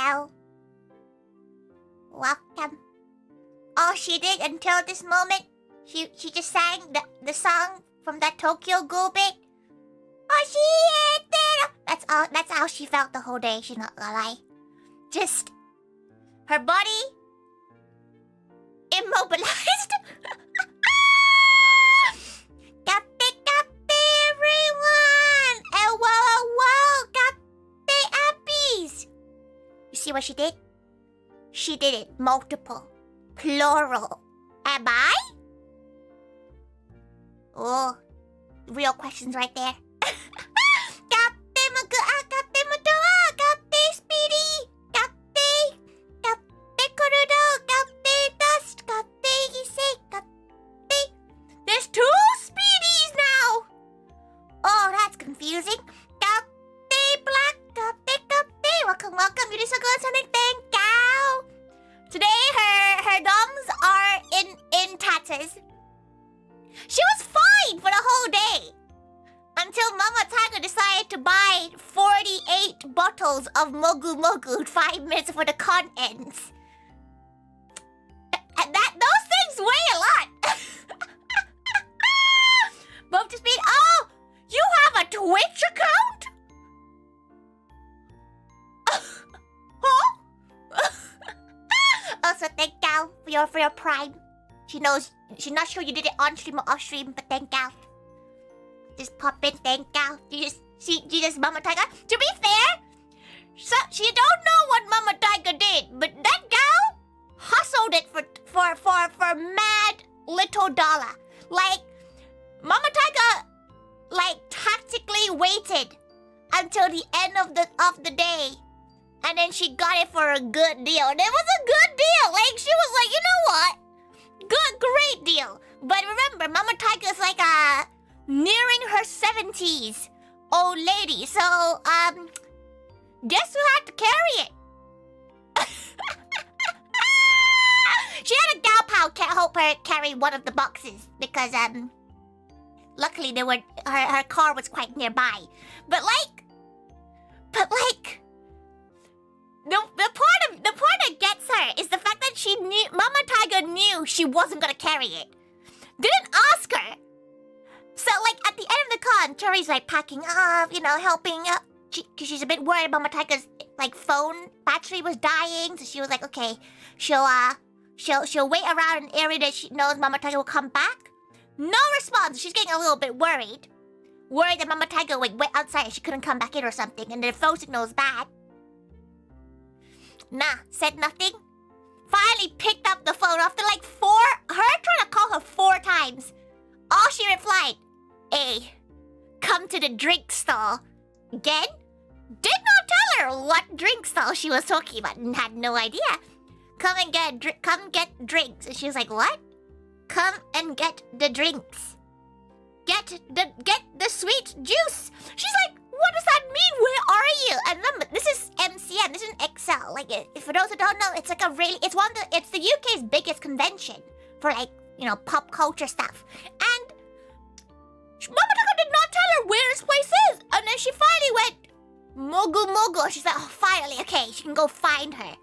Hello. Welcome. All she did until this moment, she just sang the song from that Tokyo Ghoul bit. Oh, she hit it. That's how she felt the whole day. She's not gonna lie. Just her body immobilized. Gappe, everyone! And whoa, gappe appies! You see what she did? She did it multiple, plural. Am I? Oh, real questions right there. Gappe motoa, gappe speedy, gappe kurudo, gappe dust, gappe ise, gappe. There's 2 speedies now. Oh, that's confusing. Gappe black, gappe. Welcome. You did so good. Something. Thank you. Today, her doms are in tatters. She was fine for the whole day. Until Mama Tiger decided to buy 48 bottles of Mogu Mogu 5 minutes before the con ends. And those things weigh a lot. Both to speed. Oh, you have a Twitch account? Huh? Also, thank you for your Prime. She knows. She's not sure you did it on stream or off stream, but thank you. Just pop in, thank you. You just Mama Tiger. To be fair, so she don't know what Mama Tiger did, but that gal hustled it for mad little dollar. Like Mama Tiger, like tactically waited until the end of the day, and then she got it for a good deal. And it was a good deal. Like she was like, you know what? Great deal. But remember, Mama Tiger's like nearing her 70s old lady. So guess who had to carry it? She had a gal pal help her carry one of the boxes because luckily her car was quite nearby. But the part that gets her is the fact that Mama Tiger knew she wasn't gonna carry it. Didn't ask her. So like at the end of the con, Tori's like packing up, helping up, because she's a bit worried Mama Tiger's like phone battery was dying. So she was like, okay, she'll wait around an area that she knows Mama Tiger will come back. No response. She's getting a little bit worried that Mama Tiger went outside and she couldn't come back in or something, and the phone signal is bad. Nah, said nothing. Finally picked up the phone after like her trying to call her 4 times. All she replied, "Hey, come to the drink stall." Again? Did not tell her what drink stall she was talking about and had no idea. Come get drinks. And she was like, what? Come and get the drinks. Get the sweet juice. She's like, what does that mean? Where are you? And remember, this is MCM. This isn't Excel. Like, for those who don't know, it's like it's the UK's biggest convention for like, pop culture stuff. And Mama Tiger did not tell her where this place is. And then she finally went, Mogu Mogu. She's like, oh, finally, okay, she can go find her.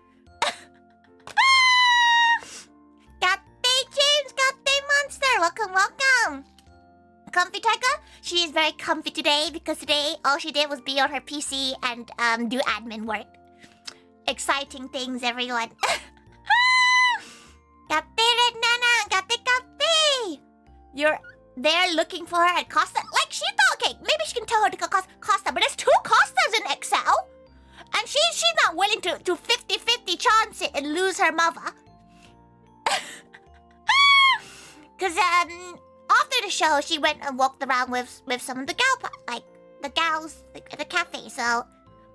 Gappe James, Gappe Monster, welcome. Comfy Tiger? She is very comfy today because today all she did was be on her PC and do admin work. Exciting things, everyone. Gappe Nana, Gappe. You're there looking for her at Costa. Like she thought, okay, maybe she can tell her to go Costa, but there's 2 Costas in Excel. And she's not willing to 50-50 chance it and lose her mother. Because after the show, she went and walked around with some of the gals at the cafe. So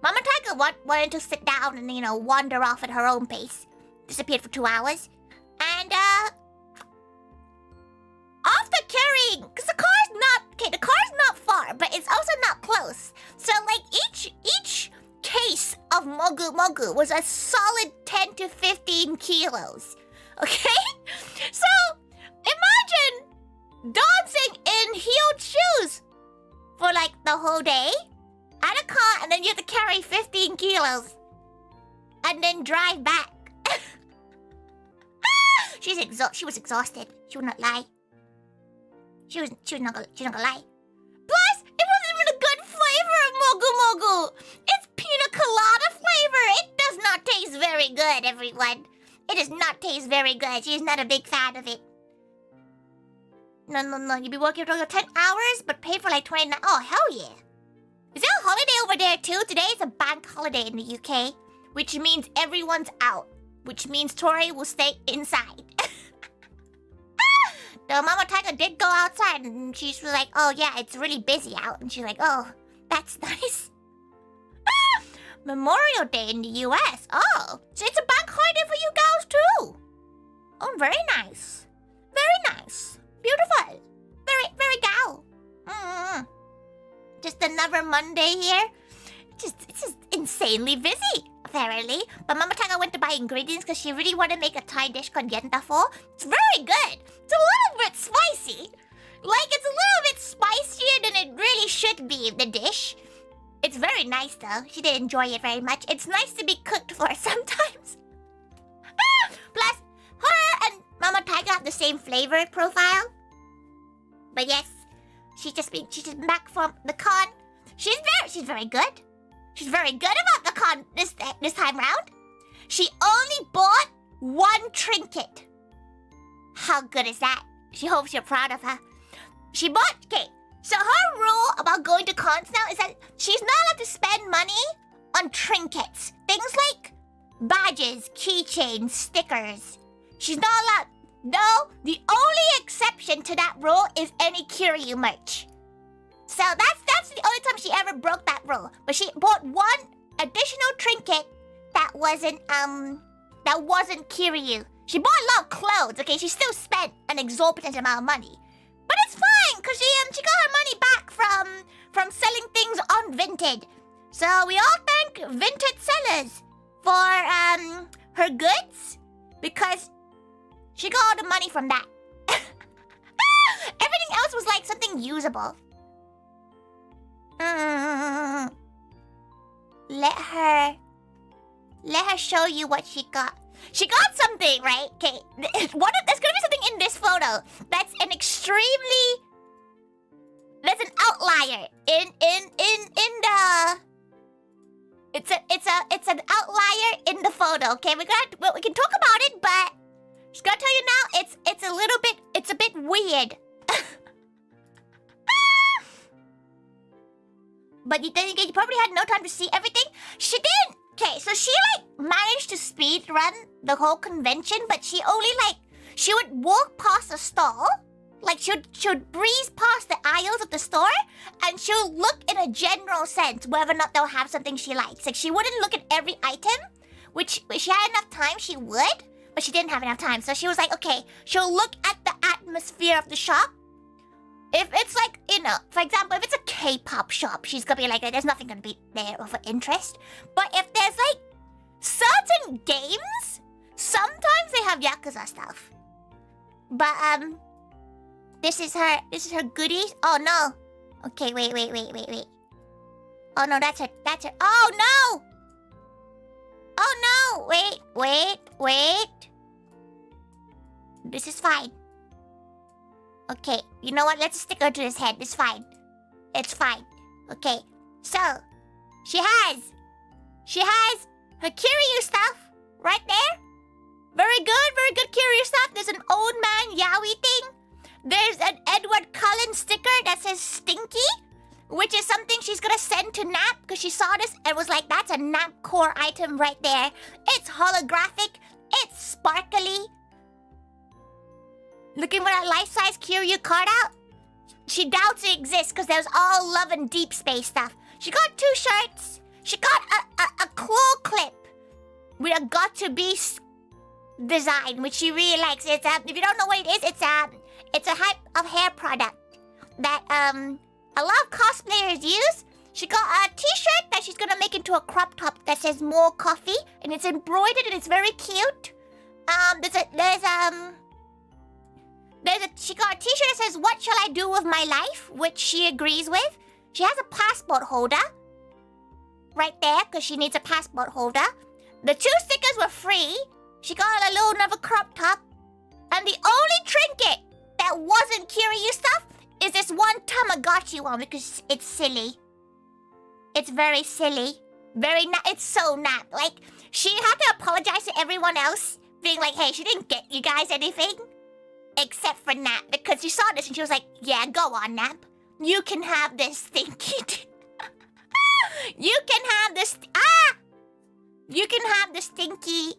Mama Tiger wanted to sit down and wander off at her own pace. Disappeared for 2 hours, and after carrying, because the car's not far, but it's also not close. So like each case of Mogu Mogu was a solid 10 to 15 kilos. Okay, so imagine dancing in heeled shoes for like the whole day at a con, and then you have to carry 15 kilos. and then drive back. She was exhausted. She would not lie. She was not gonna lie. Plus, it wasn't even a good flavor of Mogu Mogu. It's pina colada flavor. It does not taste very good, everyone. It does not taste very good. She's not a big fan of it. No. You'd be working for 10 hours, but pay for like 29. Oh, hell yeah. Is there a holiday over there too? Today is a bank holiday in the UK, which means everyone's out, which means Tori will stay inside. The Mama Tiger did go outside, and she's like, oh yeah, it's really busy out. And she's like, oh, that's nice. Memorial Day in the US. Oh, so it's a bank holiday for you girls too. Oh, very nice. Very nice. Beautiful. Very gal. Just another Monday here. It's just insanely busy, apparently. But Mama Tiger went to buy ingredients because she really wanted to make a Thai dish called yentafo. It's very good. It's a little bit spicy. Like, it's a little bit spicier than it really should be, the dish. It's very nice, though. She did enjoy it very much. It's nice to be cooked for sometimes. Plus, her and Mama Tiger have the same flavor profile. But yes, she's just back from the con. She's very good. She's very good about the con this time round. She only bought one trinket. How good is that? She hopes you're proud of her. She bought... Okay, so her rule about going to cons now is that she's not allowed to spend money on trinkets. Things like badges, keychains, stickers. She's not allowed... No, the only exception to that rule is any Kiryu merch. So that's the only time she ever broke that rule. But she bought one additional trinket that wasn't Kiryu. She bought a lot of clothes, okay? She still spent an exorbitant amount of money. But it's fine, because she got her money back from selling things on Vinted. So we all thank Vinted sellers for her goods, because she got all the money from that. Everything else was like something usable. Let her show you what she got. She got something, right? Okay, there's gonna be something in this photo that's an extremely... There's an outlier in the... It's an outlier in the photo, okay? We can talk about it, but just gotta tell you now, it's a bit weird. But then again, you probably had no time to see everything. She didn't. Okay, so she managed to speed run the whole convention, but she only she would walk past a stall, she would breeze past the aisles of the store, and she'll look in a general sense whether or not they'll have something she likes. Like, she wouldn't look at every item, which if she had enough time, she would, but she didn't have enough time. So she was like, okay, she'll look at the atmosphere of the shop. If it's for example, if it's a K-pop shop, she's gonna be like, there's nothing gonna be there of interest. But if there's certain games, sometimes they have Yakuza stuff. But this is her goodies. Oh no. Okay, wait. Oh no, that's her. Oh no! Oh no! Wait. This is fine. Okay, you know what? Let's stick her to his head. It's fine. Okay, so she has her Kiryu stuff right there. Very good Kiryu stuff. There's an old man yaoi thing. There's an Edward Cullen sticker that says Stinky, which is something she's gonna send to Nap, because she saw this and was like, that's a Nap core item right there. It's holographic. It's sparkly. Looking for that life-size Kiryu card out? She doubts it exists because there's all love and deep space stuff. She got 2 shirts. She got a claw clip with a got-to-be design, which she really likes. It's if you don't know what it is, it's a type of hair product that a lot of cosplayers use. She got a t-shirt that she's gonna make into a crop top that says more coffee, and it's embroidered and it's very cute. She got a t-shirt that says, what shall I do with my life? Which she agrees with. She has a passport holder right there, because she needs a passport holder. The 2 stickers were free. She got a little another crop top. And the only trinket that wasn't Kiryu stuff is this one Tamagotchi one because it's silly. It's very silly. It's so nap. Like, she had to apologize to everyone else, being like, hey, she didn't get you guys anything. Except for Nap, because she saw this and she was like, yeah, go on, Nap. You can have this stinky... You can have this... You can have the stinky,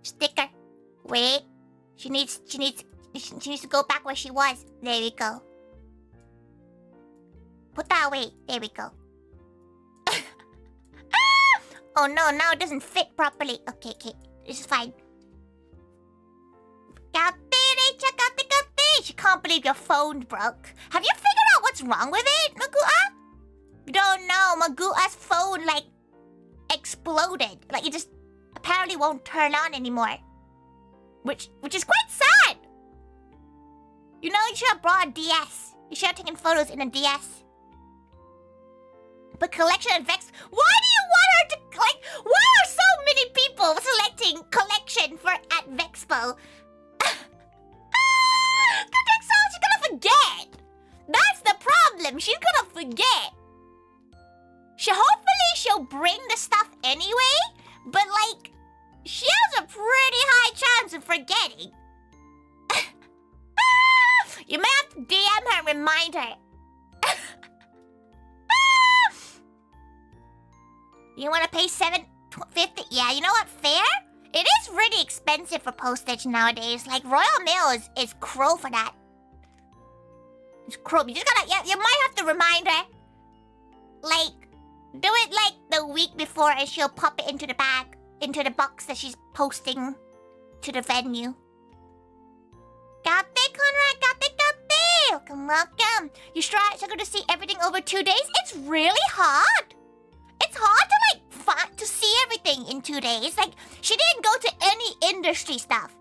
sticker. Wait. She needs to go back where she was. There we go. Put that away. There we go. Oh no, now it doesn't fit properly. Okay. This is fine. She can't believe your phone broke. Have you figured out what's wrong with it, Magua? You don't know. Magua's phone, like, exploded. Like, it just apparently won't turn on anymore. Which is quite sad. You know, you should have brought a DS. You should have taken photos in a DS. But collection at Vex... Why do you want her to... Like, why are so many people selecting collection for at Vexpo? She's gonna forget. That's the problem. She's gonna forget. Hopefully she'll bring the stuff anyway, but like, she has a pretty high chance of forgetting. You may have to DM her and remind her. You want to pay $7.50? Yeah, you know what? Fair? It is really expensive for postage nowadays. Like, Royal Mail is crow for that. It's crow. You just gotta, yeah, you might have to remind her. Like, do it like the week before and she'll pop it into the bag, into the box that she's posting to the venue. Got it, Conrad, got it. Welcome. You struggle to see everything over 2 days? It's really hard. It's hard to, like, to see everything in 2 days. Like, she didn't go to any industry stuff.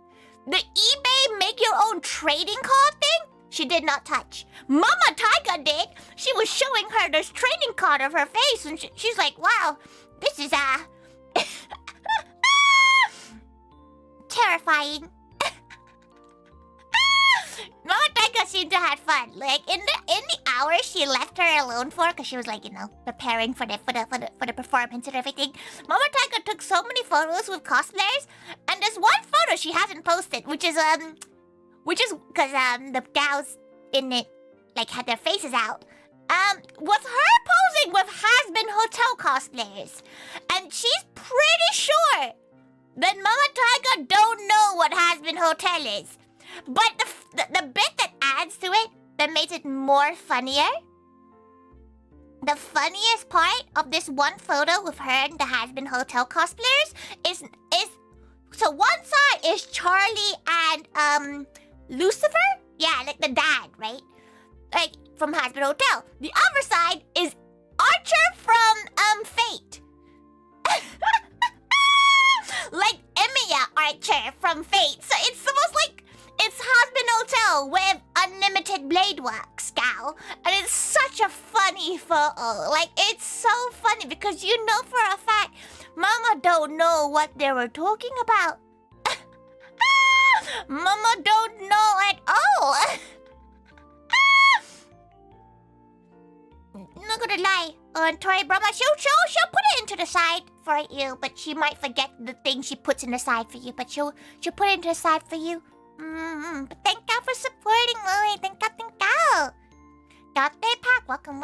The eBay make your own trading card thing, she did not touch. Mama Taiga did. She was showing her this trading card of her face, and she's like, wow, this is, terrifying. Mama Taiga seemed to have fun. Like, in the hours she left her alone for, because she was like, you know, preparing for the performance and everything. Mama Taiga took so many photos with cosplayers, and there's one photo she hasn't posted, which is because the gals in it, like, had their faces out. Was her posing with Has-Been Hotel cosplayers, and she's pretty sure that Mama Taiga don't know what Has-Been Hotel is. But the bit that adds to it, that makes it more funnier, the funniest part of this one photo with her and the Has-Been Hotel cosplayers is so one side is Charlie and Lucifer? Yeah, like the dad, right? Like from Has-Been Hotel. The other side is Archer from Fate. Like Emiya Archer from Fate. So it's almost like it's Has-Been Hotel with unlimited blade work, gal. And it's such a funny photo. Like, it's so funny because you know for a fact Mama don't know what they were talking about. Mama don't know at all. Not gonna lie. Tori Brahma, she'll put it into the side for you, but she might forget the thing she puts in the side for you, but she'll put it into the side for you. But thank you for supporting, Lily. Thank you. Got their pack. Welcome.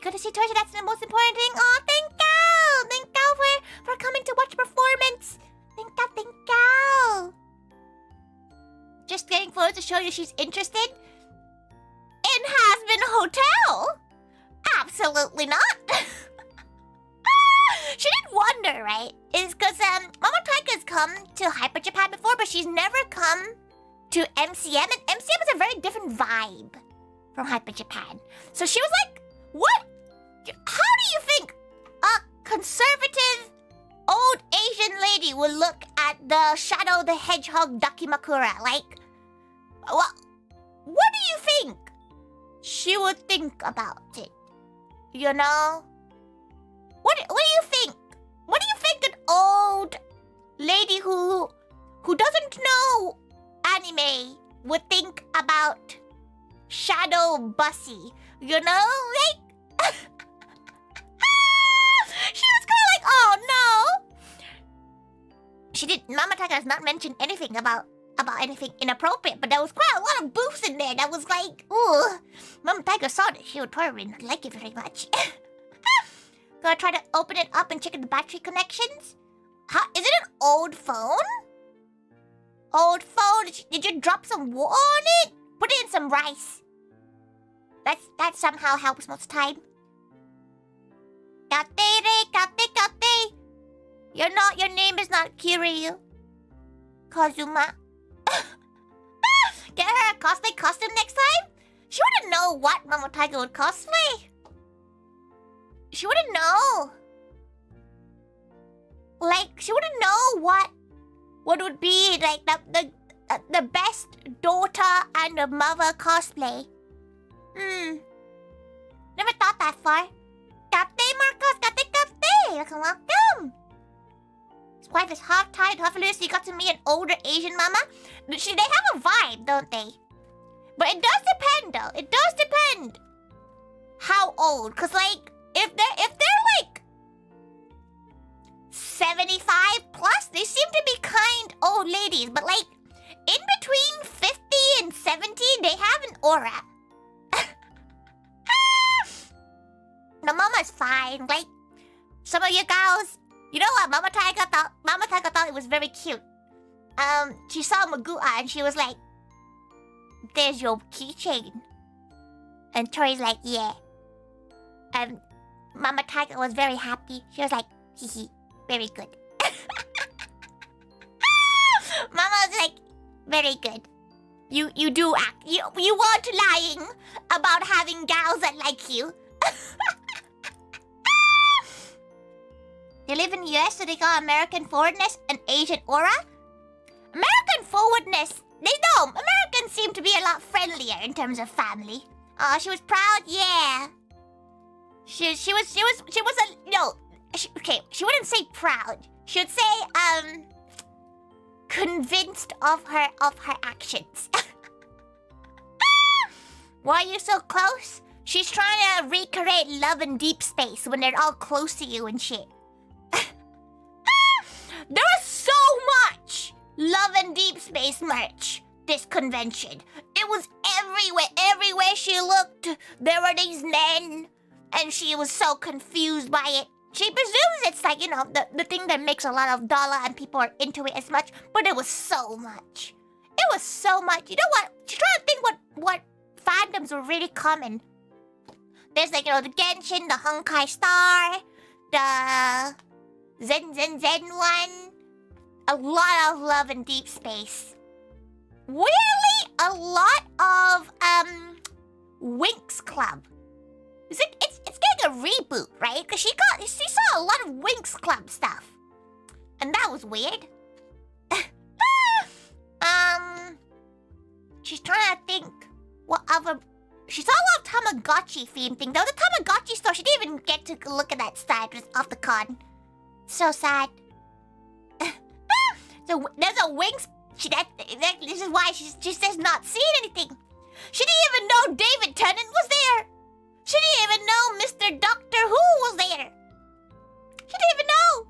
Good to see Tori. That's the most important thing. Oh, thank you. Thank you for coming to watch performance. Thank you. Just getting photos to show you she's interested in Has-Been Hotel. Absolutely not. She did wonder, right? Is because Mama Taika's come to Hyper Japan before, but she's never come to MCM, and MCM is a very different vibe from Hyper Japan. So she was like, "What? How do you think a conservative old Asian lady would look at the Shadow the Hedgehog Dakimakura? Like, what do you think she would think about it? You know? What do you think? What lady who doesn't know anime would think about Shadow Bussy. You know, like she was kind of like, oh no. She did. Mama Taiga has not mentioned anything about anything inappropriate, but there was quite a lot of boobs in there. That was like, ooh. Mama Taiga saw that she would probably not like it very much. Gonna try to open it up and check the battery connections. Is it an old phone? Old phone? Did you drop some water on it? Put it in some rice. That somehow helps most time. Kate. Your name is not Kiryu. Kazuma. Get her a cosplay costume next time? She wouldn't know what Mama Taiga would cosplay. She wouldn't know. Like, she wouldn't know what would be like the best daughter and a mother cosplay. Never thought that far. Kate, Marcos, kate. Welcome. His wife is hog-tied, Hufflepuff. You got to meet an older Asian mama. They have a vibe, don't they? But it does depend, though. It does depend how old. Cause like, if they're like 75 plus, they seem to be kind old ladies. But like, in between 50 and 70, they have an aura. No, Mama's fine. Like, some of you girls, you know what Mama Taiga thought? Mama Taiga thought it was very cute. She saw Magua and she was like, there's your keychain. And Tori's like, yeah. Mama Taiga was very happy. She was like, hee, very good. Mama was like, very good. You do act. You weren't lying about having gals that like you. They live in the US, so they got American forwardness and Asian aura. American forwardness. They know. Americans seem to be a lot friendlier in terms of family. Oh, she was proud. Yeah. She was a no. Okay, she wouldn't say proud. She would say convinced of her actions. Why are you so close? She's trying to recreate love in deep space when they're all close to you and shit. There was so much love and deep space merch this convention. It was everywhere. Everywhere she looked, there were these men, and she was so confused by it. She presumes it's like, you know, the thing that makes a lot of dollar and people are into it as much, but it was so much. It was so much. You know what? She's trying to think what fandoms were really common. There's like, you know, the Genshin, the Honkai Star, the Zen one. A lot of love in deep space. Weirdly, a lot of Winx Club. It's getting a reboot, right? Because she saw a lot of Winx Club stuff. And that was weird. She's trying to think what other. She saw a lot of Tamagotchi themed thing. There was a Tamagotchi store. She didn't even get to look at that side. It was off the con. So sad. So there's a Winx. This is why she says not seeing anything. She didn't even know David Tennant was there. She didn't even know Mr. Doctor Who was there. She didn't even know.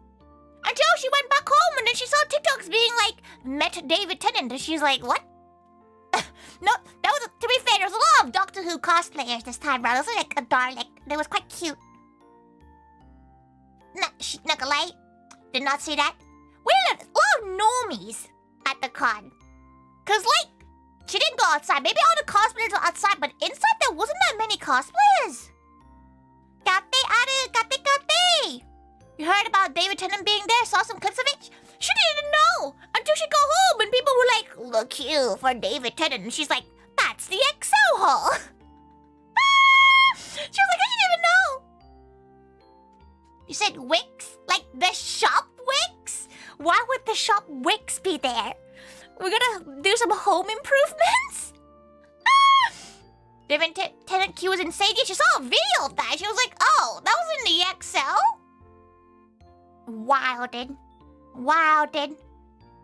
Until she went back home and then she saw TikToks being like, met David Tennant. And she's like, what? No, that was, to be fair, there was a lot of Doctor Who cosplayers this time around. It was like a Dalek. They was quite cute. Not gonna lie. Did not see that. We had a lot of normies at the con. Cause like, she didn't go outside. Maybe all the cosplayers were outside, but inside there wasn't that many cosplayers. Kate. You heard about David Tennant being there? Saw some clips of it? She didn't know until she go home and people were like, look here for David Tennant. And she's like, that's the XO hall. She was like, I didn't even know. You said Wix? Like the shop Wix? Why would the shop Wix be there? We're gonna do some home improvements? David Tennant Q was in Sadie. She saw a video of that. She was like, oh, that was in the XL? Wildin'.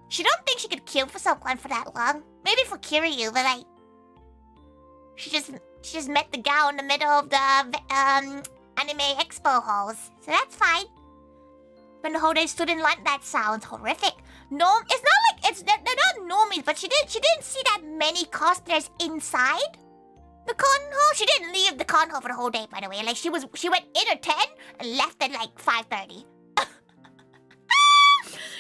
She don't think she could queue for someone for that long. Maybe for Kiryu, but like... She just met the gal in the middle of the anime expo halls. So that's fine. Spend the whole day stood in line. That sounds horrific. No, it's not like they're not normies, but she didn't see that many cosplayers inside the con hall. She didn't leave the con hall for the whole day, by the way. Like she went in at 10 and left at like 5:30.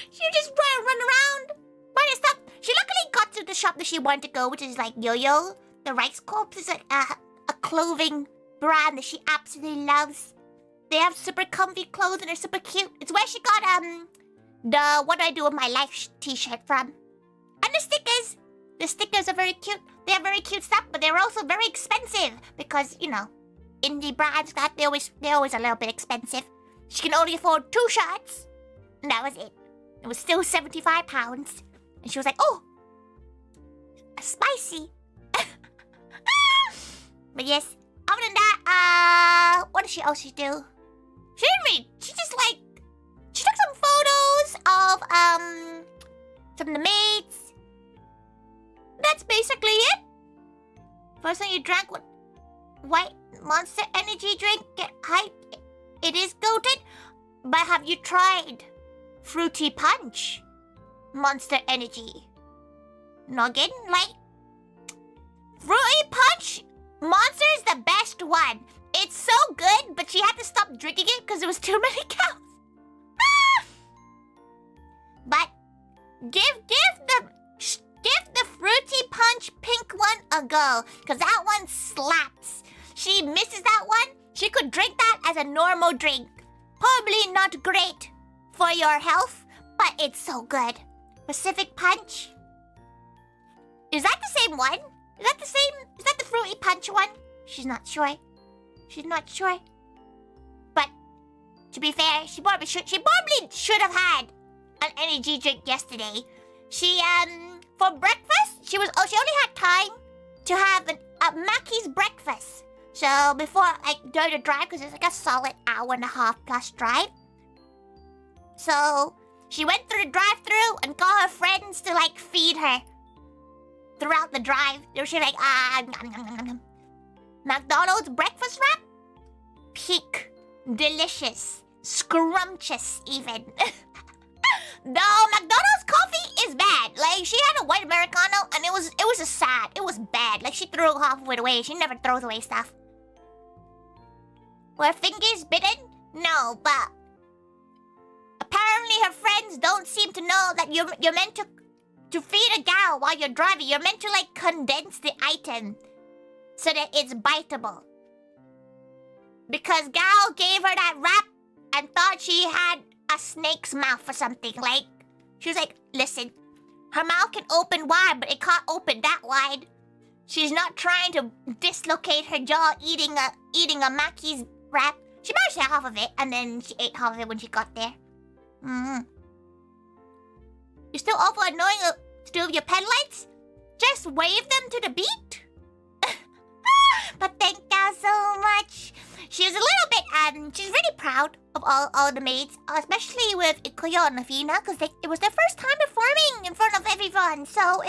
She just run around. But it's not. She luckily got to the shop that she wanted to go, which is like Yo-Yo. The Rice Corp is like a clothing brand that she absolutely loves. They have super comfy clothes and they're super cute. It's where she got the What Do I Do With My Life t-shirt from. And the stickers. The stickers are very cute. They have very cute stuff, but they're also very expensive because, you know, indie brands they're always a little bit expensive. She can only afford 2 shirts. And that was it. It was still £75. And she was like, oh, spicy. But yes, other than that, what did she also do? She didn't read. She just like, she took some photos of some of the maids. That's basically it. First thing you drank was white Monster energy drink. Get hyped. It is goated. But have you tried Fruity Punch Monster Energy? Noggin? Like, Fruity Punch Monster is the best one. It's so good, but she had to stop drinking it because there was too many cows. But give the Fruity Punch pink one a go, because that one slaps. She misses that one. She could drink that as a normal drink. Probably not great for your health, but it's so good. Pacific Punch. Is that the same one? Is that the Fruity Punch one? She's not sure. She's not sure. But to be fair, she probably should have had an energy drink yesterday. She for breakfast, she only had time to have a Mackey's breakfast. So before, like, during the drive, because it's like a solid hour and a half plus drive. So she went through the drive-thru and got her friends to like feed her throughout the drive. They were like, McDonald's breakfast wrap? Peak. Delicious. Scrumptious, even. No, McDonald's coffee is bad. Like, she had a white Americano, and it was just sad. It was bad. Like, she threw half of it away. She never throws away stuff. Were her fingers bitten? No, but apparently her friends don't seem to know that you're meant to feed a gal while you're driving. You're meant to, like, condense the item so that it's biteable. Because gal gave her that wrap and thought she had a snake's mouth or something. Like, she was like, listen, her mouth can open wide, but it can't open that wide. She's not trying to dislocate her jaw eating a Mackey's wrap. She managed to have half of it, and then she ate half of it when she got there. You're still awful annoying to do with your pen lights? Just wave them to the beat? But thank you so much. She was a little bit, she's really proud of all the maids, especially with Ikuyo and Nafina, because it was their first time performing in front of everyone. So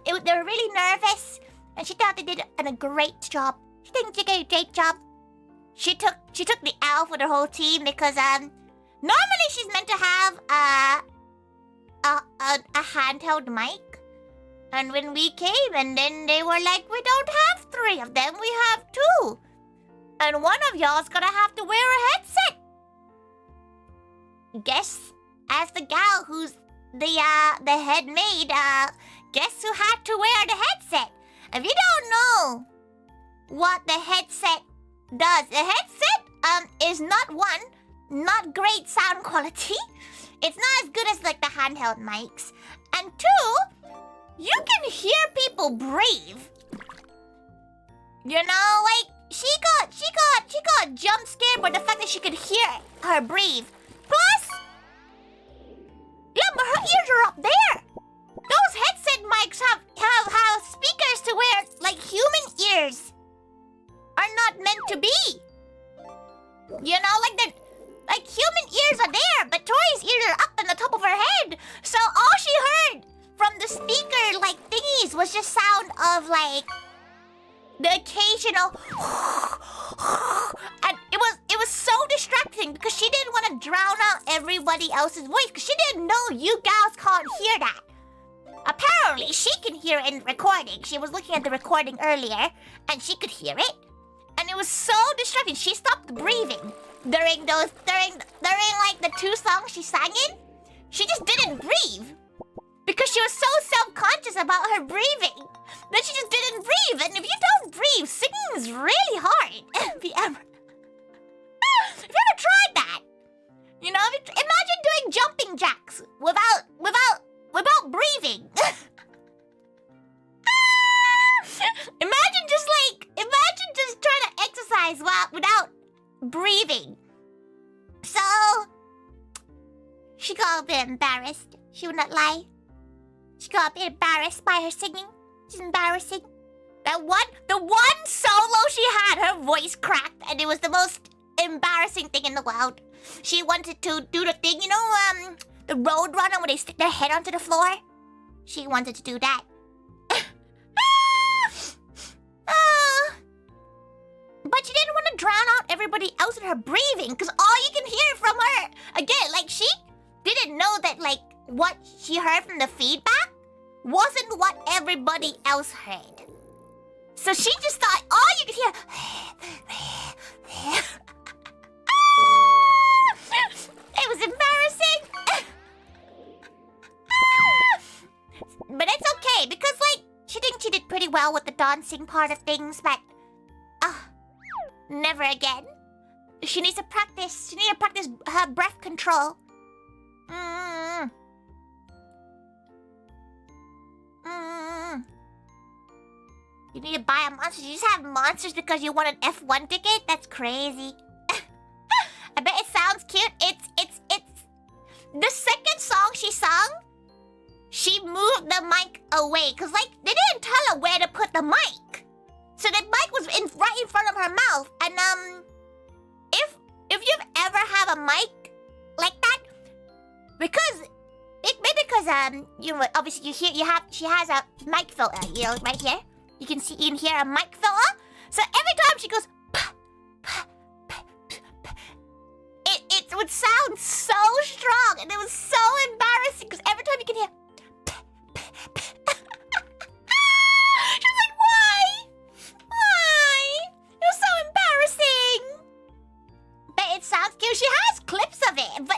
they were really nervous, and she thought they did a great job. She thinks they did a great job. She took the L for the whole team because normally she's meant to have a handheld mic. And when we came, and then they were like, we don't have 3 of them, we have 2. And one of y'all's gonna have to wear a headset. Guess, as the gal who's the head maid, guess who had to wear the headset? If you don't know what the headset does, the headset is not great sound quality. It's not as good as like the handheld mics. And 2, you can hear people breathe. You know, like she got jump scared by the fact that she could hear her breathe. Plus, yeah, but her ears are up there. Those headset mics have speakers to where like human ears are not meant to be. You know, like human ears are there, but Tori's ears are up on the top of her head. So all she like the occasional and it was so distracting because she didn't want to drown out everybody else's voice because she didn't know you gals can't hear that. Apparently, she can hear it in recording. She was looking at the recording earlier and she could hear it. And it was so distracting. She stopped breathing during like the 2 songs she sang in. She just didn't breathe because she was so self-conscious about her breathing that she just didn't breathe. And if you don't breathe, singing is really hard. If you ever tried that, you know, imagine doing jumping jacks without breathing. Imagine just trying to exercise without breathing. So she got a bit embarrassed. She would not lie. She got a bit embarrassed by her singing. She's embarrassing. The one solo she had, her voice cracked, and it was the most embarrassing thing in the world. She wanted to do the thing, you know, the road runner where they stick their head onto the floor. She wanted to do that. But she didn't want to drown out everybody else in her breathing, because all you can hear from her, again, like, she didn't know that, like, what she heard from the feedback wasn't what everybody else heard. So she just thought all you could hear... It was embarrassing. But it's okay, because, like, she thinks she did pretty well with the dancing part of things, but... never again. She needs to practice. She needs to practice her breath control. You need to buy a monster. You just have monsters because you want an F1 ticket? That's crazy. I bet it sounds cute. It's the second song she sung, she moved the mic away. Because, like, they didn't tell her where to put the mic. So the mic was right in front of her mouth. And, if you've ever have a mic like that, because you know, obviously she has a mic filter, you know, right here. You can hear a mic filter. So every time she goes, it would sound so strong, and it was so embarrassing because every time you can hear, she's like, why? You're so embarrassing. But it sounds cute. She has clips of it, but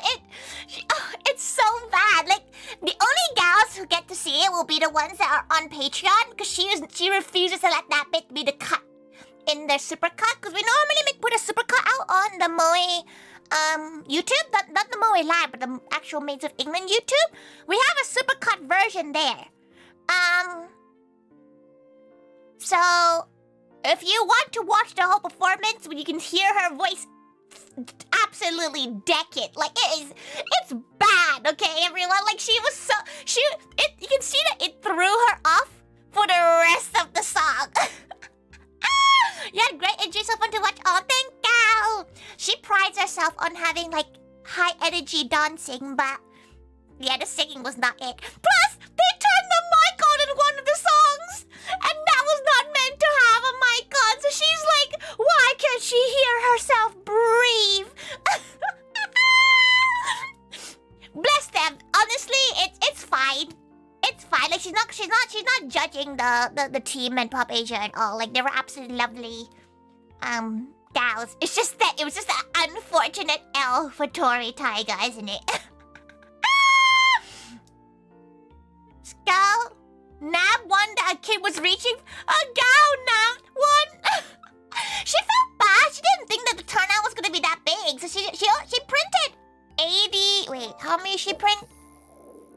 it's so bad. Like, the only gals who get to see it will be the ones that are on Patreon, because she refuses to let that bit be the cut in their supercut, because we normally put a supercut out on the MOE YouTube, not the MOE Live, but the actual Maids of England YouTube. We have a supercut version there. So if you want to watch the whole performance when you can hear her voice absolutely deck it, like, it's bad, okay, everyone? Like, you can see that it threw her off for the rest of the song. You had great and so fun to watch. Oh, thank you. She prides herself on having, like, high energy dancing, but yeah, the singing was not it. Plus, they turned the mic on in one of the songs, and that was not meant to have a mic on. So she's like, why can't she hear herself breathe? Bless them. Honestly, it's fine. It's fine. Like, she's not judging the team and Pop Asia at all. Like, they were absolutely lovely gals. It's just that it was just an unfortunate L for ToriThaiga, isn't it? Gal nabbed one that a kid was reaching. A gal nabbed one. She felt bad. She didn't think that the turnout was gonna be that big, so she printed 80. Wait, how many she print?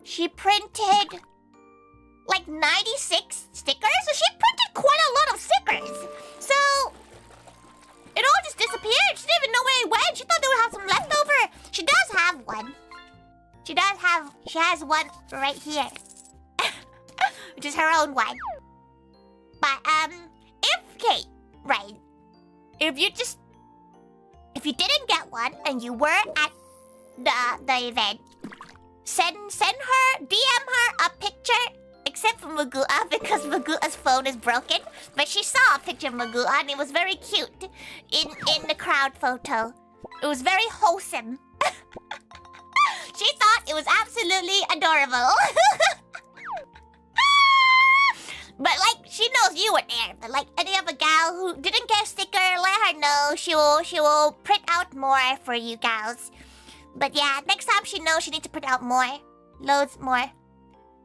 She printed like 96 stickers. So she printed quite a lot of stickers. So it all just disappeared. She didn't even know where it went. She thought they would have some left over. She does have one. She has one right here. Which is her own one. But, if you didn't get one and you were at the event, send her, DM her a picture, it for Magua because Magua's phone is broken. But she saw a picture of Magua and it was very cute in the crowd photo. It was very wholesome. She thought it was absolutely adorable. But like, she knows you were there. But like any other gal who didn't get a sticker, let her know. She will print out more for you gals. But yeah, next time she knows she needs to print out more. Loads more.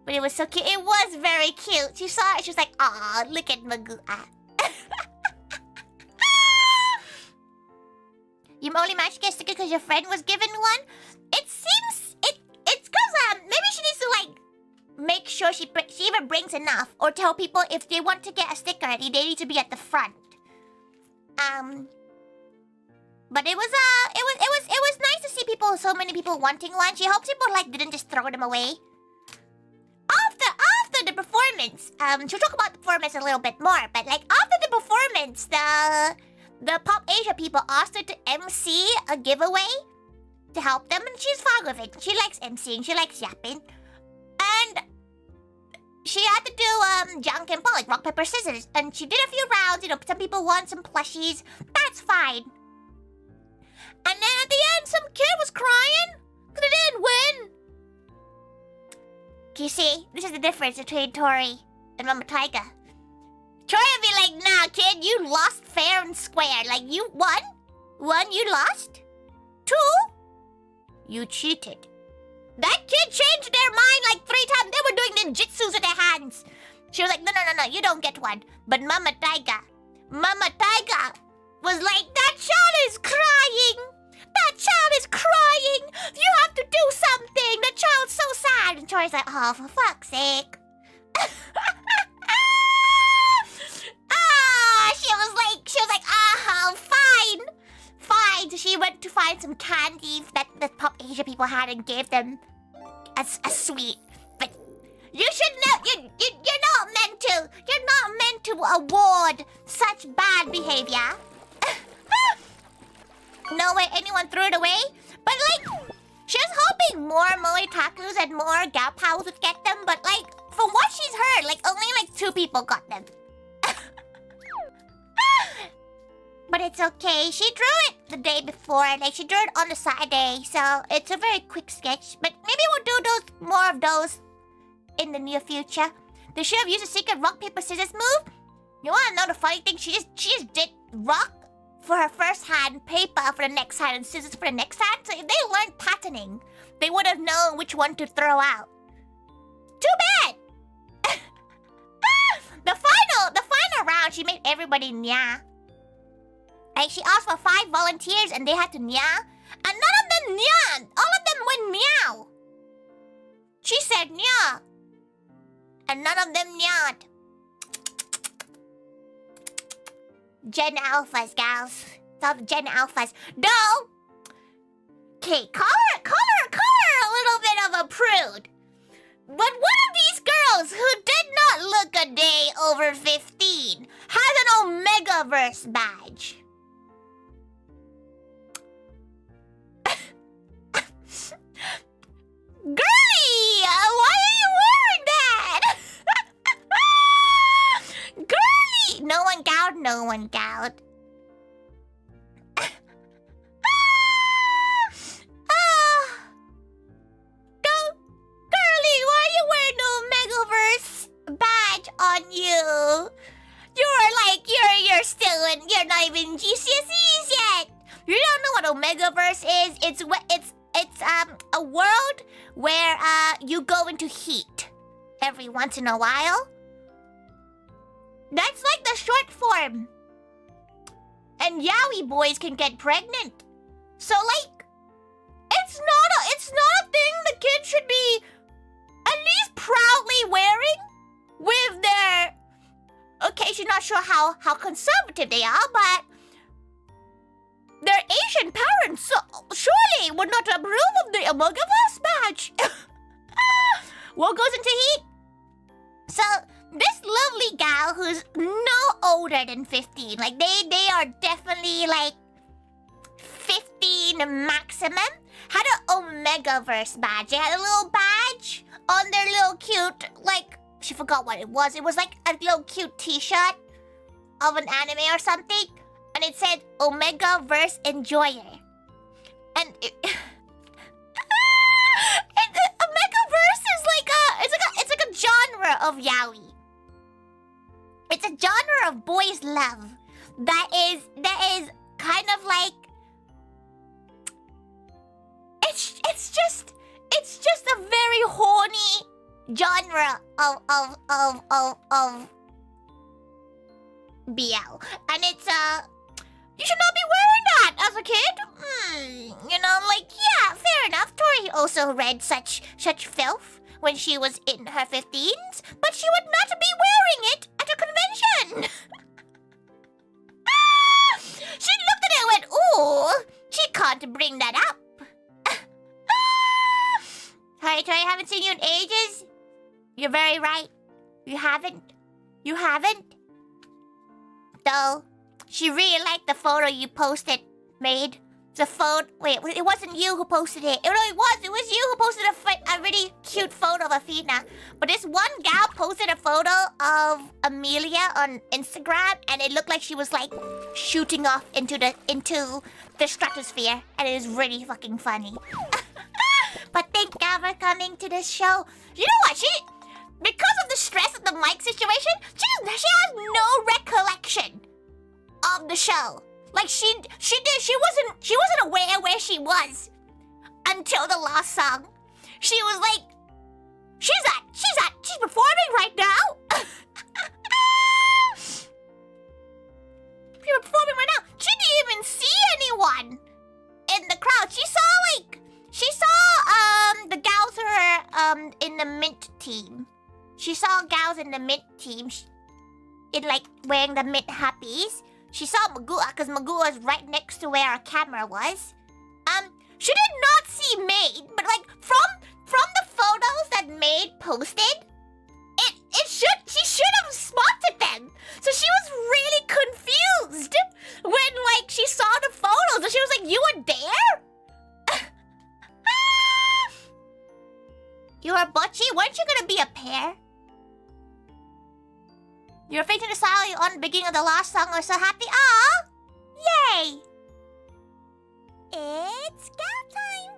But it was so cute. It was very cute. She saw it, she was like, aw, look at Magua. You only managed to get a sticker because your friend was given one? It seems... It's because maybe she needs to like... make sure she even brings enough, or tell people if they want to get a sticker, they need to be at the front. But it was nice to see so many people wanting one. She hopes people like didn't just throw them away. After the performance, she'll talk about the performance a little bit more. But like after the performance, the Pop Asia people asked her to MC a giveaway to help them, and she's fine with it. She likes MCing. She likes yapping. And she had to do junk and pull, like rock, paper, scissors. And she did a few rounds, you know, some people won some plushies. That's fine. And then at the end, some kid was crying because they didn't win. You see, this is the difference between Tori and Mama Taiga. Tori would be like, nah, kid, you lost fair and square. Like, you won? One, you lost? Two, you cheated. That kid changed their mind like 3 times. They were doing ninjutsus with their hands. She was like, no, you don't get one. But Mama Taiga was like, that child is crying. That child is crying. You have to do something. The child's so sad. And Tori's like, oh, for fuck's sake. She was like, fine. So she went to find some candy that the Pop Asia people had and gave them a sweet. But you should know, you're not meant to award such bad behavior. No way anyone threw it away. But like, she was hoping more MOE Takus and more gal pals would get them. But like, from what she's heard, like only like 2 people got them. But it's okay. She drew it the day before. Like, she drew it on the Saturday. So, it's a very quick sketch. But maybe we'll do more of those in the near future. They should have used a secret rock, paper, scissors move. You want to know the funny thing? She just did rock for her first hand, paper for the next hand, and scissors for the next hand. So, if they learned patterning, they would have known which one to throw out. Too bad! The final round, she made everybody nya. Like, she asked for 5 volunteers and they had to nya. And none of them nya. All of them went meow. She said nya. And none of them nya'd. Gen Alphas, gals. It's all the Gen Alphas. No! Okay, call her a little bit of a prude. But one of these girls who did not look a day over 15 has an Omegaverse badge. Girlie! Why are you wearing that? Girlie! No one gowed. Girlie, why are you wearing the Omegaverse badge on you? You're still in, you're not even GCSEs yet. You don't know what Omegaverse is? It's a world where you go into heat every once in a while. That's like the short form. And yaoi boys can get pregnant. So like, it's not a thing the kids should be at least proudly wearing with their... Okay, she's not sure how conservative they are, but their Asian parents surely would not approve of the Omegaverse badge. What goes into heat? So, this lovely gal who's no older than 15, like they are definitely like 15 maximum, had an Omegaverse badge. They had a little badge on their little cute, like, she forgot what it was. It was like a little cute t-shirt of an anime or something. And it said Omega Verse Enjoyer. And it, Omega Verse is like it's like a genre of yaoi. It's a genre of boys' love that is kind of like it's just a very horny genre of BL, and it's you should not be wearing that as a kid. You know, like, yeah, fair enough. Tori also read such filth when she was in her 15s, but she would not be wearing it at a convention. She looked at it and went, ooh, she can't bring that up. Tori, I haven't seen you in ages. You're very right. You haven't. Though, she really liked the photo you posted, Maid. The photo. Wait, it wasn't you who posted it. It was you who posted a really cute photo of Athena. But this one gal posted a photo of Amelia on Instagram, and it looked like she was like shooting off into the stratosphere, and it was really fucking funny. But thank God for coming to this show. You know what? Because of the stress of the mic situation, she has no recollection of the show. Like she wasn't aware where she was until the last song. She was like, she's performing right now. She's performing right now. She didn't even see anyone in the crowd. She saw the gals who were in the mint team. She saw gals in the mint team in like wearing the mint happies. She saw Magua because Magua was right next to where our camera was. She did not see Maid, but like from the photos that Maid posted, she should have spotted them. So she was really confused when like she saw the photos and she was like, "You were there? You were butchy? Weren't you gonna be a pair? You're facing the style on the beginning of the last song. We're so happy. Ah, yay! It's gal time.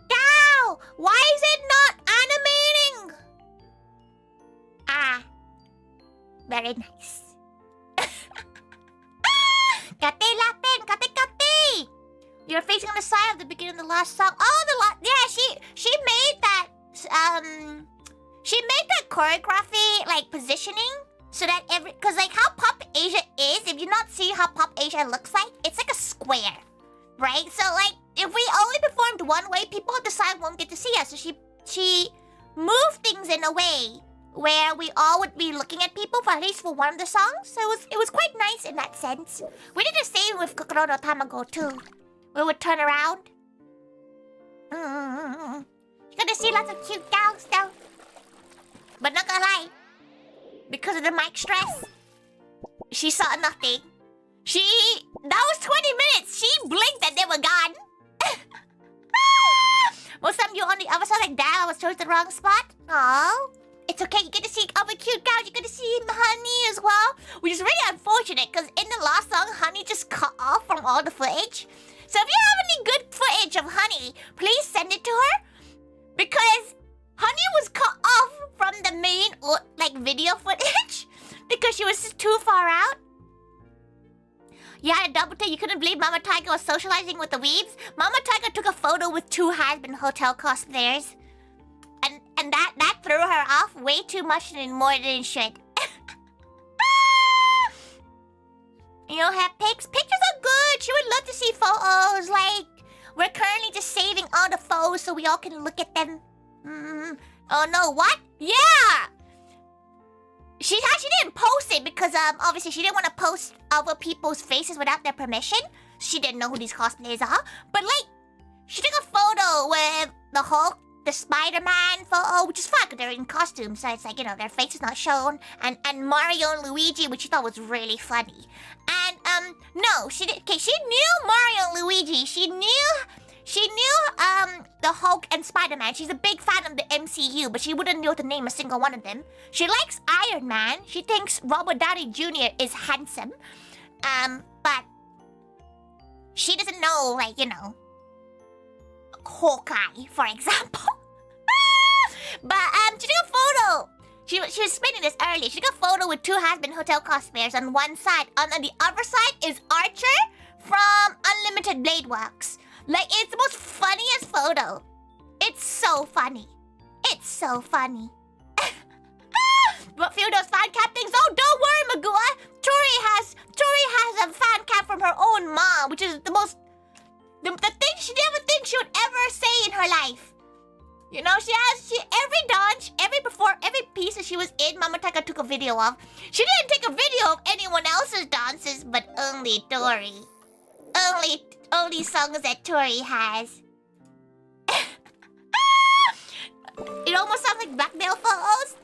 Gal, why is it not animating? Ah, very nice. Kate Latin, kate. You're facing on the side of the beginning of the last song. Oh, yeah, she made that choreography like positioning so that because like how Pop Asia is, if you not see how Pop Asia looks like, it's like a square, right? So like if we only performed one way, people on the side won't get to see us. So she moved things in a way where we all would be looking at people for at least for one of the songs. So it was quite nice in that sense. We did the same with Kokoro no Tamago too. We would turn around. You're gonna see lots of cute gals though. But not gonna lie, because of the mic stress, she saw nothing. That was 20 minutes. She blinked and they were gone. Most of you on the other side like that, I was chose the wrong spot. Oh, it's okay. You get to see other cute gals. You get to see Honey as well, which is really unfortunate because in the last song, Honey just cut off from all the footage. So if you have any good footage of Honey, please send it to her, because Honey was cut off from the main like video footage because she was too far out. You had a double take. You couldn't believe Mama Taiga was socializing with the weebs. Mama Taiga took a photo with 2 has-been hotel cosplayers, and that threw her off way too much and more than it should. You don't have pics? Pictures are good. She would love to see photos. Like, we're currently just saving all the photos so we all can look at them. Oh no, what? Yeah! She didn't post it because obviously she didn't want to post other people's faces without their permission. She didn't know who these cosplayers are. But like, she took a photo with the Hulk, the Spider-Man photo, which is fun because they're in costume, so it's like, you know, their face is not shown. And Mario and Luigi, which she thought was really funny. And no, she did. Okay, she knew Mario and Luigi. She knew She knew the Hulk and Spider-Man. She's a big fan of the MCU, but she wouldn't know to name a single one of them. She likes Iron Man. She thinks Robert Downey Jr. is handsome. But she doesn't know, like, you know, Hawkeye, for example. But she took a photo. She was explaining this earlier. She took a photo with two Has-Been Hotel cosplayers on one side. On the other side is Archer from Unlimited Blade Works. Like, it's the most funniest photo. It's so funny. It's so funny. But few of those fan cam things, oh, don't worry, Magua. Tori has a fan cam from her own mom, which is the thing she never thinks she would ever say in her life. You know, every dance, every piece that she was in, Mama Taka took a video of. She didn't take a video of anyone else's dances, but only Tori. Only songs that Tori has. It almost sounds like blackmail photos.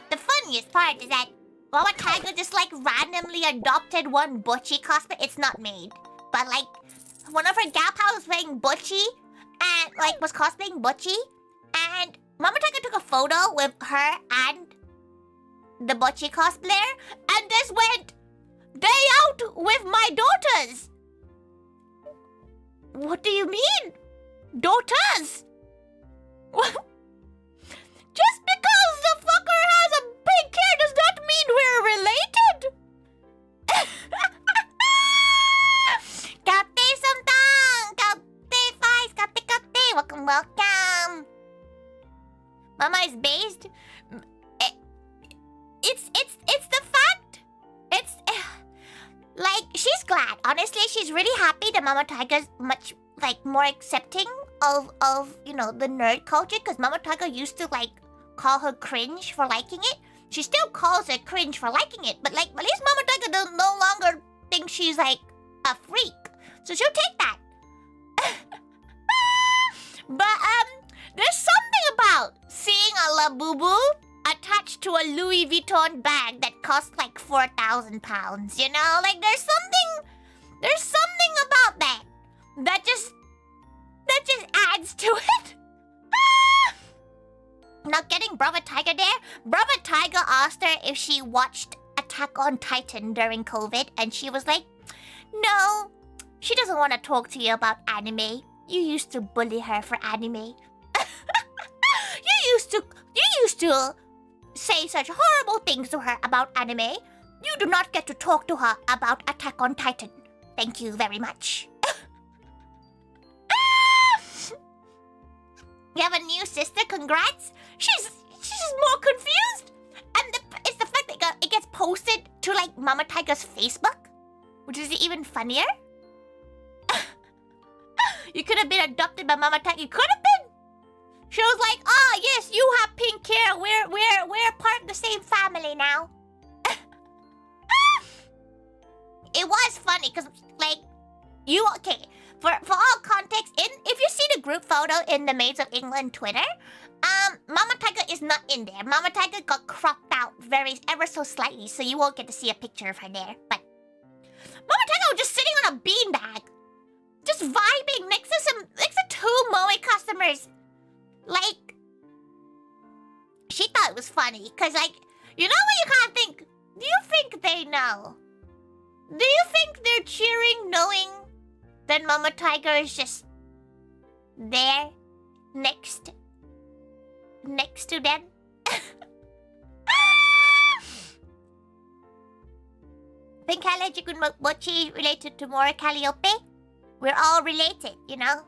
The funniest part is that Mama Tiger just like randomly adopted one Butchie cosplay. It's not made, but like one of her gal pals was playing Butchie and like was cosplaying Butchie, and Mama Tiger took a photo with her and the Butchie cosplayer, and this went day out with my daughters. What do you mean, daughters? Just because the fucker has a pink hair does not mean we're related. Kate something, Kate Fice, Kate. Welcome. Mama is based. It's the fact. It's like she's glad. Honestly, she's really happy that Mama Tiger's much like more accepting of you know the nerd culture, because Mama Tiger used to like call her cringe for liking it. She still calls her cringe for liking it, but like at least Mama Tiger no longer thinks she's like a freak, so she'll take that. But there's something about seeing a Labubu attached to a Louis Vuitton bag that costs like 4,000 pounds. You know, like there's something about that just adds to it. Not getting Brother Tiger there. Brother Tiger asked her if she watched Attack on Titan during COVID, and she was like, no, she doesn't want to talk to you about anime. You used to bully her for anime. You used to say such horrible things to her about anime. You do not get to talk to her about Attack on Titan. Thank you very much. You have a new sister, congrats. She's more confused. And it's the fact that it gets posted to like Mama Tiger's Facebook, which is even funnier. You could have been adopted by Mama Tiger. You could have been. She was like, oh yes, you have pink hair. We're part of the same family now. It was funny because like okay. For all context, if you see the group photo in the Maids of England Twitter, Mama Tiger is not in there. Mama Tiger got cropped out ever so slightly, so you won't get to see a picture of her there. But Mama Tiger was just sitting on a beanbag, just vibing next to two MOE customers. Like, she thought it was funny, cause like, you know when you kind of think, do you think they know? Do you think they're cheering knowing that Mama Tiger is just there, next to them? Think Halajigun Mochi related to Mora Calliope? We're all related, you know?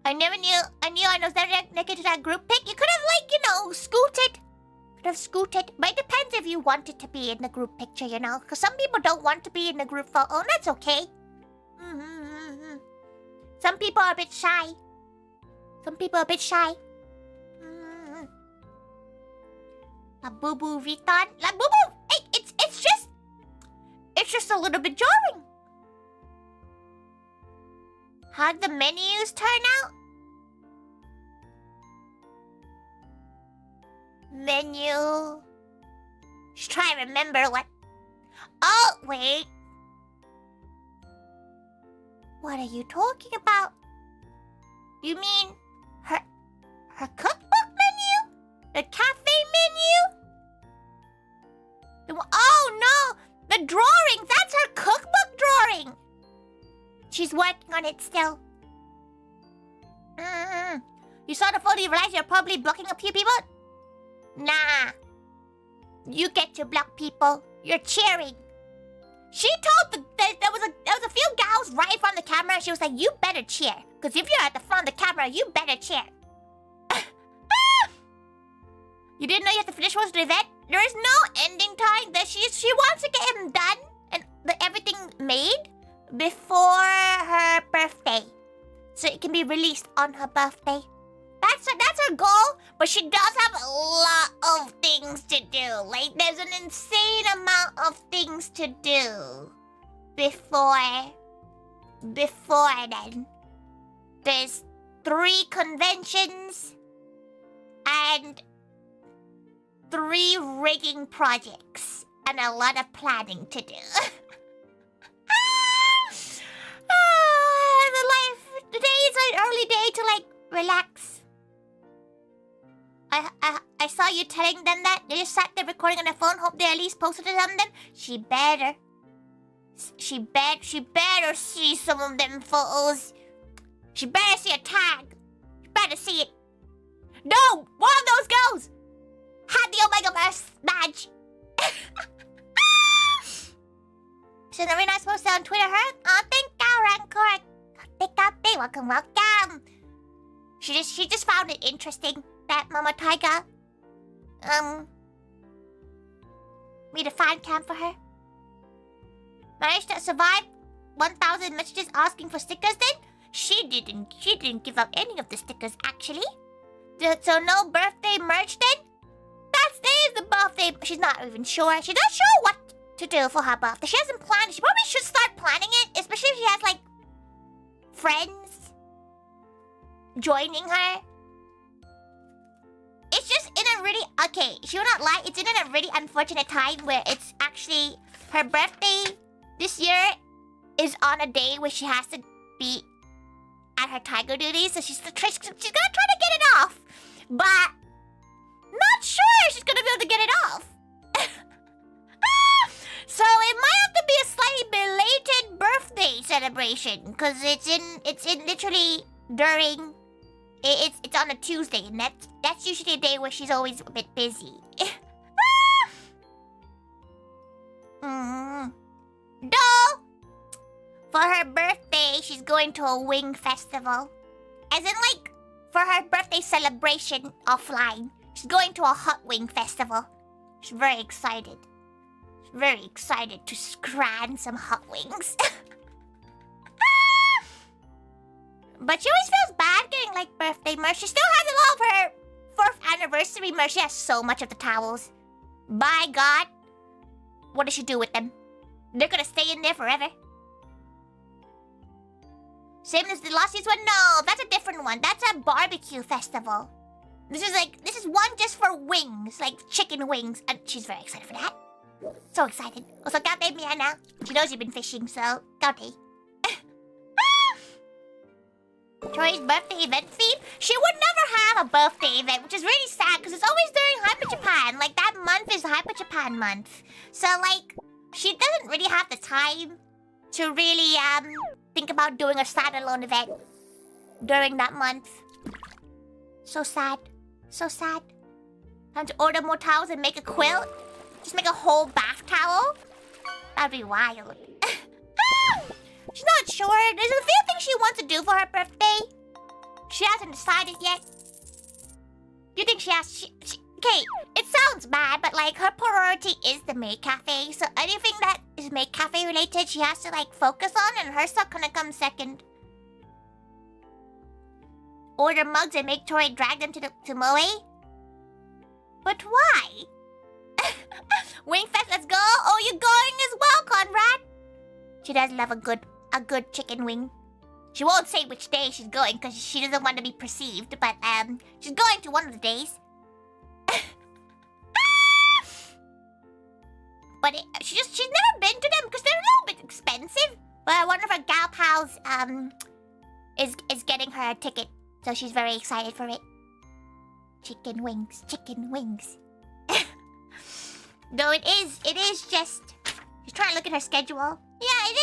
I never knew I was that naked to that group pic. You could have like, you know, scooted. But it depends if you wanted to be in the group picture, you know? Because some people don't want to be in the group photo, and that's okay. Some people are a bit shy. Labubu Vuitton. Labubu! Hey, it's just a little bit jarring. How'd the menus turn out? Menu. Just try to remember what. Oh, wait. What are you talking about? You mean her cookbook menu? The cafe menu? Oh no! The drawing! That's her cookbook drawing! She's working on it still. You saw the photo, you realize you're probably blocking a few people? Nah. You get to block people. You're cheering. She told there was a few gals right in front of the camera. She was like, you better cheer. Because if you're at the front of the camera, you better cheer. You didn't know you have to finish most of the event? There is no ending time. That she wants to get him done and everything made before her birthday. So it can be released on her birthday. That's her goal, but she does have a lot of things to do. Like, there's an insane amount of things to do before then. There's 3 conventions and 3 rigging projects and a lot of planning to do. Today is an early day to, like, relax. I saw you telling them that. They just sat there recording on their phone. Hope they at least posted it on them. She better see some of them photos. She better see a tag. She better see it. No! One of those girls had the Omegaverse badge. So the Rena's posted on Twitter, huh? Oh, thank you, Rancor. Welcome. She just found it interesting that Mama Taiga made a fan cam for her. Managed to survive 1,000 messages asking for stickers then? She didn't give up any of the stickers actually. So no birthday merch then? That is the birthday. She's not even sure. She's not sure what to do for her birthday. She hasn't planned. She probably should start planning it, especially if she has like friends joining her. It's just in a really... Okay, she will not lie. It's in a really unfortunate time where it's actually... Her birthday this year is on a day where she has to be at her tiger duties. So she's gonna try to get it off. But... Not sure she's gonna be able to get it off. So it might have to be a slightly belated birthday celebration. Because it's in literally during... It's on a Tuesday, and that's usually a day where she's always a bit busy. Though, for her birthday, she's going to a wing festival. As in, like, for her birthday celebration offline, she's going to a hot wing festival. She's very excited. She's very excited to scran some hot wings. But she always feels bad getting, like, birthday merch. She still has a lot of her 4th anniversary merch. She has so much of the towels. By God. What does she do with them? They're gonna stay in there forever. Same as the last year's one? No, that's a different one. That's a barbecue festival. This is one just for wings. Like, chicken wings. And she's very excited for that. So excited. Also, Gaute Mia now. She knows you've been fishing, so Gaute. Tori's birthday event theme? She would never have a birthday event, which is really sad because it's always during Hyper Japan. Like, that month is Hyper Japan month. So, like, she doesn't really have the time to really, think about doing a standalone event during that month. So sad. So sad. Time to order more towels and make a quilt? Just make a whole bath towel? That'd be wild. She's not sure. There's a few things she wants to do for her birthday. She hasn't decided yet. You think she has... Okay, it sounds bad, but, like, her priority is the maid cafe. So anything that is maid cafe related, she has to, like, focus on, and her stuff gonna come second. Order mugs and make Tori drag them to MOE? But why? Wingfest, let's go! Oh, you're going as well, Conrad! She does love a good chicken wing. She won't say which day she's going because she doesn't want to be perceived, but she's going to one of the days. But she's never been to them because they're a little bit expensive. But one of her gal pals is getting her a ticket, so she's very excited for it. Chicken wings, chicken wings. No, it is just... She's trying to look at her schedule. Yeah, it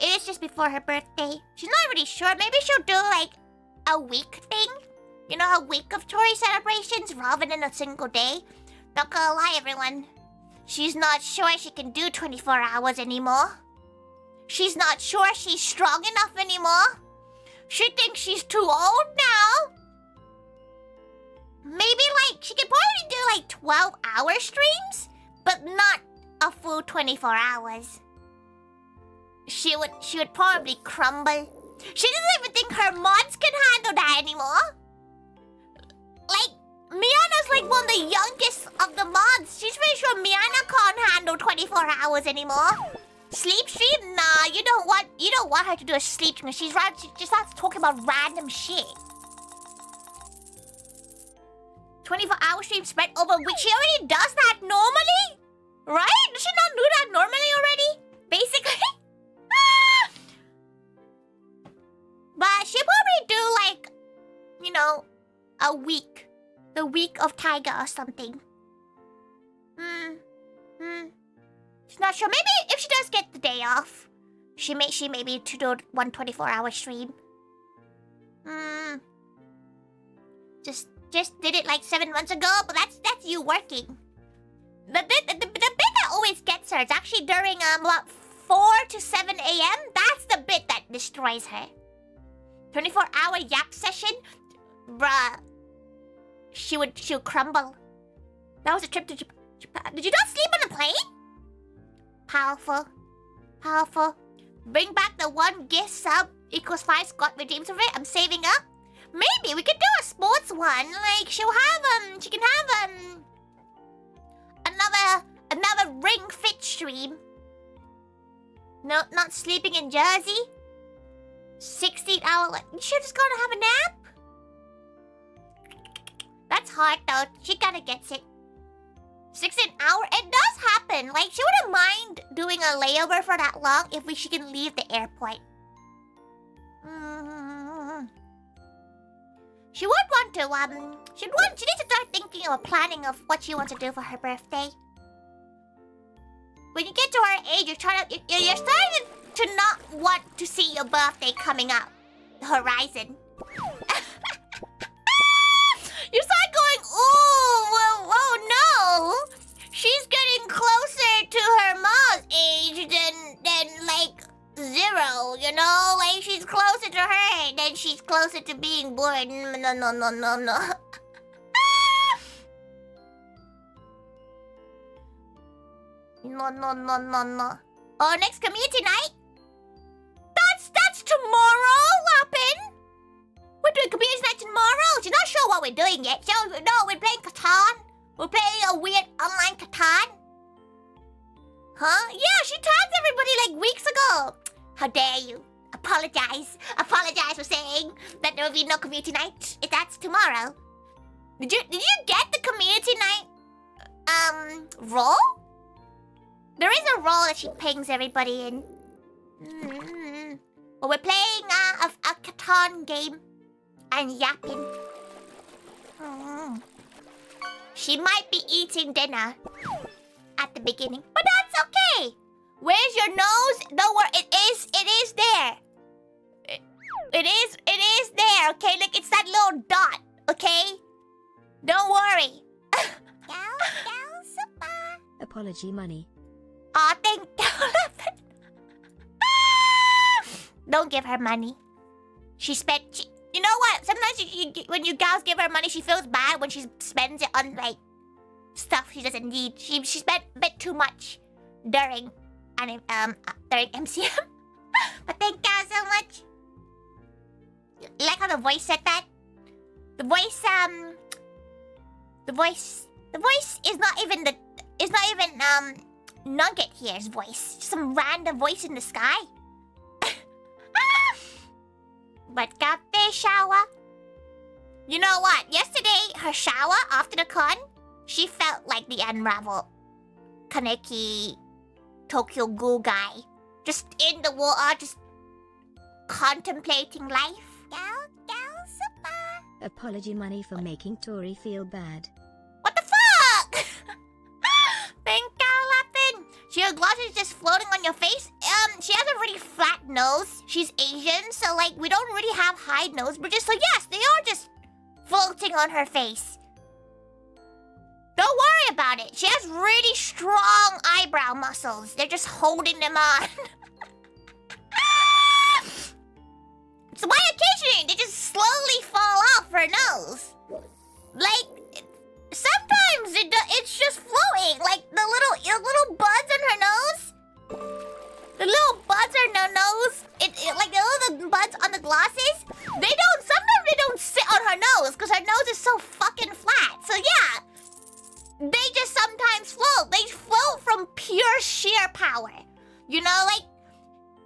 is just before her birthday. She's not really sure. Maybe she'll do like a week thing. You know, a week of Tori celebrations rather than a single day. Not gonna lie, everyone. She's not sure she can do 24 hours anymore. She's not sure she's strong enough anymore. She thinks she's too old now. Maybe like, she could probably do like 12-hour streams, but not a full 24 hours. She would probably crumble. She doesn't even think her mods can handle that anymore. Like, Miana's like one of the youngest of the mods. She's pretty sure Miana can't handle 24 hours anymore. Sleep stream? Nah, you don't want her to do a sleep stream. She just starts talking about random shit. 24-hour stream spread over a week. She already does that normally? Right? Does she not do that normally already? Basically? But she'll probably do like, you know, a week. The week of Taiga or something. She's not sure. Maybe if she does get the day off, she may be to do one 24-hour stream. Just did it like 7 months ago, but that's you working. The bit that always gets her, it's actually during about 4 to 7 a.m. That's the bit that destroys her. 24-hour yap session, bruh. She'll crumble. That was a trip to Japan. Did you not sleep on the plane? Powerful. Powerful. Bring back the 1 gift sub equals 5 Scott redeems of it. I'm saving up. Maybe we could do a sports one. Like she can have another ring fit stream. No, not sleeping in Jersey. 16-hour. You should just go to have a nap. That's hard though. She kinda gets it. 16 hour. It does happen. Like she wouldn't mind doing a layover for that long if she can leave the airport. She would want to she needs to start thinking of a planning of what she wants to do for her birthday. When you get to her age, you're starting to not want to see your birthday coming up the horizon. You start going, ooh, oh no! She's getting closer to her mom's age than like 0, you know? Like she's closer to her than she's closer to being born. No. No. Oh, next community night? That's tomorrow, Lapin! We're doing community night tomorrow. She's not sure what we're doing yet. So, no, we're playing Catan. We're playing a weird online Catan. Huh? Yeah, she tagged everybody like weeks ago. How dare you? Apologize for saying that there will be no community night. That's tomorrow. Did you get the community night role? There is a role that she pings everybody in. Well, we're playing a Catan game. And yapping. She might be eating dinner at the beginning, but that's okay. Where's your nose? Don't worry, it is there. It is there, okay? Look, it's that little dot, okay? Don't worry. Apology money. Aw, thank you. Don't give her money. You know what? Sometimes when you gals give her money, she feels bad when she spends it on like stuff she doesn't need. She spent a bit too much during MCM. But thank you so much. You like how the voice said that? The voice is not even Nugget here's voice. Just some random voice in the sky. But got the shower. You know what? Yesterday, her shower after the con, she felt like the Unravel Kaneki Tokyo Ghoul guy. Just in the water, just contemplating life. Apology money for making Tori feel bad. What the fuck? Thank you, laughing. So your gloss is just floating on your face? She has a really flat nose. She's Asian, so like we don't really have high nose bridges. So yes, they are just floating on her face. Don't worry about it. She has really strong eyebrow muscles. They're just holding them on. So why occasionally they just slowly fall off her nose? Like, sometimes it's just floating. Like the little buds on her nose. The little buds on her nose. Like the little buds on the glasses. Sometimes they don't sit on her nose because her nose is so fucking flat. So yeah, they just sometimes float. They float from pure sheer power. You know, like,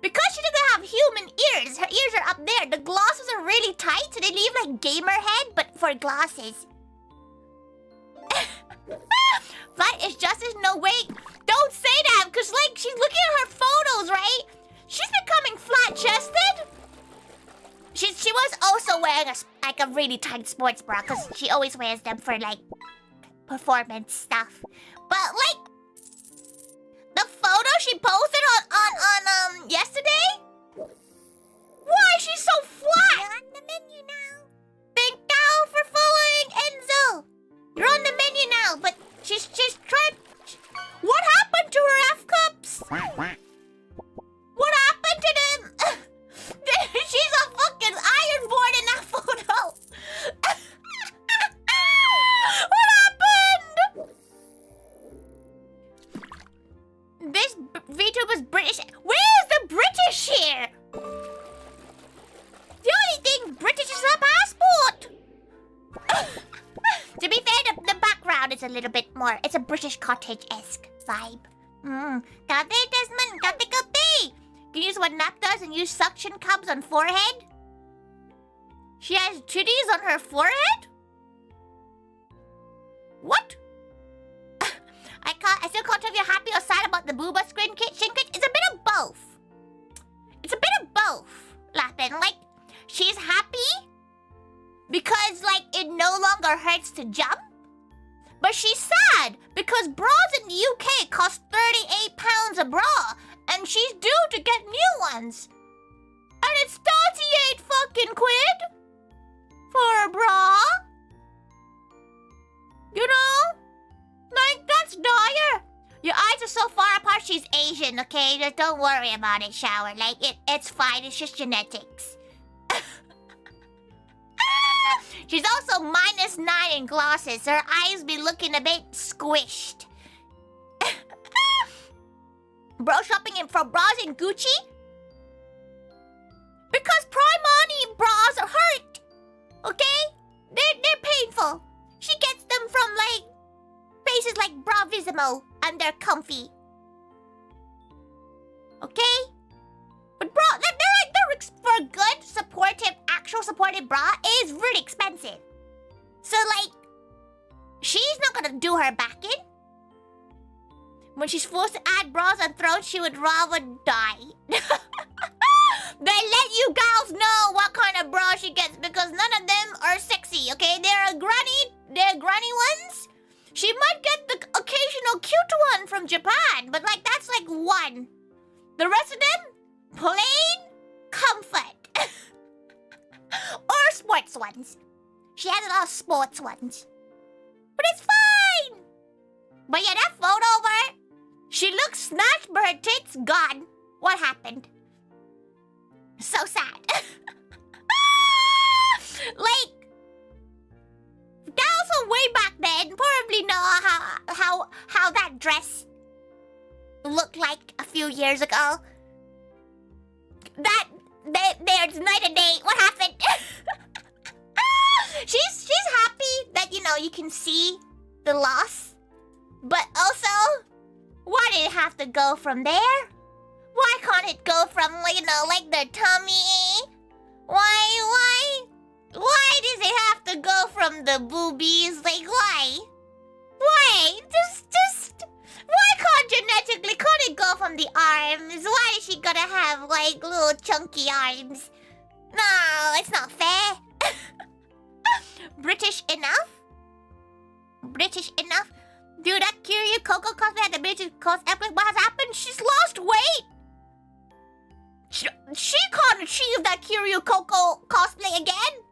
because she doesn't have human ears, her ears are up there. The glasses are really tight, so they leave like gamer head, but for glasses. Flat is justice? No, wait. Don't say that, because like, she's looking at her photos, right? She's becoming flat-chested. She was also wearing a really tight sports bra, because she always wears them for like performance stuff. But like, the photo she posted on yesterday? Why is she so flat? You're on the menu now. Thank you for following Enzo. You're on the menu now, but she's trying. What happened to her F cups? What happened to them? She's a fucking iron board in that photo. What happened? This VTuber's British. Where's the British here? The only thing British is a passport. To be fair, the background is a little bit more. It's a British cottage-esque vibe. Kate, Desmond, kate. Can you use what Nap does and use suction cups on forehead? She has titties on her forehead? What? I still can't tell if you're happy or sad about the booba shin kit. It's a bit of both. It's a bit of both, Lapin. Like, she's happy because, like, it no longer hurts to jump. But she's sad because bras in the UK cost £38 a bra. And she's due to get new ones. And it's 38 fucking quid for a bra. You know? Like, that's dire. Your eyes are so far apart, she's Asian, okay? Just don't worry about it, Shower. Like, it's fine, it's just genetics. She's also -9 in glasses. Her eyes be looking a bit squished. Bro shopping for bras in Gucci? Because Primani bras are hurt. Okay? They're painful. She gets them from, like, places like Bravissimo, and they're comfy. Okay? But bra, they're for good, supportive, actual supportive bra is really expensive. So like, she's not gonna do her back in. When she's forced to add bras and throws, she would rather die. They let you gals know what kind of bra she gets because none of them are sexy, okay? They're granny ones. She might get the occasional cute one from Japan, but like that's like one. The rest of them, plain comfort. Or sports ones. She has a lot of sports ones. But it's fine. But yeah, that photo of her, she looks snatched, but her tits gone. What happened? So sad. Like, gals from way back then probably know how that dress looked like a few years ago. There's night and day. What happened? She's happy that, you know, you can see the loss. But also, why did it have to go from there? Why can't it go from, you know, like the tummy? Why does it have to go from the boobies? Like, why? Why? Just, why can't it go from on the arms. Why is she gonna have like little chunky arms? No, it's not fair. British enough? British enough? Dude, that Kiryu Coco cosplay had the British cos epic. What has happened? She's lost weight. She can't achieve that Kiryu Coco cosplay again.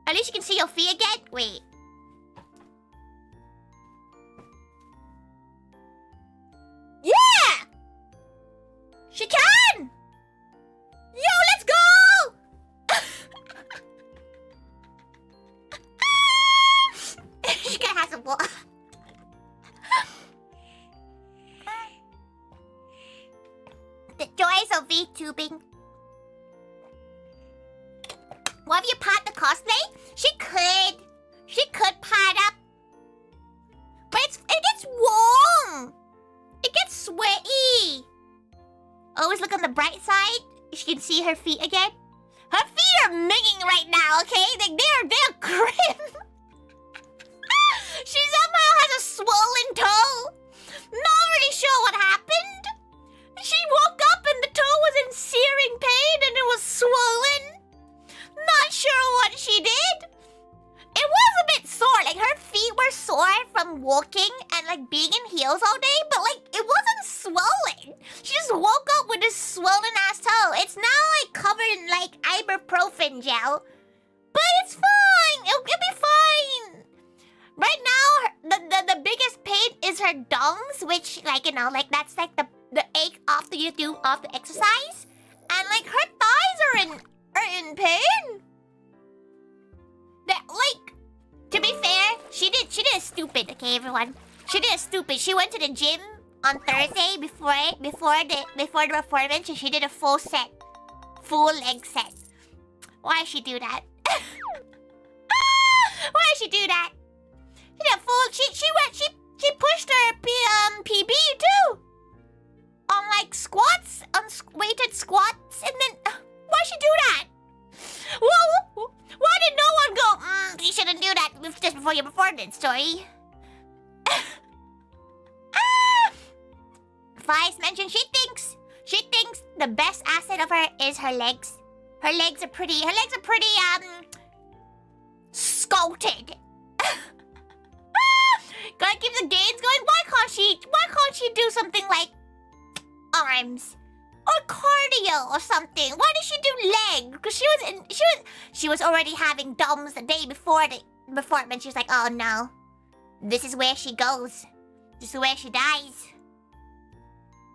At least you can see your feet again. Wait. Yeah! She can! Yo, let's go! She can have some water. The joys of VTubing. What have you part the cosplay? She could part up. But it gets warm. It gets sweaty. Always look on the bright side. She can see her feet again. Her feet are minging right now, okay? They're grim. She somehow has a swollen toe. Not really sure what happened. She woke up and the toe was in searing pain and it was swollen. Not sure what she did. It was a bit sore. Like her feet were sore from walking and like being in heels all day, but like it wasn't swollen. She just woke up with this swollen ass toe. It's now like covered in like ibuprofen gel, but it's fine. It'll be fine. Right now, the biggest pain is her dongs, which like like that's like the ache after you do off the exercise, and like her thighs are in pain. That like, to be fair, she did a stupid. Okay, everyone, she did a stupid. She went to the gym on Thursday before the performance, and she did a full leg set. Why she do that? Why she do that? She did a full. She pushed her PB too. On like squats, on weighted squats, and then why she do that? Whoa! Why did no one go? You shouldn't do that just before your performance, Tori. Vice mentioned she thinks the best asset of her is her legs. Her legs are pretty sculpted. Gotta keep the gains going. Why can't she do something like arms or cardio or something? Why did she do leg? Because she was already having DOMs the day before the performance. She was like, oh no, this is where she goes. This is where she dies.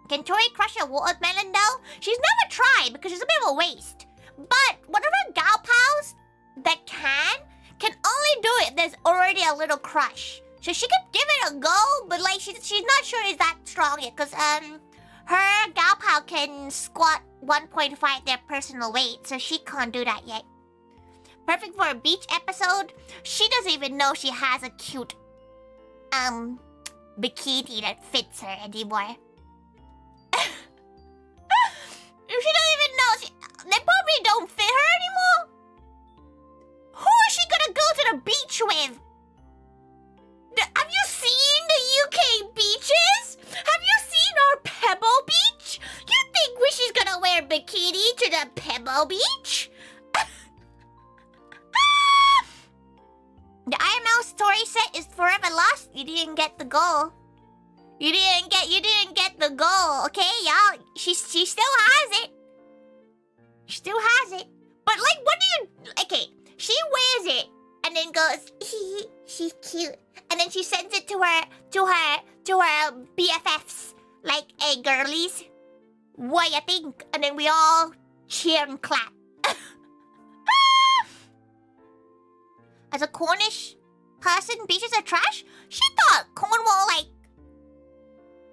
Can Tori crush a watermelon though? She's never tried because it's a bit of a waste. But one of her gal pals that can only do it if there's already a little crush. So she could give it a go, but like she's not sure it's that strong yet, because her gal pal can squat 1.5 their personal weight, so she can't do that yet. Perfect for a beach episode. She doesn't even know she has a cute bikini that fits her anymore. She doesn't even know. They probably don't fit her anymore. Who is she gonna go to the beach with? Have you seen the UK beaches? Have you seen our Pebble Beach? You think she's gonna wear bikini to the Pebble Beach? The Iron Mouse story set is forever lost. You didn't get the goal. You didn't get the goal, okay, y'all? She still has it. She still has it. But like, what do you? Okay, she wears it and then goes, she's cute, and then she sends it to her BFFs, like, hey girlies, what you think? And then we all cheer and clap. As a Cornish person, beaches are trash? She thought Cornwall, like,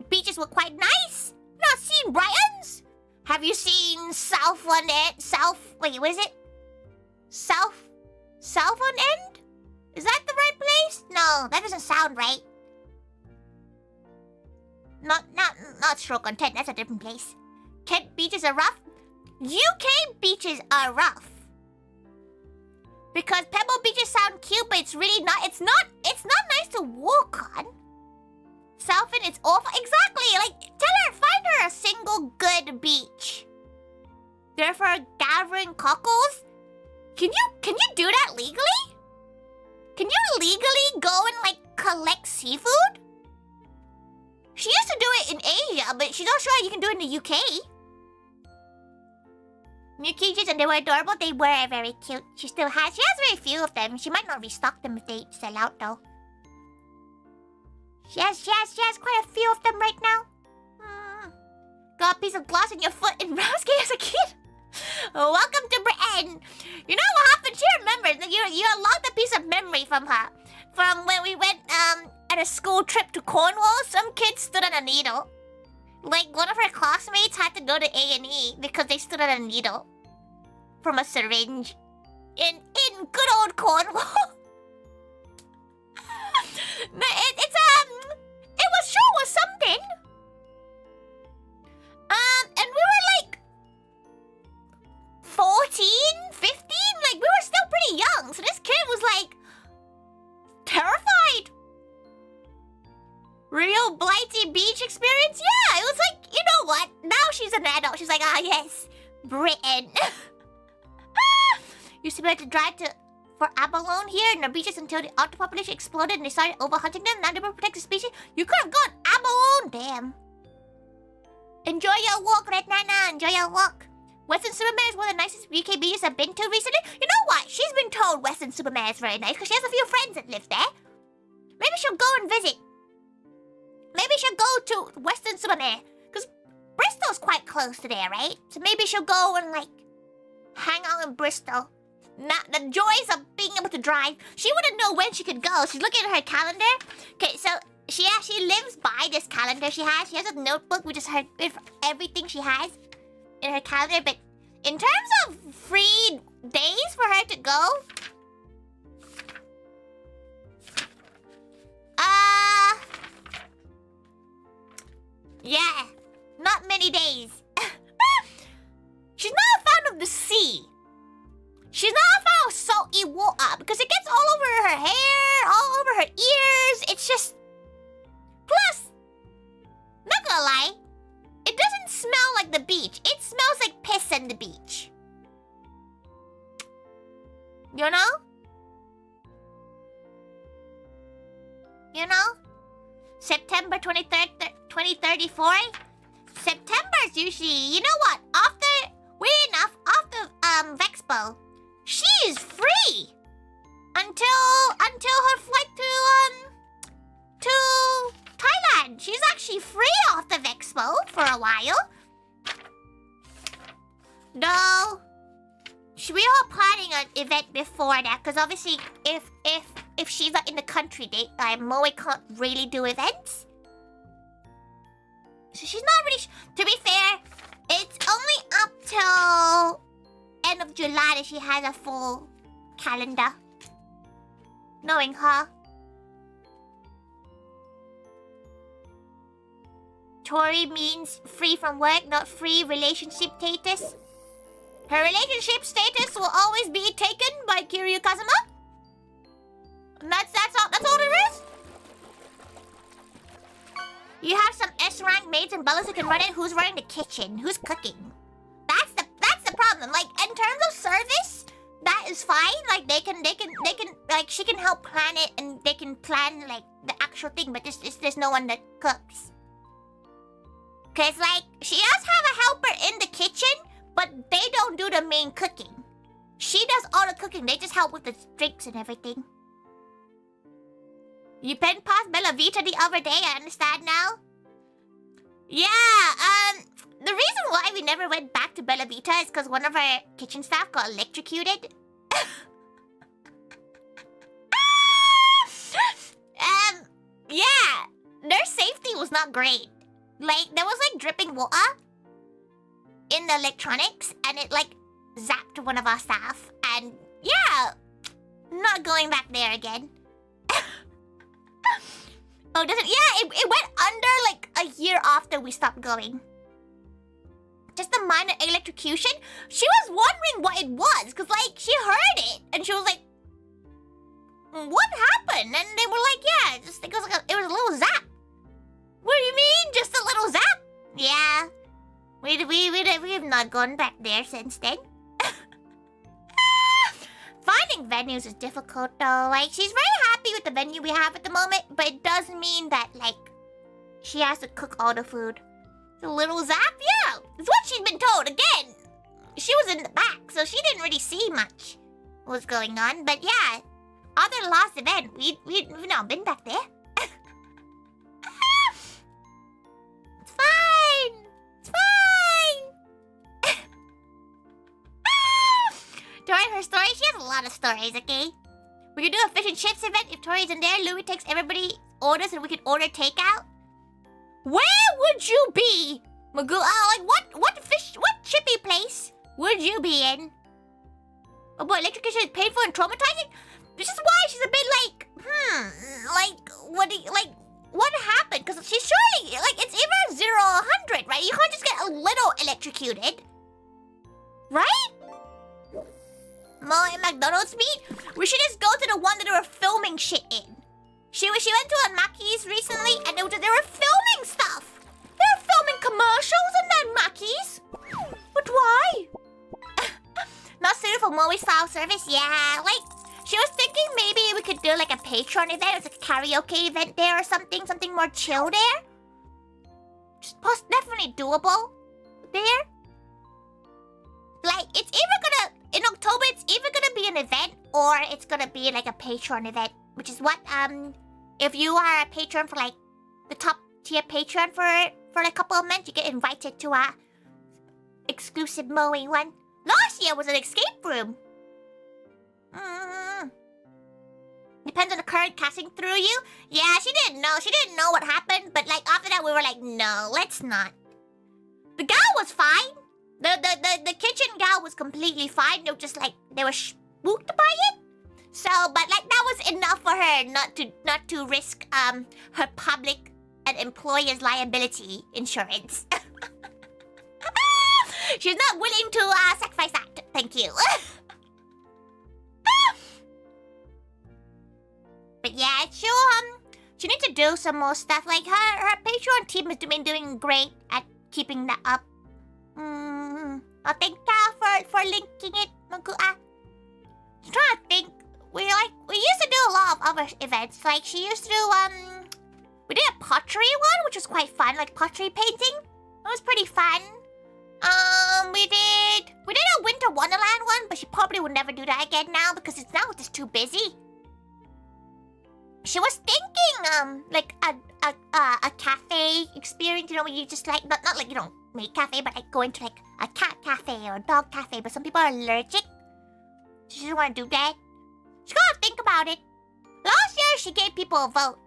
beaches were quite nice. Not seen Brighton's? Have you seen Southland End? Wait, what is it? Southland End? Is that the right place? No, that doesn't sound right. Not Stroke on 10, that's a different place. Kent beaches are rough? UK beaches are rough. Because Pebble beaches sound cute, but it's really not. It's not nice to walk on. South End is awful. Exactly. Like, tell her, find her a single good beach. Therefore, gathering cockles. Can you do that legally? Can you legally go and like collect seafood? She used to do it in Asia, but she's not sure you can do it in the UK. New keychains, and they were adorable. They were very cute. She has very few of them. She might not restock them if they sell out though. She has quite a few of them right now. Got a piece of glass in your foot in Rouse as a kid. Welcome to Britain. You know what happened? She remembers that you unlocked a piece of memory from her. From when we went at a school trip to Cornwall, some kid stood on a needle. Like, one of her classmates had to go to A&E because they stood on a needle from a syringe in good old Cornwall. It was something. And we were like 14, 15, like we were still pretty young. So this kid was like terrified. Real Blighty Beach experience? Yeah, it was like, you know what? Now she's an adult. She's like, ah, yes, Britain. Used to be able to drive for abalone here in the beaches until the otter population exploded and they started overhunting them. Now they were protected species. You could have gone abalone, damn. Enjoy your walk, Red Nana. Enjoy your walk. Western Superman is one of the nicest UK beaches I've been to recently. You know what? She's been told Western Superman is very nice because she has a few friends that live there. Maybe she'll go and visit. Maybe she'll go to Western Superman because Bristol's quite close to there, right? So maybe she'll go and like hang out in Bristol. Not the joys of being able to drive. She wouldn't know when she could go. She's looking at her calendar. Okay, so she actually lives by this calendar she has. She has a notebook which is her everything she has in her calendar. But in terms of free days for her to go, yeah, not many days. She's not a fan of the sea. She's not a fan of salty water because it gets all over her hair, all over her ears. It's just... Plus, not gonna lie, it doesn't smell like the beach. It smells like piss on the beach. You know? You know? September 23rd, 2034? September's usually... You know what? Weird enough, after Vexpo, she is free until her flight to Thailand. She's actually free off the Vexpo for a while. No, we are planning an event before that because obviously if she's not in the country, MOE can't really do events. So she's not really. To be fair, it's only up till end of July that she has a full calendar. Knowing her. Tori means free from work, not free relationship status. Her relationship status will always be taken by Kiryu Kazuma. And that's all there is. You have some S-rank maids and bellas who can run it. Who's running the kitchen? Who's cooking? That's the problem. Like, in terms of service, that is fine. Like, they can, like, she can help plan it and they can plan, like, the actual thing. But there's no one that cooks. Because, like, she does have a helper in the kitchen, but they don't do the main cooking. She does all the cooking. They just help with the drinks and everything. You pen past Bella Vita the other day, I understand now. Yeah, the reason why we never went back to Bella Vita is because one of our kitchen staff got electrocuted. Yeah, their safety was not great. Like, there was like dripping water in the electronics and it like zapped one of our staff. And yeah, not going back there again. Oh, does it? Yeah, it went under like a year after we stopped going. Just a minor electrocution. She was wondering what it was, because like she heard it and she was like, "What happened?" And they were like, "Yeah, it was a little zap." not gone back there since then. Finding venues is difficult though. Like, she's very happy with the venue we have at the moment, but it does mean that, like, she has to cook all the food. It's a little zap, yeah. That's what she's been told. Again, she was in the back, so she didn't really see much what was going on. But yeah, other last event, we've not been back there. It's fine. It's fine. Tori and her story, she has a lot of stories, okay? We could do a fish and chips event if Tori's in there. Louis takes everybody orders and we could order takeout. Where would you be, Magoo? Like what chippy place would you be in? Oh boy, electrocution is painful and traumatizing. This is why she's a bit like, what happened? Because she's surely, like, it's either 0 or 100, right? You can't just get a little electrocuted, right? MOE McDonald's meet? We should just go to the one that they were filming shit in. She went to a Mackey's recently, and they were filming stuff. They were filming commercials in that Mackey's. But why? Not suited for MOE style service. Yeah, like, she was thinking maybe we could do like a Patreon event. It's like a karaoke event there or something more chill there. Just definitely doable there. Like, it's either gonna, in October, it's either gonna be an event or it's gonna be like a Patreon event. Which is what, if you are a patron for like the top tier Patreon for like a couple of months, you get invited to a exclusive MOE one. Last year was an escape room. Depends on the current casting through you. Yeah, she didn't know what happened, but like after that we were like, no, let's not. The gal was fine. The kitchen gal was completely fine. They were just like, they were spooked by it. So, but like that was enough for her not to risk her public and employer's liability insurance. She's not willing to sacrifice that. Thank you. But yeah, she needs to do some more stuff. Like her Patreon team has been doing great at keeping that up. Oh, thank you for linking it, Magoo. I'm trying to think. We used to do a lot of other events. Like she used to do we did a pottery one, which was quite fun, like pottery painting. It was pretty fun. We did a Winter Wonderland one, but she probably would never do that again now because it's now just too busy. She was thinking like a cafe experience, you know, where you just like not like you don't make cafe, but like going to like a cat cafe or a dog cafe. But some people are allergic, so she doesn't want to do that. She's gotta think about it. Last year, she gave people a vote.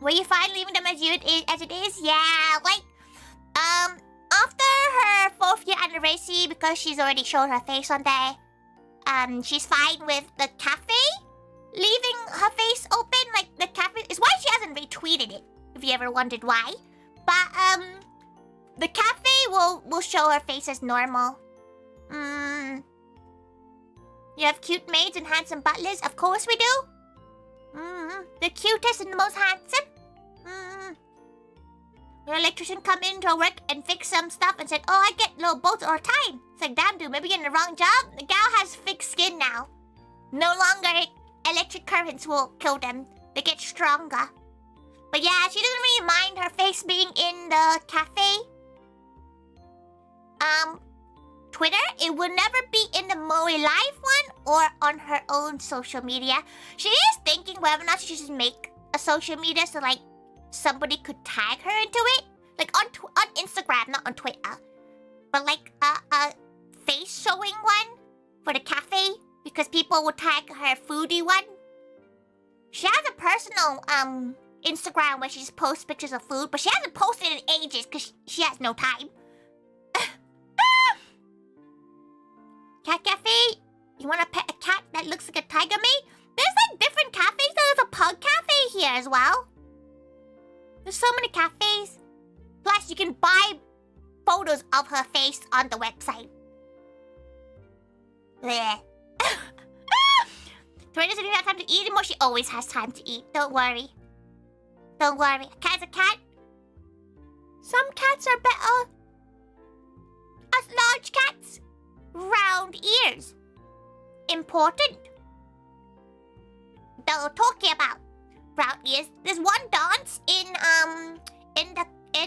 Were you fine leaving them as it is? Yeah, like, after her 4th year anniversary, because she's already shown her face on there, she's fine with the cafe leaving her face open. Like, the cafe is why she hasn't retweeted it, if you ever wondered why. But, the cafe will show her face as normal. You have cute maids and handsome butlers? Of course we do. The cutest and the most handsome. Your electrician come into her work and fix some stuff and said, oh, I get little bolts all the time. It's like, damn, dude, maybe you're in the wrong job. The gal has thick skin now. No longer electric currents will kill them. They get stronger. But yeah, she doesn't really mind her face being in the cafe. Twitter, it will never be in the MOE Live one or on her own social media. She is thinking whether or not she should just make a social media so like somebody could tag her into it. Like on Instagram, not on Twitter. But like a face showing one for the cafe because people will tag her foodie one. She has a personal Instagram where she just posts pictures of food, but she hasn't posted in ages because she has no time. Cat cafe? You want to pet a cat that looks like a tiger mate? There's like different cafes. There's a pug cafe here as well. There's so many cafes. Plus, you can buy photos of her face on the website. Bleh. Tori doesn't even have time to eat anymore. She always has time to eat. Don't worry. Don't worry. A cat's a cat. Some cats are better as large cats. Round ears. Important. Though talking about round ears, there's one dance in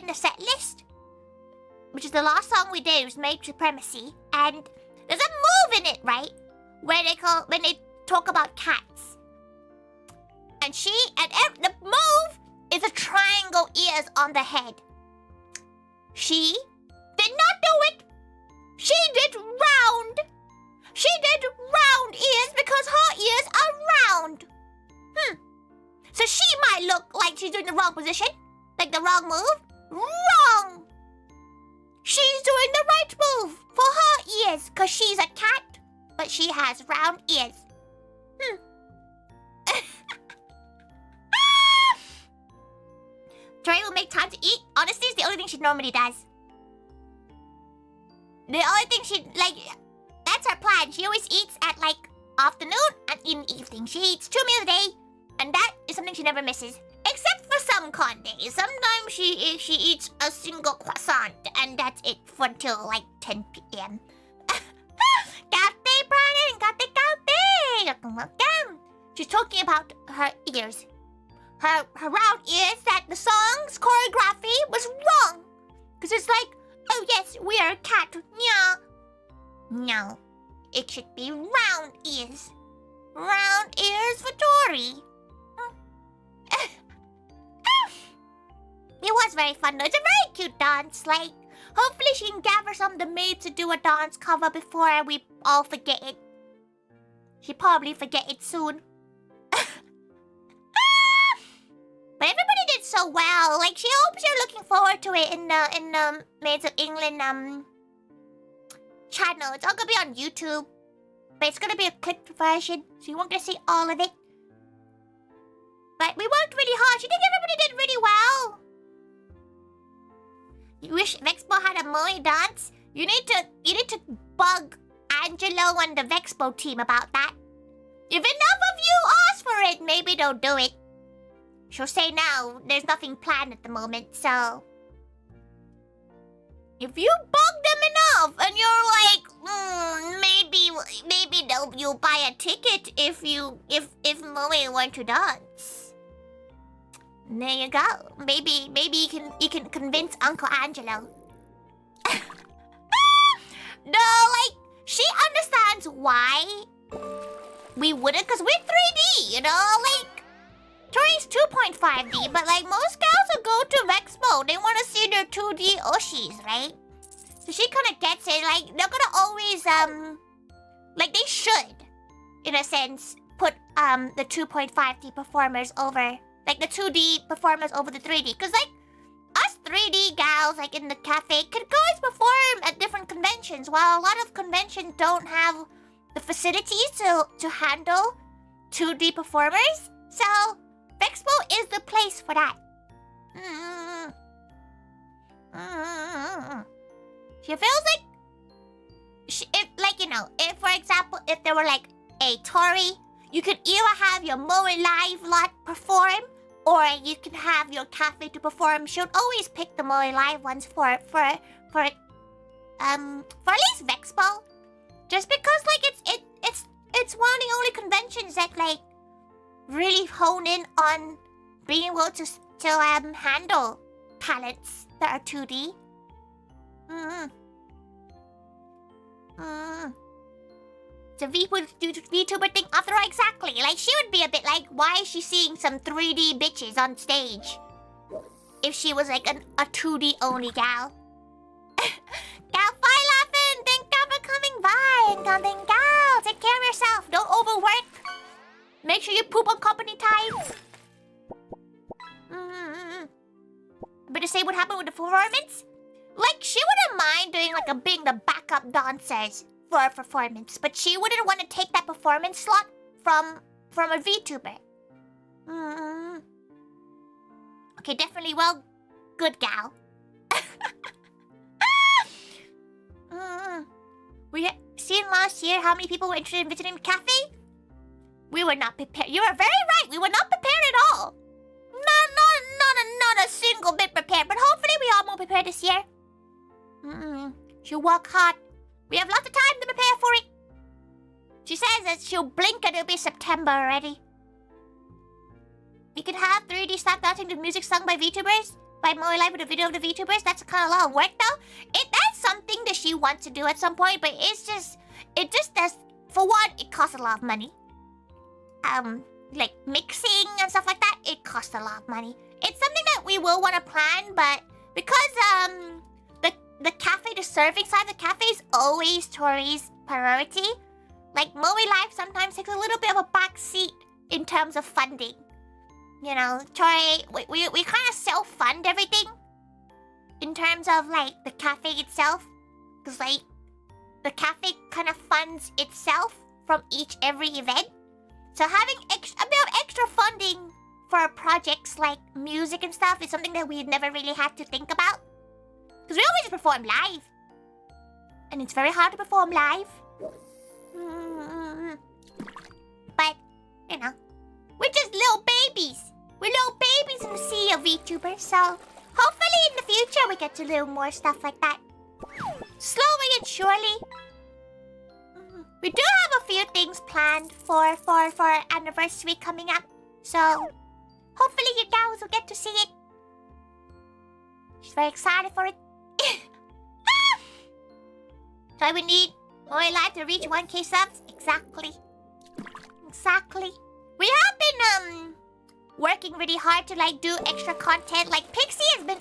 the set list, which is the last song we did. It was Made Supremacy, and there's a move in it, right? When they talk about cats, and the move is a triangle ears on the head. She did not do it. She did round. She did round ears because her ears are round. So she might look like she's doing the wrong position, like the wrong move. Wrong. She's doing the right move for her ears because she's a cat, but she has round ears. Tori will make time to eat. Honestly, it's the only thing she normally does. The only thing that's her plan. She always eats at like afternoon and in the evening. She eats 2 meals a day, and that is something she never misses. Except for some con days. Sometimes she eats a single croissant, and that's it for until like 10 p.m. Cafe, Brian! Cafe! Welcome! She's talking about her ears. Her round ears, that the song's choreography was wrong. Because it's like, oh yes, we are a cat. No, it should be round ears. Round ears for Tori. It was very fun though. It's a very cute dance. Like, hopefully she can gather some of the maids to do a dance cover before we all forget it. She'll probably forget it soon. But everybody did so well. Like, she hopes you're looking forward to it in the Maids of England channel. It's all gonna be on YouTube, but it's gonna be a clipped version, so you won't get to see all of it. But we worked really hard. I think everybody did really well. You wish Vexpo had a MOE dance? You need to bug Angelo and the Vexpo team about that. If enough of you ask for it, maybe they'll do it. She'll say now, there's nothing planned at the moment, so... If you bug them enough, and you're like, maybe you'll buy a ticket if MOE want to dance. There you go. Maybe you can convince Uncle Angelo. No, like, she understands why we wouldn't, because we're 3D, you know? Like, Tori's 2.5D, but like most gals will go to Vexpo. They want to see their 2D Oshis, right? So she kind of gets it. Like, they're gonna always, like they should, in a sense, put the 2.5D performers over, like the 2D performers over the 3D. Because like, us 3D gals, like in the cafe, could always perform at different conventions, while a lot of conventions don't have the facilities to handle 2D performers. So, Vexpo is the place for that. She feels like... if for example, if there were like, hey, Tori, you could either have your MOE Live lot perform, or you can have your cafe to perform. She'll always pick the MOE Live ones for at least Vexpo. Just because, like, it's one of the only conventions that, like, really hone in on being able to handle talents that are 2D. It's a VTuber thing after all, exactly. Like, she would be a bit like, why is she seeing some 3D bitches on stage? If she was like a 2D only gal. Gal, bye laughing! Thank God for coming by and coming, gal. Take care of yourself. Don't overwork. Make sure you poop on company time. But to say what happened with the performance? Like, she wouldn't mind doing like being the backup dancers for a performance, but she wouldn't want to take that performance slot from a VTuber. Okay, definitely, well, good gal. We seen last year how many people were interested in visiting the cafe? We were not prepared. You are very right. We were not prepared at all. Not a single bit prepared. But hopefully we are more prepared this year. She'll work hard. We have lots of time to prepare for it. She says that she'll blink and it'll be September already. We could have 3D snap dancing to music sung by VTubers. By MOE Live with a video of the VTubers. That's kind of a lot of work though. That's something that she wants to do at some point, but it just does. For one, it costs a lot of money. Like mixing and stuff like that, it costs a lot of money. It's something that we will want to plan, but because the cafe, the serving side of the cafe is always Tori's priority. Like MOE Live sometimes takes a little bit of a back seat in terms of funding. You know, Tori, we kind of self-fund everything in terms of like the cafe itself, because like the cafe kind of funds itself from every event. So having a bit of extra funding for projects like music and stuff is something that we never really had to think about. Because we always perform live. And it's very hard to perform live. But, you know, we're just little babies. We're little babies in the sea of VTubers, so hopefully in the future we get to do more stuff like that. Slowly and surely. We do have a few things planned for our anniversary coming up, so hopefully you guys will get to see it. She's very excited for it. So we need MOE Live to reach 1K subs. Exactly. We have been working really hard to like do extra content. Like Pixie has been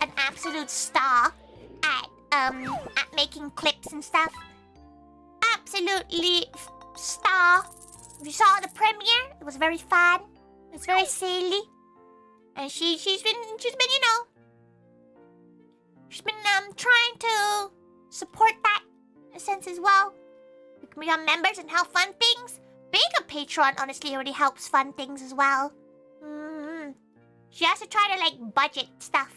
an absolute star at making clips and stuff. Absolutely star. We saw the premiere. It was very fun. It was very silly. And she's been you know, she's been trying to support that in a sense as well. We can become members and help fund things. Being a patron honestly already helps fund things as well. She has to try to like budget stuff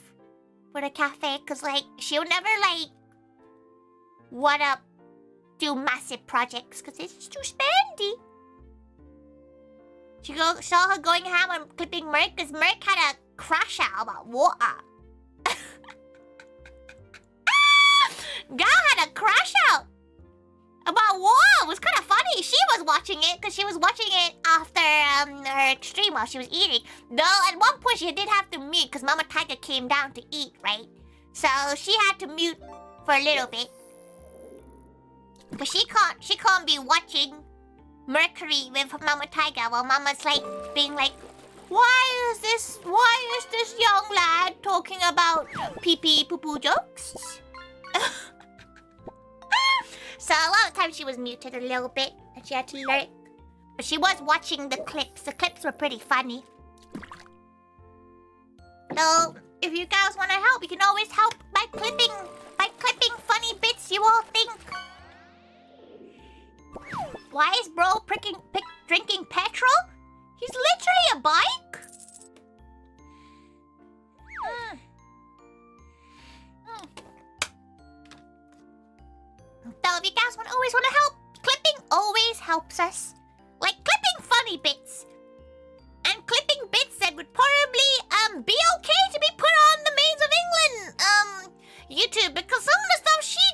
for the cafe, cause like she'll never like wanna do massive projects cause it's too spendy. Saw her going ham on clipping Merc cause Merc had a crash out about water. Gal had a crash out about water. It was kind of funny. She was watching it because she was watching it after her stream while she was eating. Though at one point she did have to mute because Mama Taiga came down to eat, right? So she had to mute for a little bit. But she can't be watching Mercury with Mama Taiga while Mama's like being like, why is this young lad talking about pee-pee poo-poo jokes? So a lot of times she was muted a little bit and she had to lurk. But she was watching the clips. The clips were pretty funny. So if you guys want to help, you can always help by clipping funny bits you all think. Why is bro drinking petrol? He's literally a bike. So if you guys always want to help, clipping always helps us. Like clipping funny bits. And clipping bits that would probably be okay to be put on the Maids of England YouTube, because some of the stuff she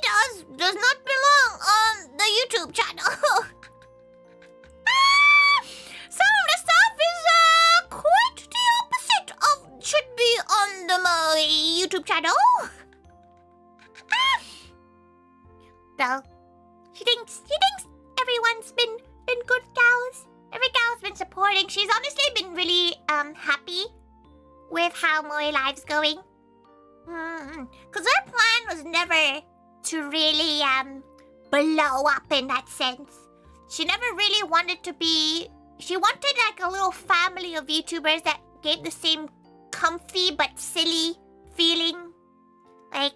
does not belong on the YouTube channel. Some of the stuff is quite the opposite of should be on the YouTube channel. So she thinks everyone's been good gals. Every gal's been supporting. She's honestly been really happy with how MOE Live's going. Cause her plan was never to really blow up in that sense. She never really wanted to be. She wanted like a little family of YouTubers that gave the same comfy but silly feeling, like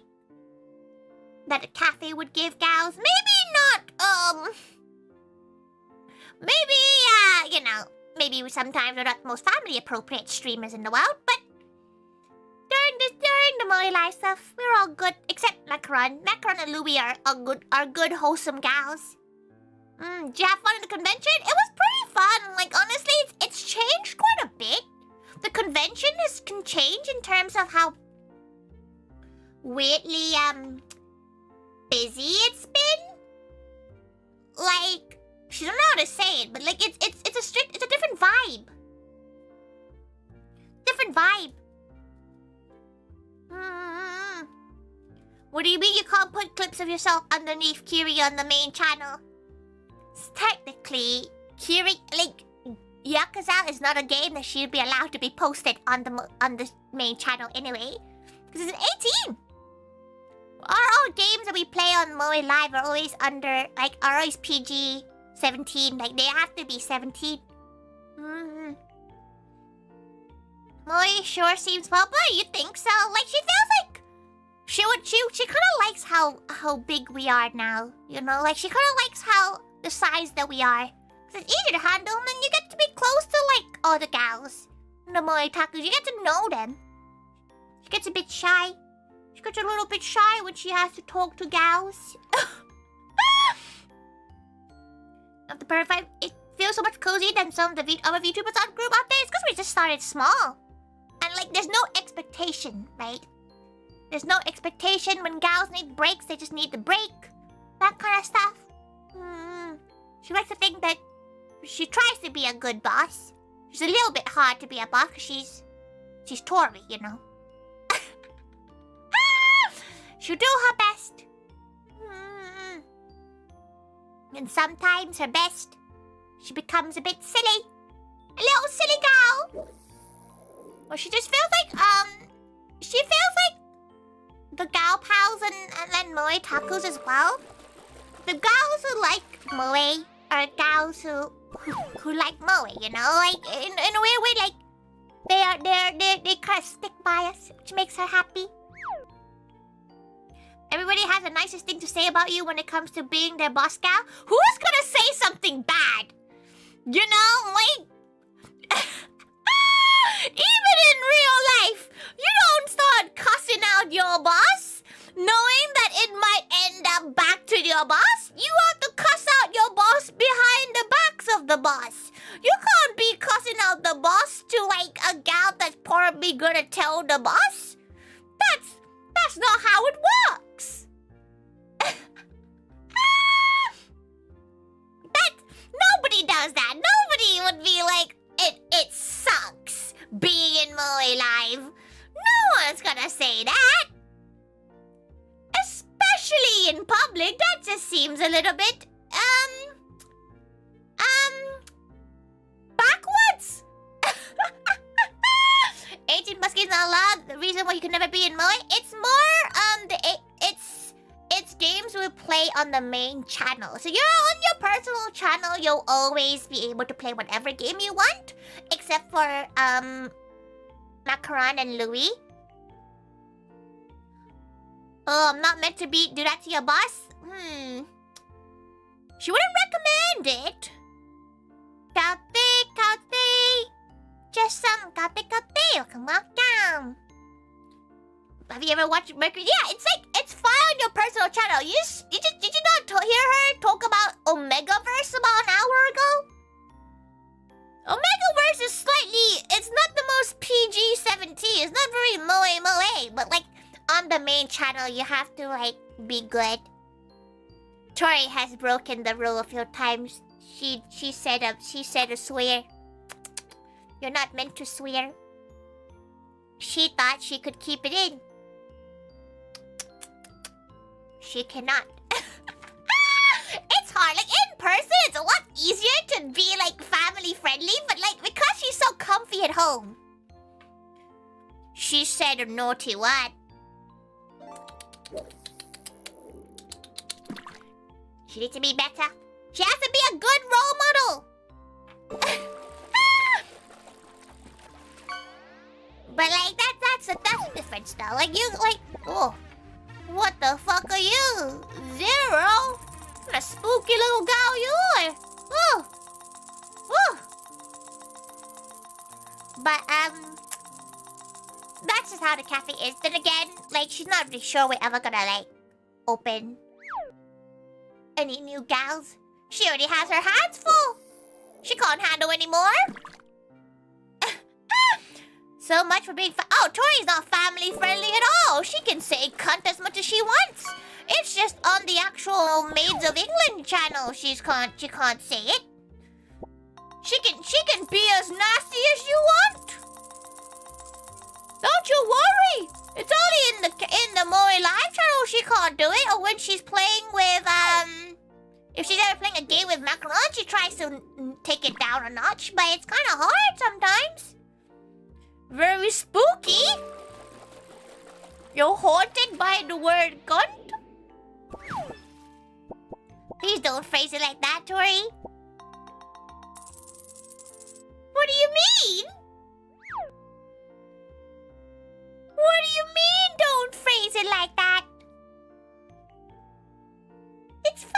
that a cafe would give gals. Maybe not, maybe, you know, maybe sometimes we're not the most family appropriate streamers in the world, but during the MOE Live stuff, we're all good, except Macaron. Macaron and Louie are good wholesome gals. Did you have fun at the convention? It was pretty fun. Like, honestly, it's changed quite a bit. The convention can change in terms of how weirdly, busy it's been. Like, she don't know how to say it, but like it's a different vibe. Different vibe. What do you mean you can't put clips of yourself underneath Kiri on the main channel? Technically, Kiri, like, Yakuza is not a game that should be allowed to be posted on the main channel anyway, because it's 18. All games that we play on MOE Live are always are always PG-17. Like, they have to be 17. MOE sure seems popular. You think so? Like, she feels like she kind of likes how big we are now. You know, like she kind of likes how the size that we are. It's easier to handle, and then you get to be close to like all the gals, the MOE takus. You get to know them. She gets a bit shy. She gets a little bit shy when she has to talk to gals. Not the perfect. It feels so much cozy than some of the other VTubers on group out there. It's because we just started small. And like, there's no expectation, right? There's no expectation. When gals need breaks, they just need the break. That kind of stuff. She likes to think that she tries to be a good boss. She's a little bit hard to be a boss because she's Tori, you know. She'll do her best. And sometimes her best, she becomes a bit silly. A little silly gal. Or she just feels like, she feels like the gal pals and then MOE takus as well. The gals who like MOE are gals who like MOE, you know? Like, in a weird way, like, they kind of stick by us, which makes her happy. Everybody has the nicest thing to say about you when it comes to being their boss gal. Who's gonna say something bad? You know, like... Even in real life, you don't start cussing out your boss, knowing that it might end up back to your boss. You have to cuss out your boss behind the backs of the boss. You can't be cussing out the boss to like a gal that's probably gonna tell the boss. That's not how it works. Nobody does that. Nobody would be like, it sucks being in MOE Live. No one's gonna say that. Especially in public, that just seems a little bit, backwards. 18 buskins not allowed. The reason why you can never be in MOE, it's more, it's games we play on the main channel. So you're on your personal channel, you'll always be able to play whatever game you want, except for, Macaron and Louis. Oh, I'm not meant to do that to your boss? She wouldn't recommend it. Kate. Just some Kate. Welcome. Have you ever watched Mercury? Yeah, it's fine on your personal channel. Did you not hear her talk about Omegaverse about an hour ago? Omegaverse is it's not the most PG-17. It's not very MOE, but like on the main channel, you have to like be good. Tori has broken the rule a few times. She said a swear. You're not meant to swear. She thought she could keep it in. She cannot. It's hard. Like, in person, it's a lot easier to be, like, family friendly. But, like, because she's so comfy at home. She said a naughty word. She needs to be better. She has to be a good role model. But, like, that's different stuff. Like, oh. What the fuck are you? Zero? What a spooky little gal you are. Oh. But, that's just how the cafe is. Then again, like, she's not really sure we're ever gonna, like, open any new gals. She already has her hands full. She can't handle anymore. So much for being Oh, Tori's not family friendly at all. She can say cunt as much as she wants. It's just on the actual Maids of England channel. She can't say it. She can be as nasty as you want. Don't you worry. It's only in the MOE live channel she can't do it, or when she's playing with if she's ever playing a game with Macron, she tries to take it down a notch, but it's kind of hard sometimes. Very spooky. You're haunted by the word cunt. Please don't phrase it like that, Tori. What do you mean? What do you mean, don't phrase it like that? It's fine.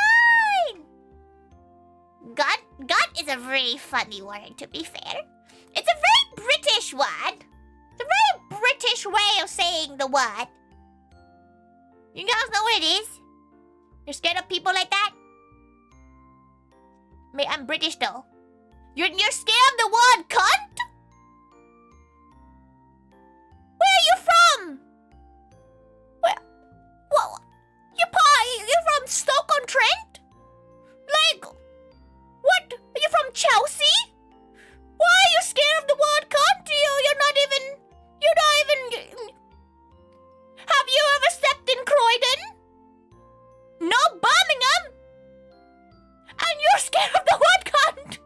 Gut is a very funny word, to be fair. It's a very British word. It's a very British way of saying the word. You guys know what it is? You're scared of people like that? I'm British though. You're scared of the word cunt? Where are you from? You're from Stoke-on-Trent? Like, what? Are you from Chelsea? Why are you scared of the word cunt? You're not even... Have you ever stepped in Croydon? No, Birmingham? And you're scared of the word cunt?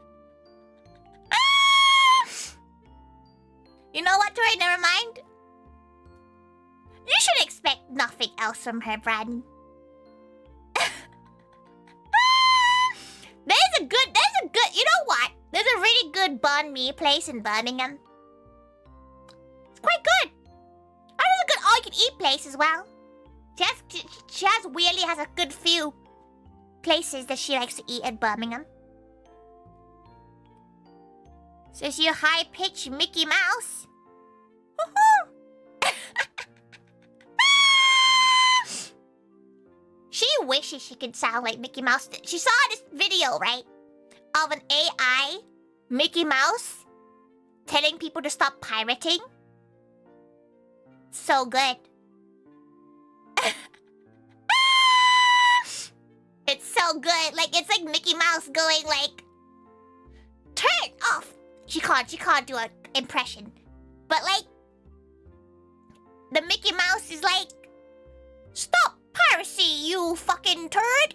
You know what, Tori? Never mind. You should expect nothing else from her, Braden. There's a good, you know what? There's a really good banh mi place in Birmingham. It's quite good. And there's a good all-you-can-eat place as well. She weirdly has a good few places that she likes to eat in Birmingham. Says you high-pitched Mickey Mouse. She wishes she could sound like Mickey Mouse. She saw this video, right? Of an AI Mickey Mouse telling people to stop pirating. So good. It's so good. Like, it's like Mickey Mouse going like, turn off. She can't do an impression. But like, the Mickey Mouse is like, stop piracy, you fucking turd.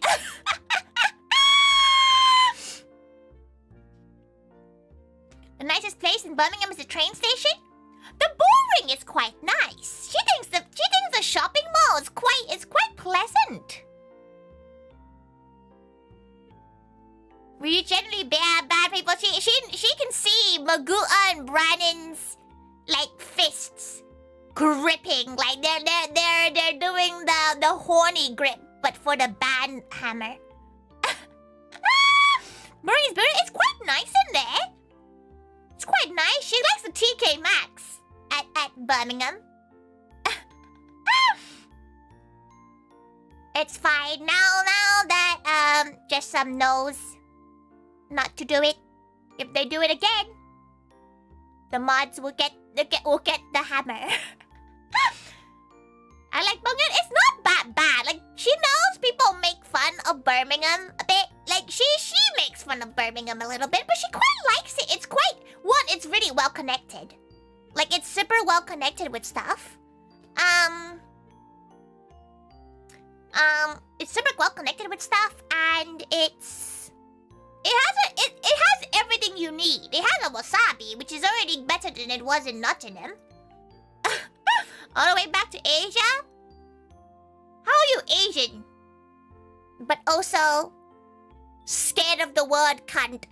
The nicest place in Birmingham is the train station. The boring is quite nice. She thinks the shopping mall is quite pleasant. We generally bad people. She can see Magua and Brannon's like fists gripping, like they're doing the horny grip, but for the band hammer. Murray's Building, it's quite nice in there. It's quite nice. She likes the TK Maxx at Birmingham. It's fine now that just some knows not to do it. If they do it again, the mods will get the hammer. I like Birmingham. It's not that bad. Like, she knows people make fun of Birmingham a bit. Like, she makes fun of Birmingham a little bit, but she quite likes it. It's quite... One, it's really well connected. Like, it's super well connected with stuff. It's super well connected with stuff, and it has everything you need. It has a wasabi, which is already better than it was in Nottingham. All the way back to Asia? How are you Asian? But also scared of the word cunt.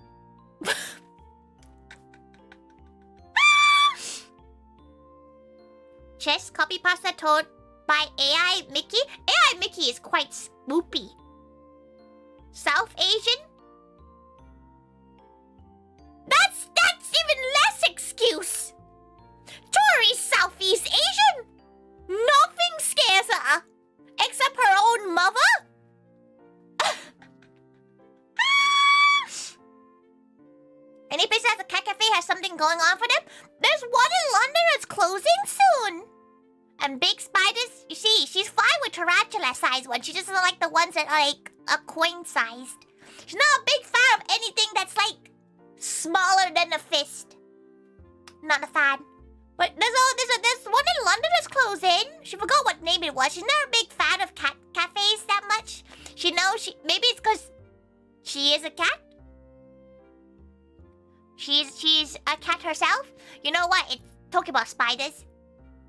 Chess copy pasta told by AI Mickey. AI Mickey is quite spoopy. South Asian? That's even less excuse. Tori's Southeast Asian. Nothing scares her except her own mother. Any place that has a cat cafe has something going on for them. There's one in London that's closing soon. And big spiders, you see, she's fine with tarantula-sized ones. She just doesn't like the ones that are like a coin-sized. She's not a big fan of anything that's like smaller than a fist. Not a fan. But there's one in London that's closing. She forgot what name it was. She's not a big fan of cafes that much. She knows maybe it's because she is a cat. She's a cat herself. You know what? It's talking about spiders.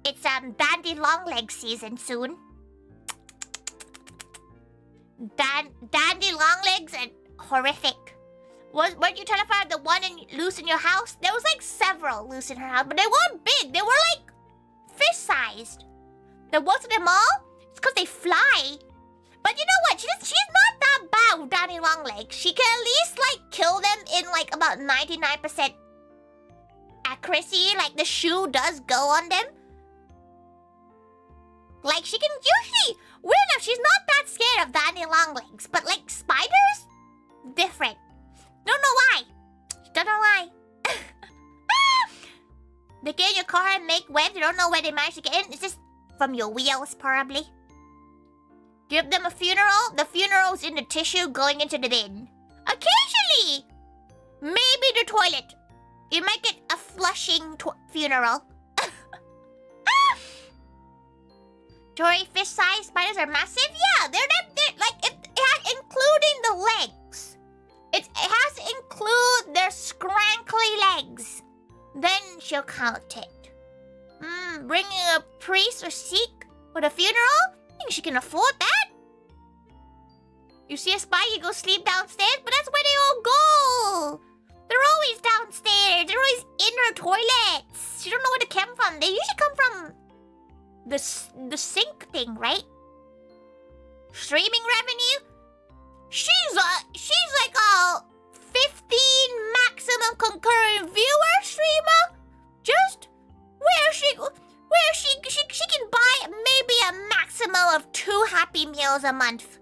It's bandy longlegs season soon. Dandy longlegs and horrific. Weren't you trying to find the one loose in your house? There was like several loose in her house, but they weren't big. They were like fish-sized. There wasn't them all. It's because they fly. But you know what? She's not that bad with dandy longlegs. She can at least like kill them in like about 99% accuracy. Like the shoe does go on them. Like she can usually, weird enough, she's not that scared of dandy longlegs. But like spiders, different. Don't know why. Don't know why. They get in your car and make webs. You don't know where they managed to get in. It's just from your wheels, probably. Give them a funeral. The funeral's in the tissue going into the bin. Occasionally, maybe the toilet. You might get a flushing funeral. Tori, fish-sized spiders are massive? Yeah, they're like, it has, including the legs. It has to include their scrankly legs. Then she'll count it. Bringing a priest or Sikh for the funeral? I think she can afford that. You see a spider, you go sleep downstairs, but that's where they all go. They're always downstairs. They're always in her toilets. You don't know where they come from. They usually come from the sink thing, right? Streaming revenue? She's like a 15 maximum concurrent viewer streamer. Just where she can buy maybe a maximum of 2 Happy Meals a month.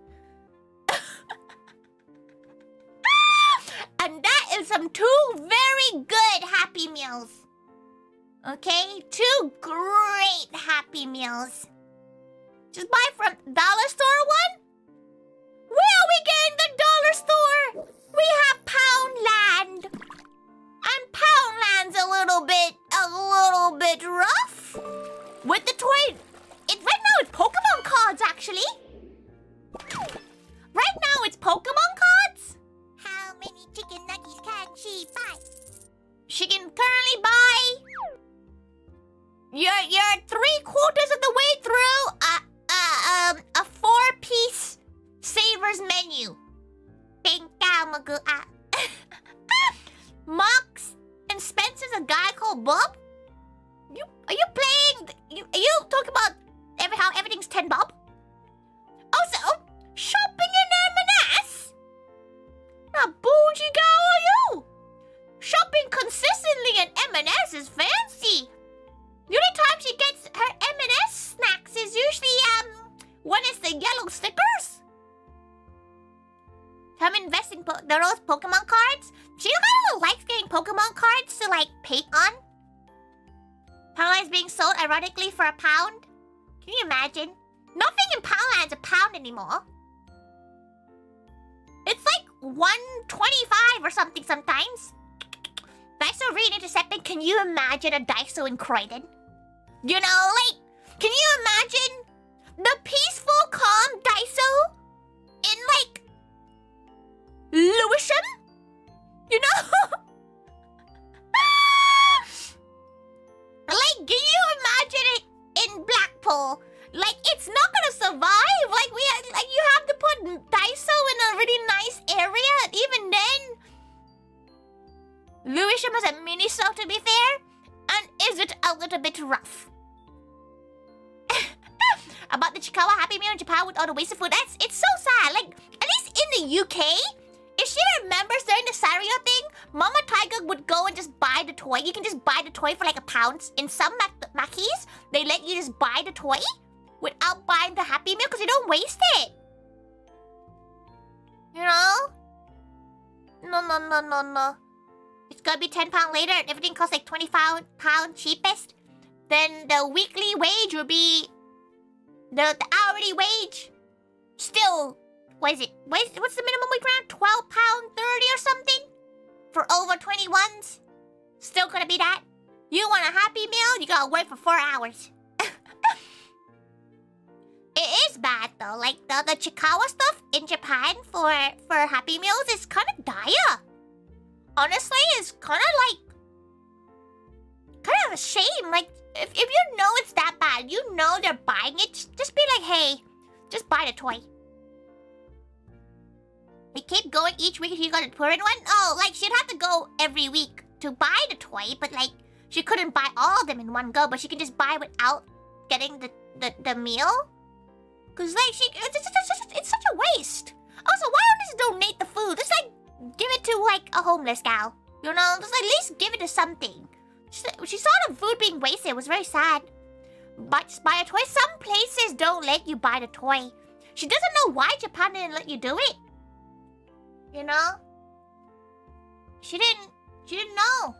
And that is some 2 very good Happy Meals. Okay? 2 great Happy Meals. Just buy from dollar store one? Where are we getting the dollar store? We have Poundland. And Poundland's a little bit rough. With the toy, right now it's Pokemon cards actually. Right now it's Pokemon cards. How many chicken nuggets can she buy? She can currently buy. You're 3/4 of the way through a 4-piece Savers menu. Mox and Spencer's a guy called Bob. Are you playing? Are you talking about how everything's 10 bob? Also, shopping in M&S? Now, bougie girl are you? Shopping consistently in M&S is fancy. The only time she gets her M&S snacks is usually when it's the yellow stickers. I'm investing those Pokemon cards. She kind of likes getting Pokemon cards to like paint on. Poundland's being sold ironically for £1. Can you imagine? Nothing in Poundland's a pound anymore. It's like $1.25 or something sometimes. Daiso re-intercepting. Can you imagine a Daiso in Croydon? You know, like, can you imagine the peaceful, calm Daiso in like Lewisham? You know? Like, can you imagine it in Blackpool? Like, it's not gonna survive. Like, you have to put Daiso in a really nice area. And even then, Lewisham has a mini-so, to be fair. And is it a little bit rough? About the Chiikawa Happy Meal in Japan with all the wasted food. It's so sad. Like, at least in the UK, if she remembers during the Sario thing, Mama Taiga would go and just buy the toy. You can just buy the toy for like £1. In some Mackies, they let you just buy the toy without buying the Happy Meal because you don't waste it. You know? No. It's gonna be £10 later and everything costs like £25 cheapest. then the weekly wage would be the hourly wage. Still, what is it? What's the minimum wage around? £12.30 or something? For over 21s? Still gonna be that? You want a Happy Meal? You gotta work for 4 hours. It is bad though. Like the Chikawa stuff in Japan for Happy Meals is kind of dire. Honestly, it's kind of a shame. Like if you know it's that bad, you know they're buying it. Just be like, hey, just buy the toy. We keep going each week if you got a pouring one. Oh, like she'd have to go every week to buy the toy, but like she couldn't buy all of them in one go. But she can just buy without getting the meal. Cause like it's such a waste. Also, why don't you just donate the food? Just like give it to like a homeless gal. You know, just at least give it to something. She saw the food being wasted. It was very sad. But just buy a toy. Some places don't let you buy the toy. She doesn't know why Japan didn't let you do it. You know? She didn't know.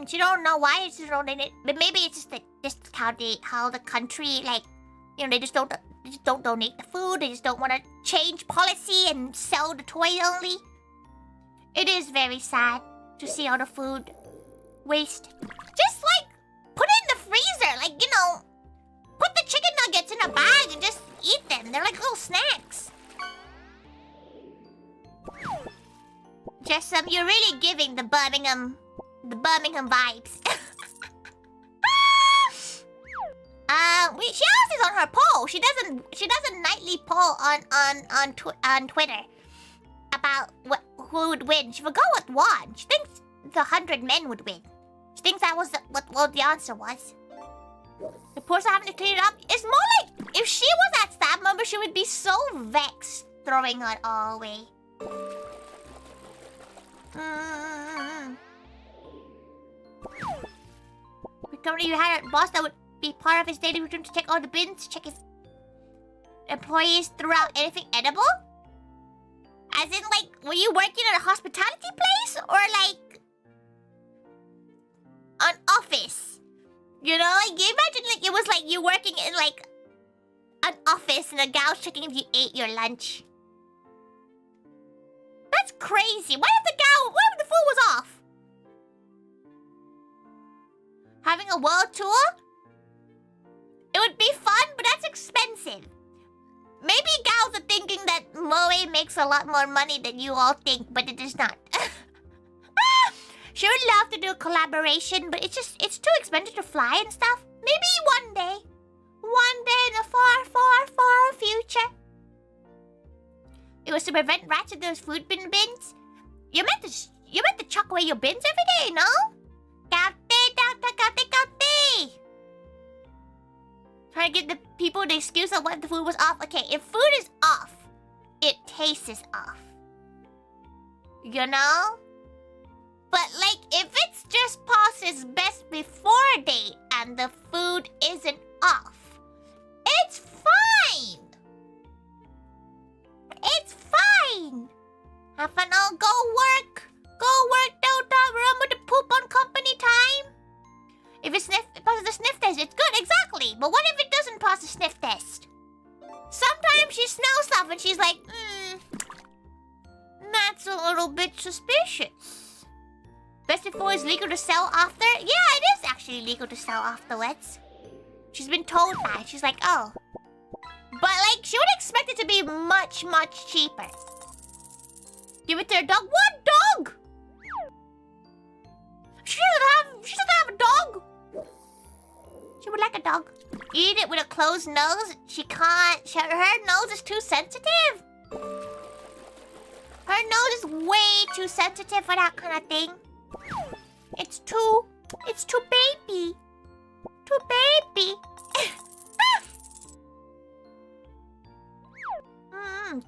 She don't know why it's rolling it, but maybe it's just how the country, like, you know, they just don't donate the food. They just don't want to change policy and sell the toy only. It is very sad to see all the food waste. Just like put it in the freezer, like, you know, put the chicken nuggets in a bag and just eat them. They're like little snacks. Just you're really giving the Birmingham vibes. She has this on her poll. She does a nightly poll on Twitter about who would win. She forgot what won. She thinks the 100 men would win. She thinks that was what the answer was. The person having to clean it up. It's more like if she was at staff member, she would be so vexed throwing it all away. Currently, you had a boss that would be part of his daily routine to check all the bins, check if employees threw out anything edible? As in, like, were you working at a hospitality place or like an office? You know, like, you imagine like it was like you working in like an office and a gal's checking if you ate your lunch. That's crazy. What if the food was off? Having a world tour? It would be fun, but that's expensive. Maybe gals are thinking that MOE makes a lot more money than you all think, but it is not. She would love to do a collaboration, but it's too expensive to fly and stuff. Maybe one day. One day in the far, far, far future. It was to prevent rats in those food bins. You meant to chuck away your bins every day, no? Trying to give the people the excuse of what the food was off. Okay, if food is off, it tastes off. You know? But like, if it's just past its best before date and the food isn't off, it's fine. It's fine. Have fun, I'll go work. Go work, don't remember to poop on company time. If it passes the sniff test, it's good, exactly. But what if it doesn't pass the sniff test? Sometimes she smells stuff and she's like, that's a little bit suspicious. Best before is legal to sell after? Yeah, it is actually legal to sell afterwards. She's been told that. She's like, oh. But like, she would expect it to be much, much cheaper. Give it to her dog. What dog? She doesn't have a dog. She would like a dog. Eat it with a closed nose. She can't. Her nose is too sensitive. Her nose is way too sensitive for that kind of thing. It's too baby. Too baby.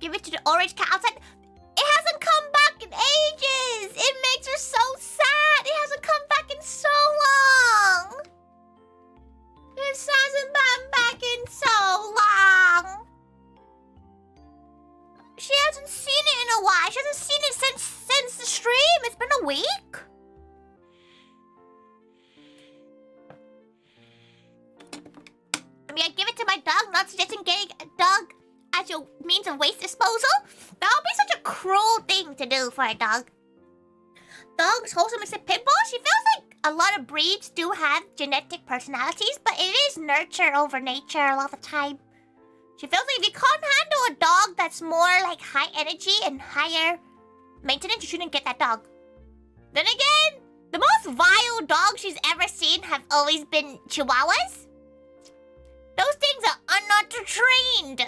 Give it to the orange cat outside. It hasn't come back in ages. It makes her so sad. It hasn't come back in so long. It hasn't been back in so long. She hasn't seen it in a while. She hasn't seen it since since the stream. It's been a week. I mean, I give it to my dog, not suggesting getting a dog as your means of waste disposal. That would be such a cruel thing to do for a dog. Dogs wholesome except pit bull. She feels like a lot of breeds do have genetic personalities, but it is nurture over nature a lot of the time. She feels like if you can't handle a dog that's more like high energy and higher maintenance, you shouldn't get that dog. Then again, the most vile dogs she's ever seen have always been Chihuahuas. Those things are not trained.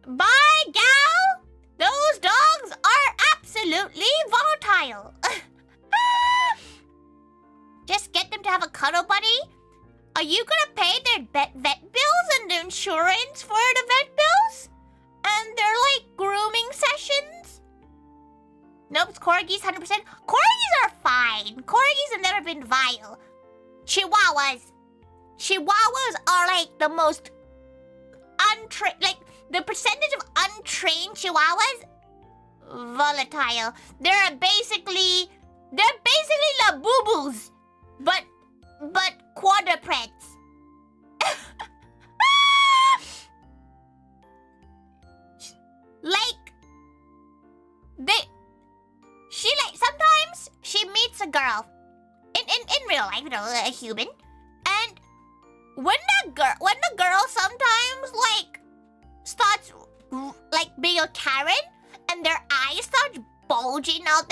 By gal, those dogs are absolutely volatile. Just get them to have a cuddle buddy. Are you gonna pay their vet bills and the insurance for the vet bills? And their like grooming sessions? Nope, it's corgis 100%. Corgis are fine. Corgis have never been vile. Chihuahuas are like the most untrained, like the percentage of untrained Chihuahuas, volatile. They're basically Labubus, but quadrupeds. Sometimes she meets a girl in real life, you know, a human, and when the girl sometimes like starts like being a Karen and their eyes start bulging out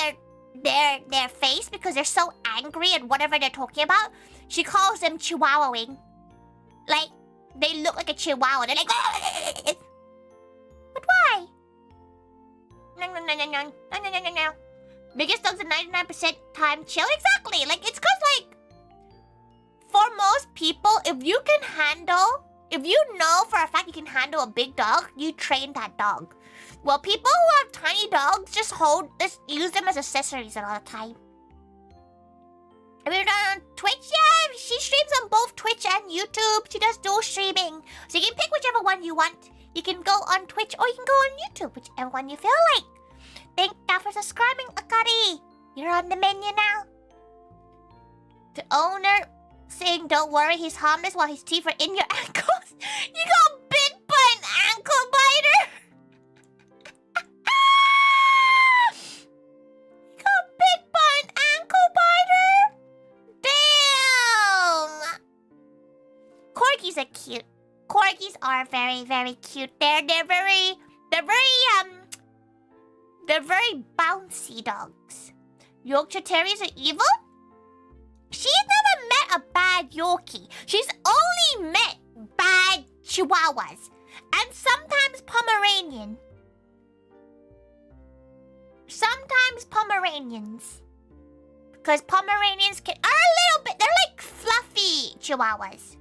their face because they're so angry at whatever they're talking about, she calls them chihuahuing. Like they look like a chihuahua. They're like, but why? No. Biggest dogs are 99% time chill. Exactly. Like it's cause like for most people, if you know for a fact you can handle a big dog, you train that dog. Well, people who have tiny dogs just use them as accessories a lot of time. I mean, on Twitch, yeah, she streams on both Twitch and YouTube. She does dual streaming. So you can pick whichever one you want. You can go on Twitch or you can go on YouTube, whichever one you feel like. Thank you for subscribing, Akari. You're on the menu now. The owner saying, don't worry, he's harmless while his teeth are in your ankles. You got bit by an ankle biter. You got bit by an ankle biter? Damn. Corgis are cute. Corgis are very, very cute. They're very bouncy dogs. Yorkshire Terriers are evil? She's never met a bad Yorkie. She's only met bad Chihuahuas. And sometimes Pomeranian. Sometimes Pomeranians. Because Pomeranians are a little bit, they're like fluffy Chihuahuas.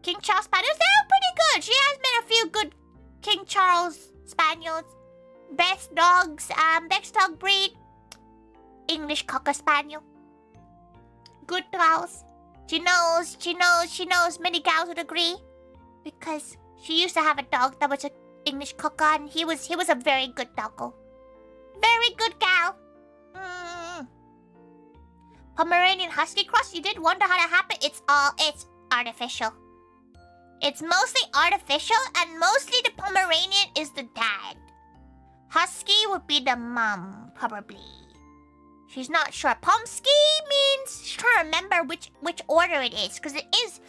King Charles Spaniels, they're pretty good. She has met a few good King Charles Spaniels. Best dogs, best dog breed, English Cocker Spaniel. Good gals. She knows many gals would agree. Because she used to have a dog that was an English Cocker and he was a very good doggo. Very good gal. Pomeranian Husky cross, you did wonder how that happened. It's artificial. It's mostly artificial and mostly the Pomeranian is the dad. Husky would be the mom, probably. She's not sure. Pomsky means she's trying to remember which order it is, because it is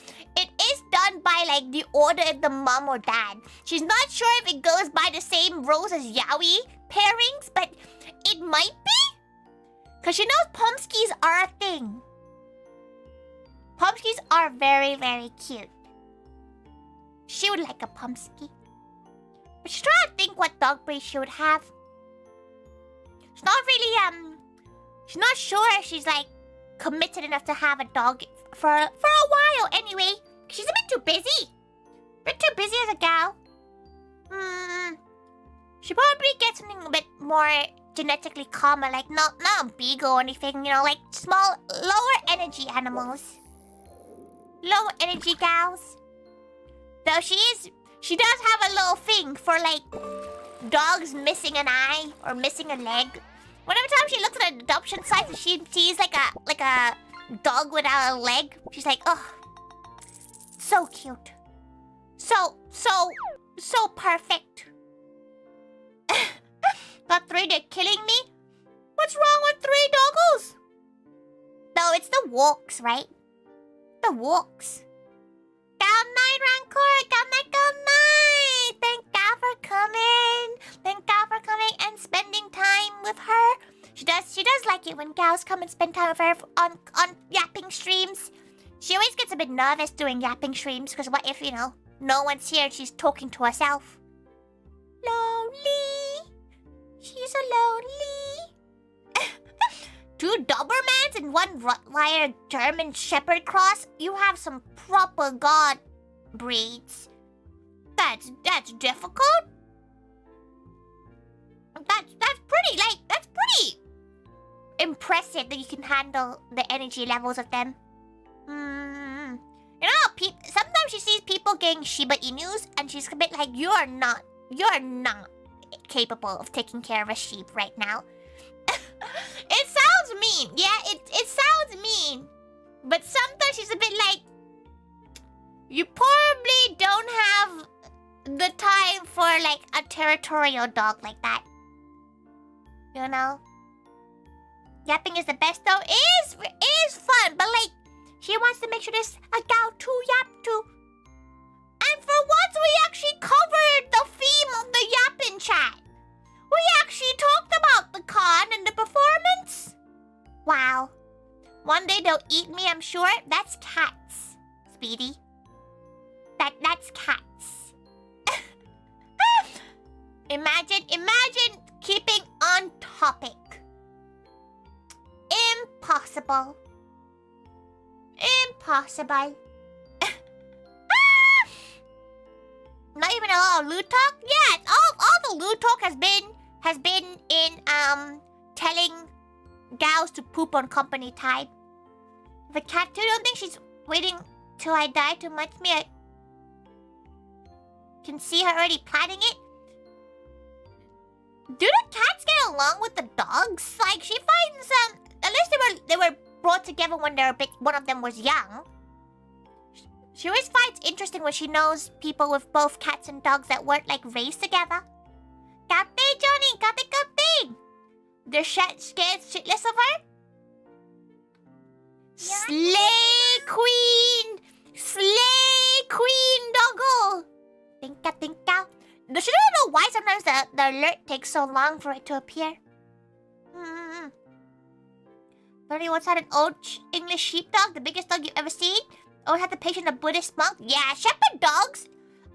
done by like the order of the mom or dad. She's not sure if it goes by the same rules as Yowie pairings, but it might be, because she knows Pomskys are a thing. Pomskys are very, very cute. She would like a Pomsky. But she's trying to think what dog breed she would have. She's not really, she's not sure if she's, like, committed enough to have a dog for a while, anyway. She's a bit too busy. A bit too busy as a gal. She probably gets something a bit more genetically calmer, like not a beagle or anything, you know, like small, lower energy animals. Lower energy gals. Though she does have a little thing for, like, dogs missing an eye or missing a leg. Whenever time she looks at an adoption site and she sees like a dog without a leg, she's like, oh, so cute. So perfect. Got 3, they're killing me? What's wrong with 3 doggos? No, it's the walks, right? The walks. Good night, Rancor. Good night, good night. Thank God for coming. Thank God for coming and spending time with her. She does like it when gals come and spend time with her on yapping streams. She always gets a bit nervous doing yapping streams because what if, no one's here and she's talking to herself. Lonely. She's so lonely. 2 Dobermans and 1 Rottweiler German Shepherd cross. You have some proper god breeds. That's difficult. That's pretty impressive that you can handle the energy levels of them. Sometimes she sees people getting Shiba Inus and she's a bit like, you're not capable of taking care of a sheep right now. It sounds mean. Yeah, it sounds mean. But sometimes she's a bit like, you probably don't have the time for like a territorial dog like that. Yapping is the best though. It is fun, but like, she wants to make sure there's a gal to yap to. And for once, we actually covered the theme of the yapping chat. We actually talked about the con and the performance. Wow. One day they'll eat me, I'm sure. That's cats, Speedy. That's cats. Imagine keeping on topic. Impossible. Not even a lot of loot talk? Yeah, all the loot talk has been in telling gals to poop on company time. The cat too, don't think she's waiting till I die to munch me. I can see her already planning it. Do the cats get along with the dogs? Like she finds at least they were brought together when one of them was young. She always finds interesting when she knows people with both cats and dogs that weren't like raised together. Cafe, Johnny, cafe. They're scared shitless of her. Slay queen, doggo. Tinka. She don't know why sometimes the alert takes so long for it to appear. 31-sided old English sheepdog, the biggest dog you've ever seen. Oh, had the patience of a Buddhist monk. Yeah, shepherd dogs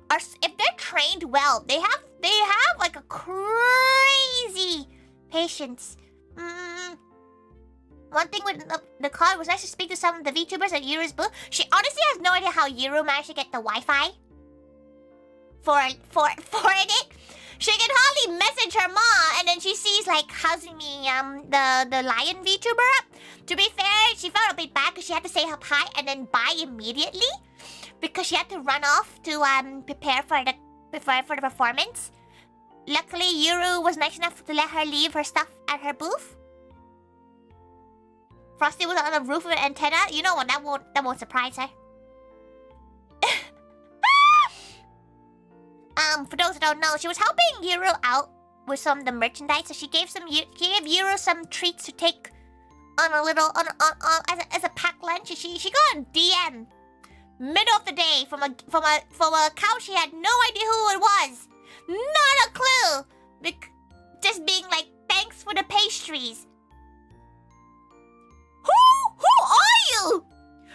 are, if they're trained well, they have like a crazy patience. One thing with the call was nice to speak to some of the VTubers at Yuru's booth. She honestly has no idea how Yuru managed to get the Wi-Fi for it. She can hardly message her mom, and then she sees like Hazumi, the lion VTuber up. To be fair, she felt a bit bad because she had to say hi and then bye immediately because she had to run off to prepare for the performance. Luckily, Yuru was nice enough to let her leave her stuff at her booth. Frosty was on the roof of an antenna. You know what? That won't surprise her. For those who don't know, she was helping Yuru out with some of the merchandise, so she gave Yuru some treats to take on a little as a packed lunch. She got a DM middle of the day from a cow. She had no idea who it was, not a clue. Just being like, thanks for the pastries. Who are you?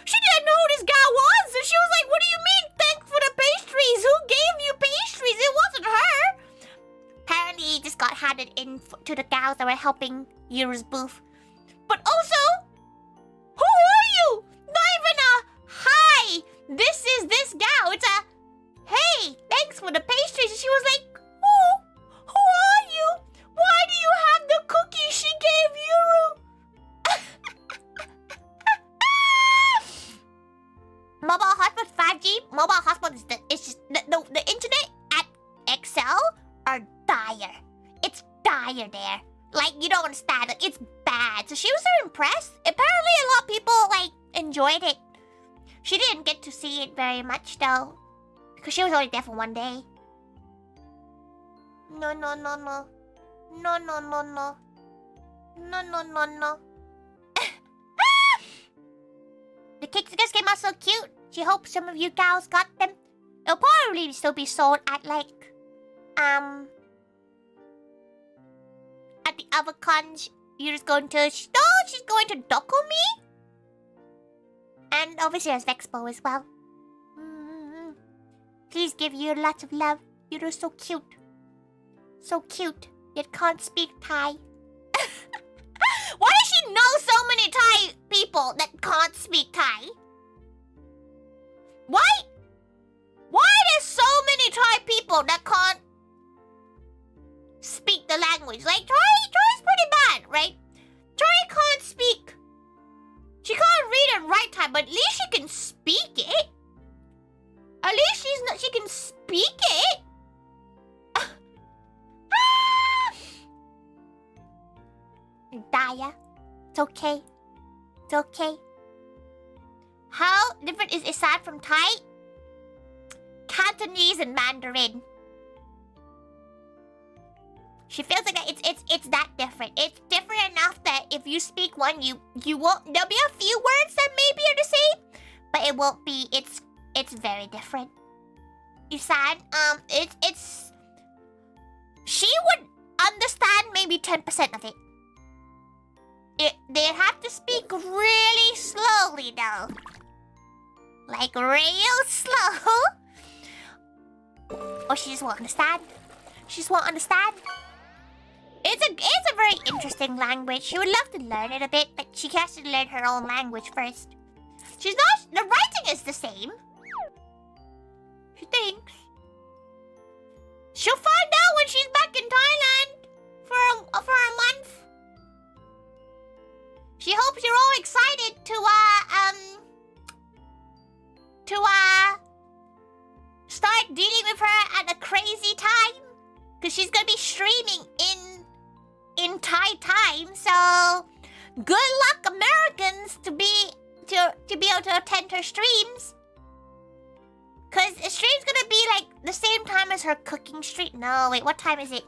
She didn't know who this guy was, and she was like, what do you mean, thanks for the pastries? Who gave you pastries? It wasn't her. Apparently, he just got handed in to the gals that were helping Yuru's booth. But also, who are you? Not even a hi, this is this gal. It's a, hey, thanks for the pastries. And she was like, who are you? Why do you have the cookie she gave Yuru? Mobile hotspot 5G. Mobile hotspot is just the internet at Excel are dying. dire. It's dire there. Like, you don't understand. Like, it's bad. So she was so impressed. Apparently, a lot of people, like, enjoyed it. She didn't get to see it very much, though. Because she was only there for one day. No, no, no, no. No, no, no, no. No, no, no, no. The cakes just came out so cute. She hopes some of you gals got them. They'll probably still be sold at, like, at the other cons. You're just going to... No, she's going to Dokumi. And obviously there's Vexpo as well. Please give you lots of love. You're so cute. So cute. Yet can't speak Thai. Why does she know so many Thai people that can't speak Thai? Why? Why there's so many Thai people that can't speak the language? Like, Tori's pretty bad, right? Tori can't speak. She can't read and write Thai, but at least she can speak it. At least she can speak it. Daya, it's okay. It's okay. How different is Isan from Thai? Cantonese and Mandarin. She feels like it's that different. It's different enough that if you speak one, you won't. There'll be a few words that maybe are the same, but it won't be. It's very different. Isan, it's. She would understand maybe 10% of it. They have to speak really slowly though. Like real slow. Or she just won't understand. She just won't understand. It's a very interesting language. She would love to learn it a bit, but she has to learn her own language first. She's not... The writing is the same. She thinks. She'll find out when she's back in Thailand for a month. She hopes you're all excited to start dealing with her at a crazy time, because she's gonna be streaming in Thai time. So good luck, Americans, to be able to attend her streams, because the stream's gonna be like the same time as her cooking stream. No, wait, what time is it?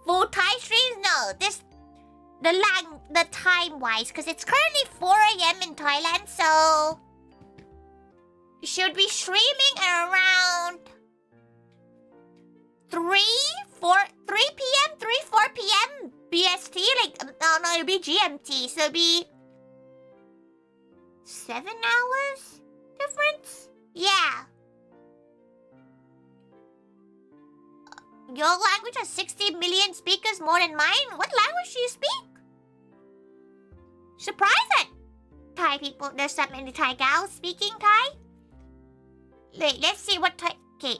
Full Thai streams? No, the time-wise, because it's currently 4 AM in Thailand, so should be streaming at around 3, 4 p.m. BST, like, no, it'll be GMT, so it'll be 7 hours difference? Yeah. Your language has 60 million speakers, more than mine? What language do you speak? Surprised that Thai people, there's that many Thai gals speaking Thai. Wait, let's see what Thai. Okay,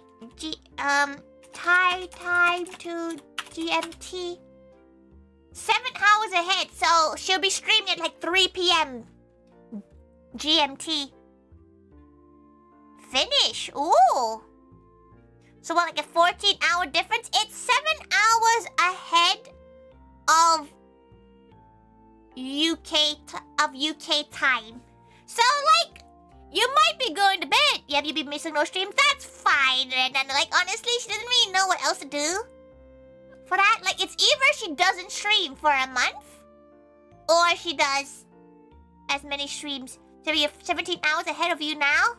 Thai time to GMT. 7 hours ahead, so she'll be streaming at like 3 p.m. GMT. Finish. Ooh. So what, like a 14-hour difference? It's 7 hours ahead of UK time. So like, you might be going to bed. Yeah, you'll be missing no streams. That's fine. And then like, honestly, she doesn't really know what else to do for that. Like, it's either she doesn't stream for a month, or she does as many streams. So you're 17 hours ahead of you now.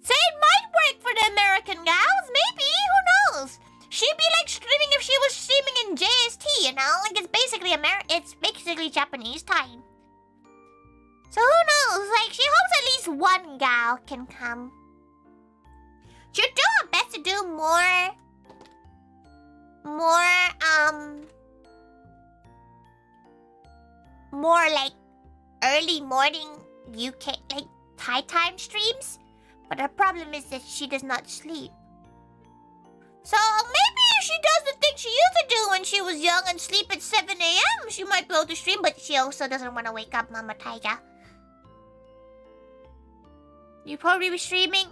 So it might work for the American gals. Maybe, who knows? She'd be like streaming if she was streaming in JST, you know? Like, it's basically Japanese time. So who knows? Like, she hopes at least one gal can come. She'll do her best to do more like early morning UK, like Thai time streams. But her problem is that she does not sleep. So maybe if she does the thing she used to do when she was young and sleep at 7 AM, she might be able to stream, but she also doesn't want to wake up Mama Taiga. You probably be streaming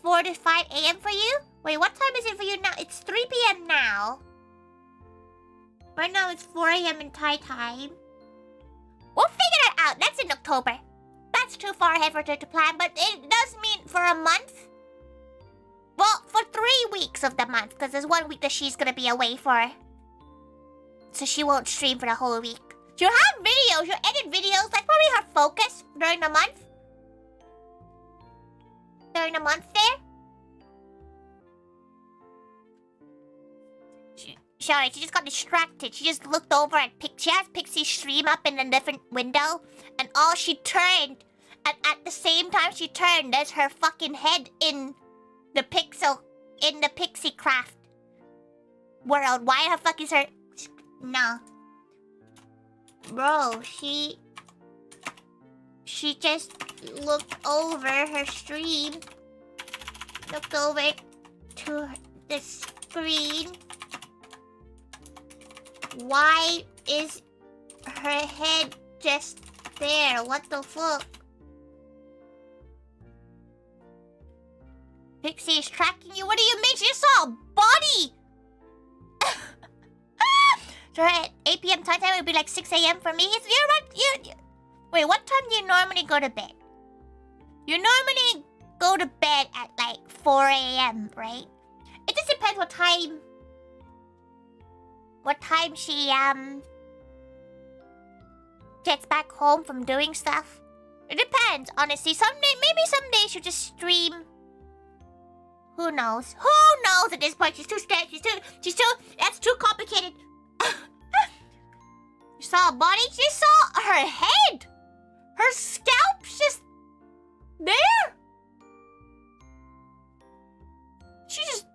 4 to 5 AM for you? Wait, what time is it for you now? It's 3 p.m. now. Right now it's 4 a.m. in Thai time. We'll figure it out. That's in October. That's too far ahead for her to plan, but it does mean for a month. Well, for 3 weeks of the month, because there's 1 week that she's gonna be away for. So she won't stream for the whole week. She'll have videos, she'll edit videos, like probably her focus during the month. During the month there. Sorry, she just got distracted. She just looked over at she has Pixie's stream up in a different window. And all she turned, and at the same time she turned, there's her fucking head in the Pixie Craft world. Why the fuck is her... No. Bro, she just looked over her stream. Looked over to the screen. Why is her head just there? What the fuck? Pixie is tracking you? What do you mean? She just saw a body! So at 8 p.m. Thai time, it would be like 6 a.m. for me. Wait, what time do you normally go to bed? You normally go to bed at like 4 a.m., right? It just depends what time she gets back home from doing stuff. It depends, honestly. Maybe someday she'll just stream. Who knows? Who knows at this point? She's too scared. That's too complicated. You saw a body? She saw her head. Her scalp's just there. She's just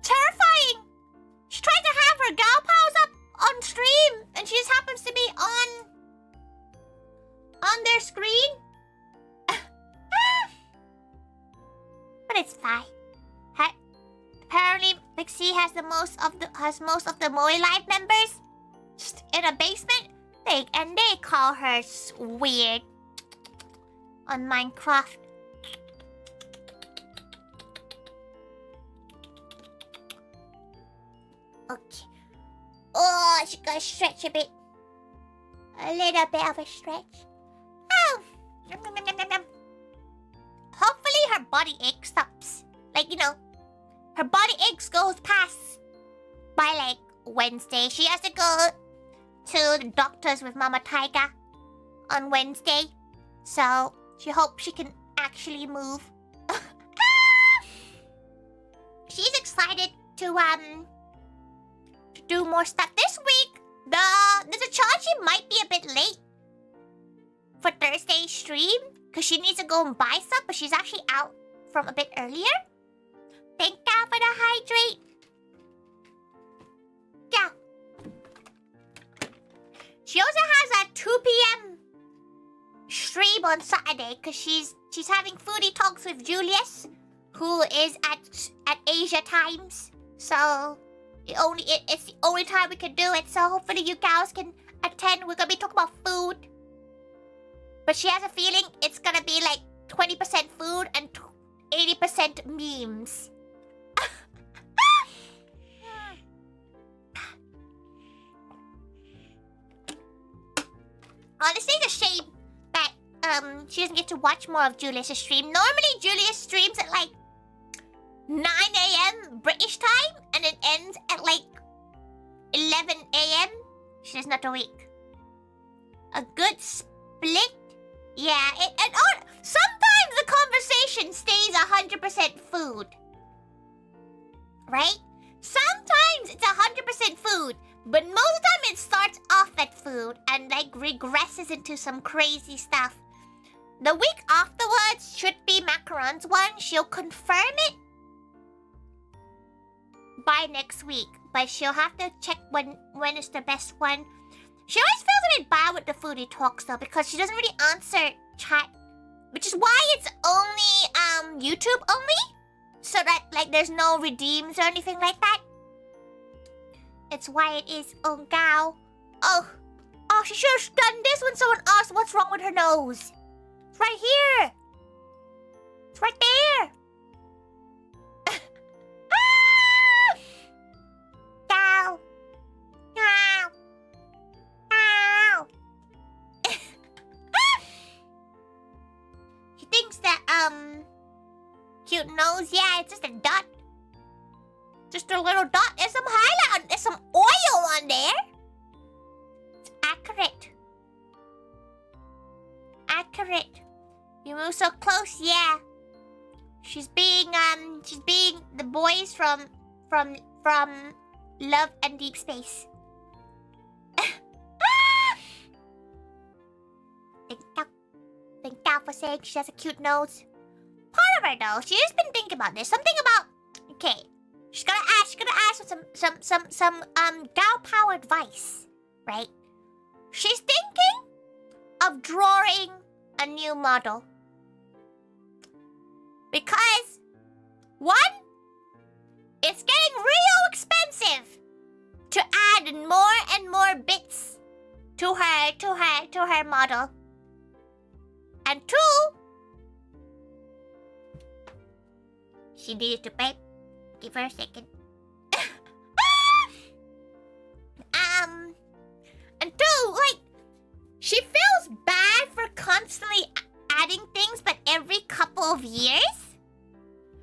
terrifying. She tried to have her gal pals up on stream, and she just happens to be on their screen. But it's fine. Apparently, Pixie has most of the MOE Live members just in a basement. They call her weird on Minecraft. Okay. Oh, she gotta stretch a bit. A little bit of a stretch. Oh. Hopefully her body ache stops. Like, you know, her body aches goes past by like Wednesday. She has to go to the doctors with Mama Taiga on Wednesday. So she hopes she can actually move. She's excited to do more stuff this week. There's a chance she might be a bit late for Thursday's stream because she needs to go and buy stuff, but she's actually out from a bit earlier. Thank God for the hydrate. Yeah. She also has a 2 p.m. stream on Saturday because she's having foodie talks with Julius, who is at Asia times. So it's the only time we can do it. So hopefully you guys can attend. We're gonna be talking about food, but she has a feeling it's gonna be like 20% food and 80% memes. Honestly, it's a shame that she doesn't get to watch more of Julius' stream. Normally, Julius streams at like 9 a.m. British time, and it ends at like 11 a.m. She's not awake. A good split? Yeah, sometimes the conversation stays 100% food. Right? Sometimes it's 100% food, but most of the time it starts off at food and like regresses into some crazy stuff. The week afterwards should be Macaron's one. She'll confirm it by next week, but she'll have to check when is the best one. She always feels a bit bad with the foodie talks though, because she doesn't really answer chat, which is why it's only YouTube only, so that like there's no redeems or anything like that. It's why it is on Gao. Oh, she should have done this when someone asked what's wrong with her nose. It's right here. It's right there. cute nose. Yeah, it's just a dot. Just a little dot. There's some highlight on, there's some oil on there. It's accurate. Accurate. You move so close, yeah. She's being the boys from Love and Deep Space. Thank you for saying she has a cute nose. Part of her though, she's just been thinking about this. Something about, okay, she's gonna ask for some gal power advice, right? She's thinking of drawing a new model. Because one, it's getting real expensive to add more and more bits to her model. And two, she needed to pay. Give her a second. And two, like, she feels bad for constantly adding things, but every couple of years.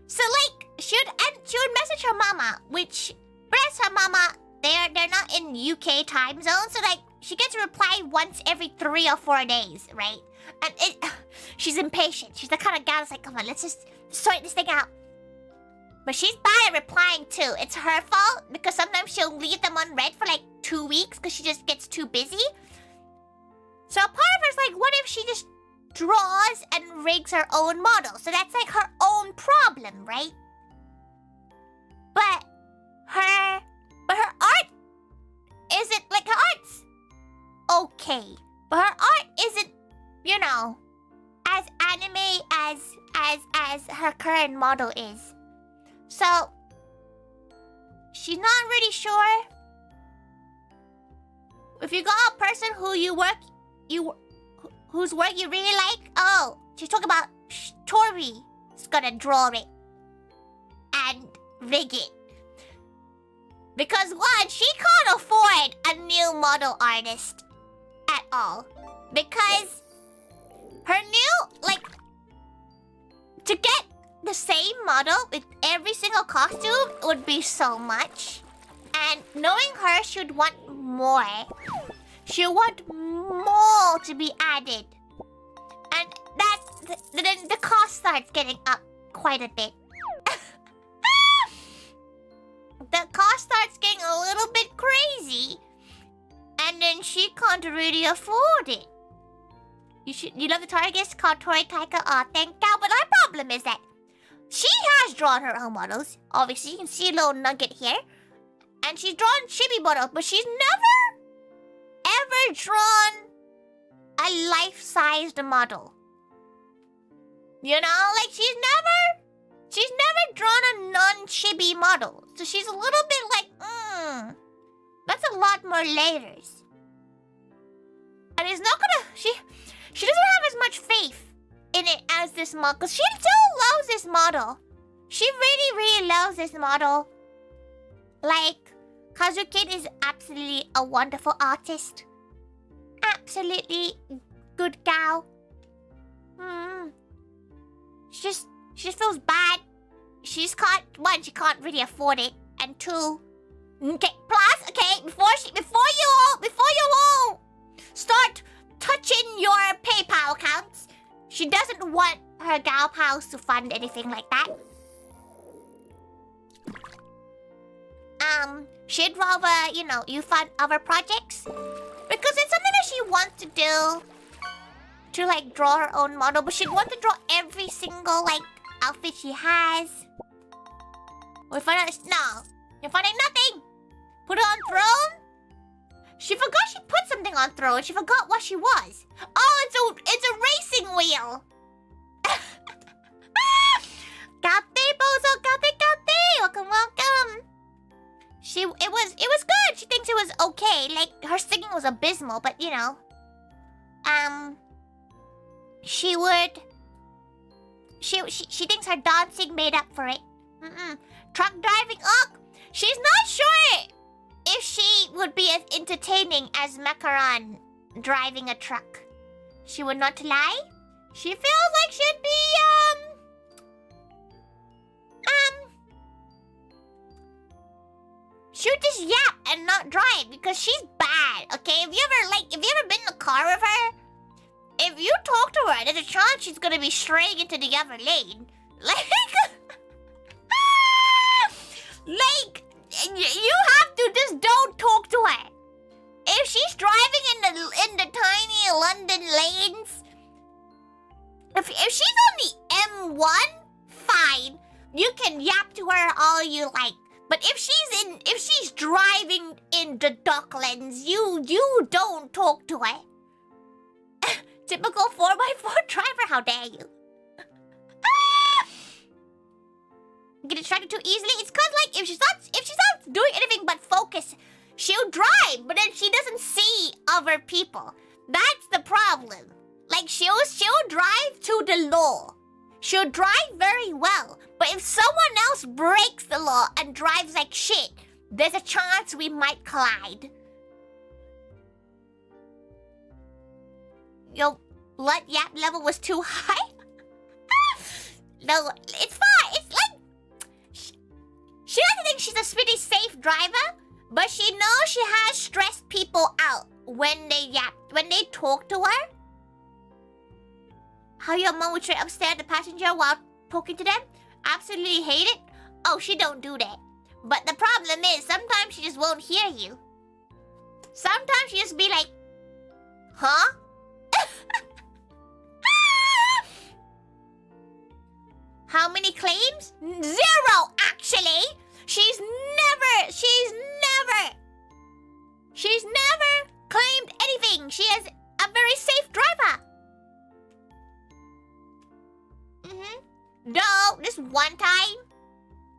So like, she would message her mama, which, bless her mama, they're not in UK time zone, so like, she gets a reply once every 3 or 4 days, right? And she's impatient. She's the kind of gal that's like, come on, let's just sort this thing out. But she's bad at replying too. It's her fault because sometimes she'll leave them unread for like 2 weeks because she just gets too busy. So a part of her's like, what if she just draws and rigs her own model? So that's like her own problem, right? But her art isn't like, her art's okay, but her art isn't, you know, as anime as her current model is. So she's not really sure if you got a person whose work you really like. Oh, she's talking about Tori's gonna draw it and rig it. Because one, she can't afford a new model artist at all. Because her new, like, to get the same model with every single costume would be so much. And knowing her, she would want more. She would want more to be added. And then the cost starts getting up quite a bit. The cost starts getting a little bit crazy. And then she can't really afford it. You love the target called ToriThaiga. Aw, thank God. But our problem is that she has drawn her own models. Obviously, you can see a little nugget here. And she's drawn chibi models, but she's never, ever drawn a life-sized model. You know, like she's never drawn a non-chibi model. So she's a little bit like, that's a lot more layers. And it's not gonna, she doesn't have as much faith in it as this model, because she still loves this model. She really, really loves this model. Like, Kazukid is absolutely a wonderful artist. Absolutely good gal. She just feels bad. She can't really afford it, and two, okay, plus, okay, before you all start touching your PayPal accounts, she doesn't want her gal pals to fund anything like that. She'd rather, you know, you fund other projects, because it's something that she wants to do, to like draw her own model, but she'd want to draw every single like outfit she has. We're finding you're finding nothing. Put it on throne. She forgot she put something on throne. She forgot what she was. Oh, it's a racing wheel. Kate, Bozo, Kate. Welcome. It was good. She thinks it was okay. Like, her singing was abysmal, but you know. She thinks her dancing made up for it. Truck driving. Oh, she's not sure if she would be as entertaining as Macaron driving a truck. She would not lie. She feels like she'd be she'll just yap and not drive because she's bad, okay? If you ever been in a car with her, if you talk to her, there's a chance she's gonna be straying into the other lane. Like, you have to just don't talk to her. If she's driving in the tiny London lanes, if she's on the M1, fine. You can yap to her all you like. But if she's driving in the Docklands, you don't talk to her. Typical 4x4 driver, how dare you? Get distracted too easily? It's cause like if she's not doing anything but focus, she'll drive, but then she doesn't see other people. That's the problem. Like she'll drive to the law. She'll drive very well, but if someone else breaks the law and drives like shit, there's a chance we might collide. Your blood yap level was too high? No, it's fine. It's like... She doesn't think she's a pretty safe driver, but she knows she has stressed people out when they talk to her. How your mom would straight up stare at the passenger while talking to them? Absolutely hate it. Oh, she don't do that. But the problem is, sometimes she just won't hear you. Sometimes she just be like, huh? How many claims? 0, actually. She's never claimed anything. She is a very safe driver. No, this one time,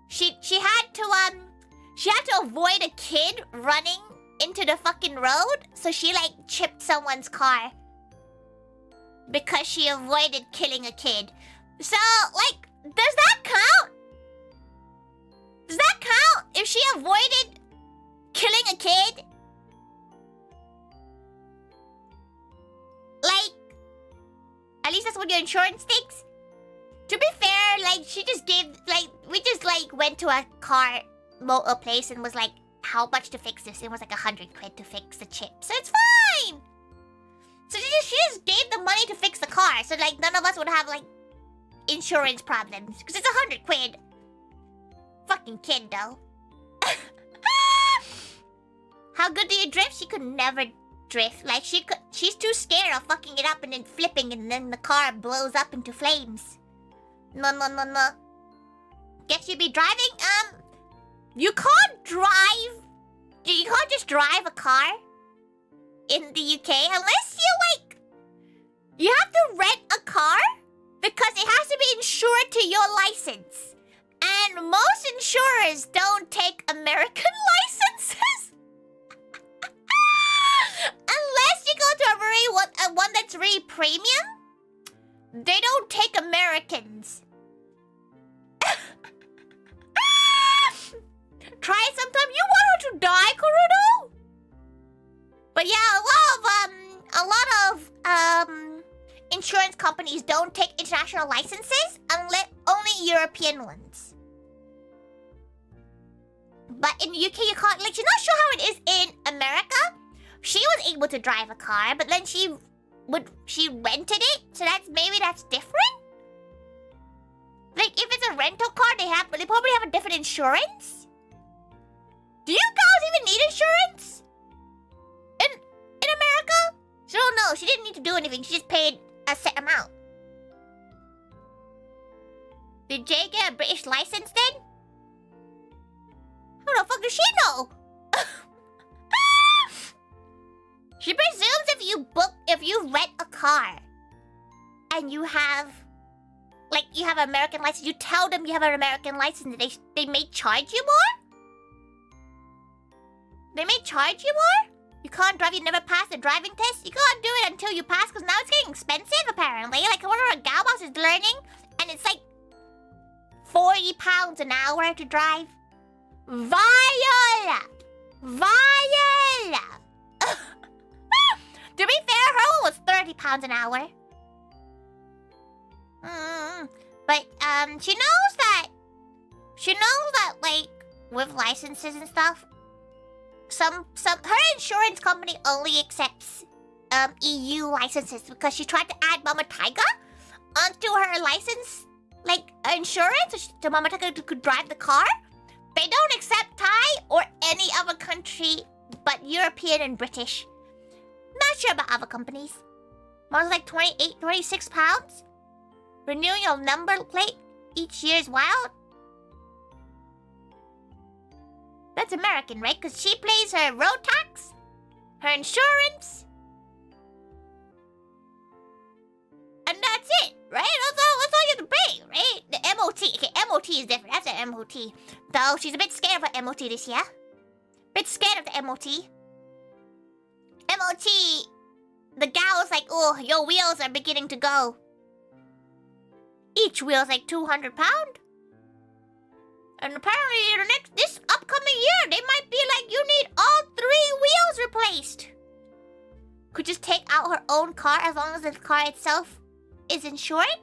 she had to avoid a kid running into the fucking road, so she like chipped someone's car because she avoided killing a kid. So like, does that count? Does that count if she avoided killing a kid? Like, at least that's what your insurance thinks. To be fair, like, she just gave, like, we just, like, went to a car motor place and was like, how much to fix this? It was like 100 quid to fix the chip. So it's fine! So she just gave the money to fix the car. So, like, none of us would have, like, insurance problems. Because it's 100 quid. Fucking kid, though. How good do you drift? She could never drift. Like, she's too scared of fucking it up and then flipping and then the car blows up into flames. No. Guess you'd be driving? You can't drive. You can't just drive a car in the UK unless you have to rent a car because it has to be insured to your license. And most insurers don't take American licenses. Unless you go to a one that's really premium. They don't take Americans. Try it sometime. You want her to die, Kurudo? But yeah, a lot of insurance companies don't take international licenses unless only European ones. But in the UK, you can't. Like, she's not sure how it is in America. She was able to drive a car, but then she rented it, so maybe that's different. Like if it's a rental car, they probably have a different insurance. Do you guys even need insurance in America? So no, she didn't need to do anything. She just paid a set amount. Did Jay get a British license then? How the fuck does she know? She presumes if you rent a car and you have an American license, you tell them you have an American license, they may charge you more? They may charge you more? You can't drive, you never passed the driving test? You can't do it until you pass because now it's getting expensive apparently. Like one of our gal boss is learning and it's like £40 an hour to drive. Viola! To be fair, her one was £30 an hour. But she knows that like with licenses and stuff, her insurance company only accepts EU licenses because she tried to add Mama Taiga onto her license, like insurance, so Mama Taiga could drive the car. They don't accept Thai or any other country but European and British. Not sure about other companies. Mine's like 28, 26 pounds. Renewing your number plate each year is wild. That's American, right? Because she pays her road tax, her insurance, and that's it, right? That's all you have to pay, right? The MOT. Okay, MOT is different. That's an MOT. Though she's a bit scared of her MOT this year. Bit scared of the MOT. MOT, the gal was like, oh, your wheels are beginning to go. Each wheel's like £200. And apparently this upcoming year, they might be like, you need all 3 wheels replaced. Could just take out her own car as long as the car itself is insured?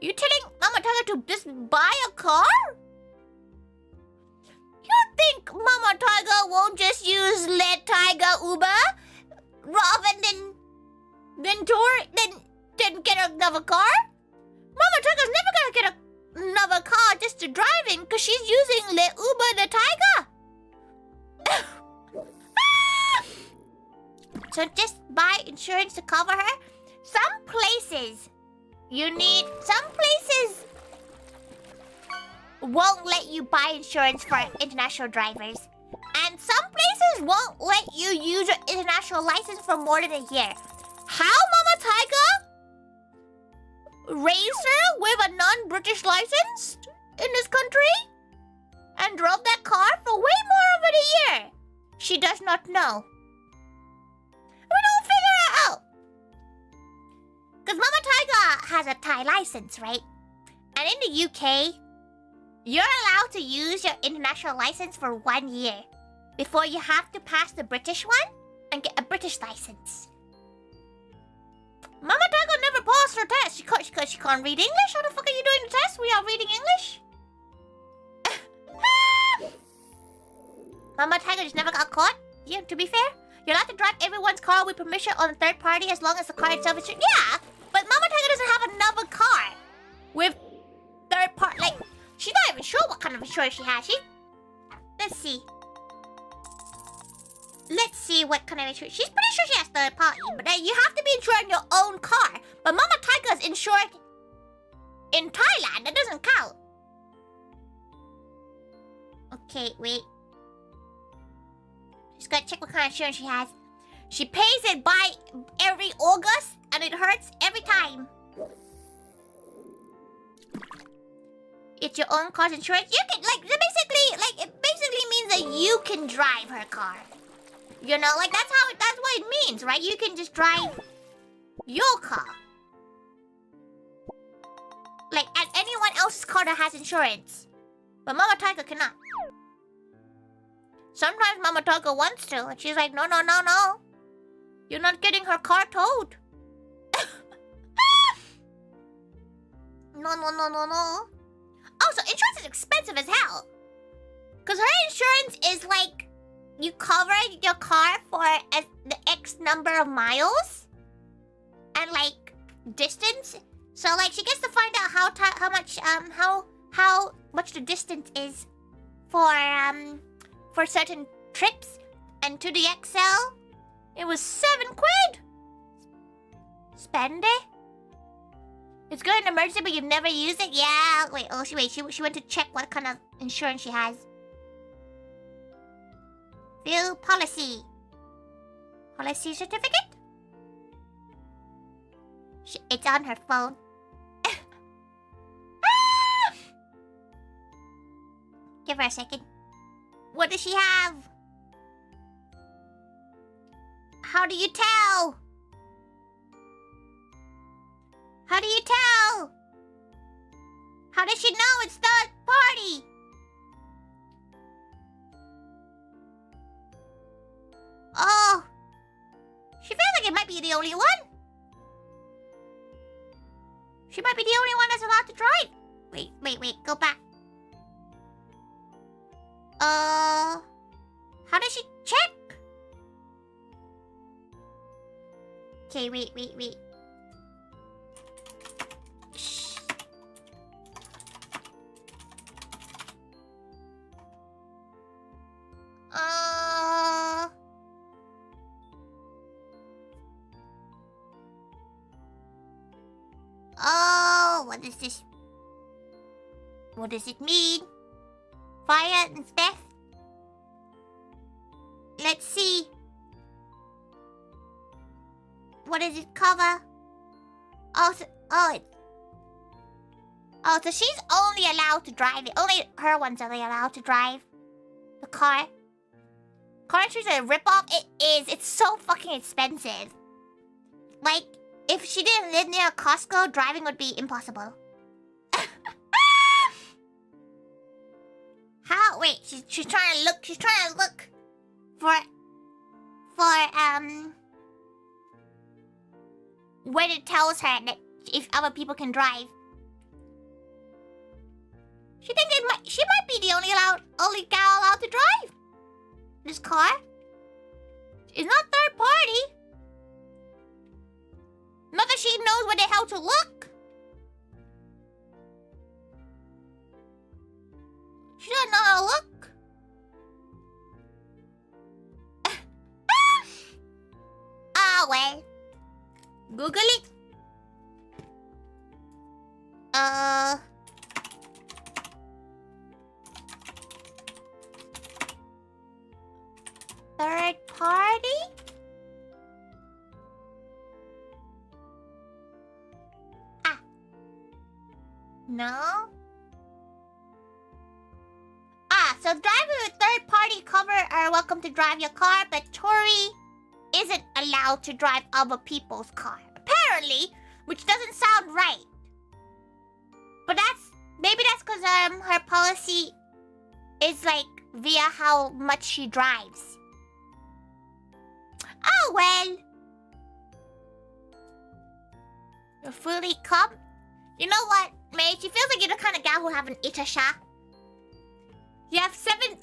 You telling Mama Taiga to just buy a car? You think Mama Taiga won't just use Let Taiga Uber rather than get another car? Mama Taiga's never gonna get another car just to drive in because she's using Le Uber the Taiga. So just buy insurance to cover her. Some places won't let you buy insurance for international drivers. And some places won't let you use your international license for more than a year. How Mama Taiga raised her with a non-British license in this country and drove that car for way more than a year? She does not know. We don't figure it out. Because Mama Taiga has a Thai license, right? And in the UK, you're allowed to use your international license for 1 year before you have to pass the British one and get a British license. Mama Taiga never passed her test. She can't read English. How the fuck are you doing the test? We are reading English. Mama Taiga just never got caught. Yeah, to be fair, you're allowed to drive everyone's car with permission on a third party as long as the car itself is... Yeah, but Mama Taiga doesn't have another car with third party. Like, she's not even sure what kind of insurance she has. Let's see. Let's see what kind of insurance. She's pretty sure she has third party, but you have to be insured in your own car. But Mama Taiga's insured in Thailand. That doesn't count. Okay, wait. Just gotta check what kind of insurance she has. She pays it by every August, and it hurts every time. It's your own car's insurance. You can, it basically means that you can drive her car. You know, like that's what it means, right? You can just drive your car. Like, and anyone else's car that has insurance. But Mama Taiga cannot. Sometimes Mama Taiga wants to, and she's like, no. You're not getting her car towed. No. Also, insurance is expensive as hell. Because her insurance is like, you cover your car for the X number of miles and like distance. So like she gets to find out how much the distance is for certain trips. And to the XL, it was 7 quid. Spend it. It's good in emergency, but you've never used it. Yeah. She went to check what kind of insurance she has. View policy. Policy certificate? It's on her phone. Give her a second. What does she have? How do you tell? How do you tell? How does she know it's third party? Oh. She feels like it might be the only one. She might be the only one that's allowed to drive. Wait. Go back. How does she check? Okay, wait. Shh. Oh, what is this? What does it mean? Fire and theft? Let's see. What does it cover? Oh, so she's only allowed to drive it. Only her ones are they allowed to drive the car. Car insurance is a ripoff. It is. It's so fucking expensive. Like, if she didn't live near a Costco, driving would be impossible. How? Wait, she's trying to look. She's trying to look for when it tells her that if other people can drive. She thinks she might be the only gal allowed to drive this car. It's not third party. Not that she knows where the hell to look. She doesn't know how to look. Ah, well. Google it. Third party? Ah. No? So drivers with third party cover are welcome to drive your car, but Tori isn't allowed to drive other people's car. Apparently, which doesn't sound right. But maybe that's because her policy is like via how much she drives. Oh well. You're fully come. You know what, mate? She feels like you're the kind of gal who have an itasha. You have 14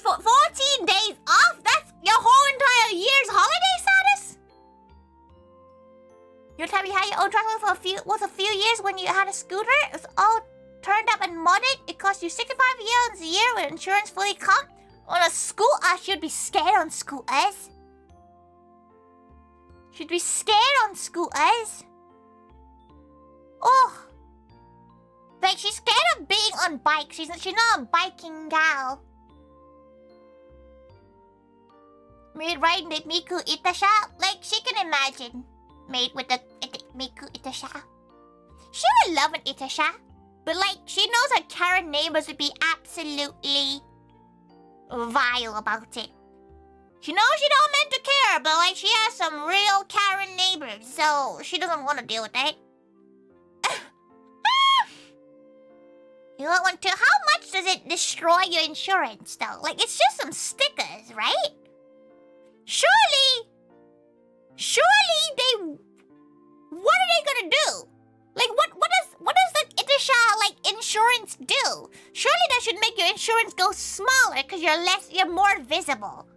days off? That's your whole entire year's holiday status? You'll tell me how you own truck for a few years when you had a scooter? It's all turned up and modded. It cost you 65 euros a year with insurance fully come. On a scooter, you'd be scared on scooters. Should be scared on scooters. Oh. Like, she's scared of being on bikes. She's not a biking gal. Made riding the Miku Itasha? Like, she can imagine. Made with the Miku Itasha. She would love an Itasha. But, like, she knows her Karen neighbors would be absolutely vile about it. She knows she don't meant to care, but, like, she has some real Karen neighbors, so she doesn't want to deal with that. You want one too? How much does it destroy your insurance, though? Like, it's just some stickers, right? Surely they... What are they gonna do? Like, what does the Itasha, like, insurance do? Surely that should make your insurance go smaller because you're more visible.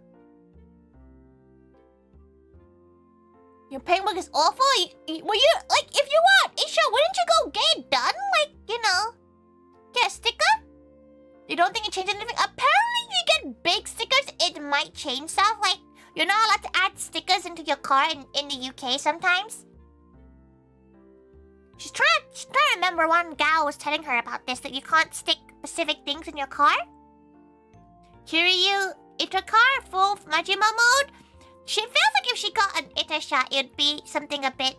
Your paintwork is awful? If you want, Isha, wouldn't you go get it done? Like, get a sticker? You don't think it changed anything? Apparently, if you get big stickers, it might change stuff. Like, you're not allowed to add stickers into your car in the UK sometimes. She's trying to remember one gal was telling her about this, that you can't stick specific things in your car. Kiryu Itacar, full Majima mode. She feels like if she got an Itasha, it'd be something a bit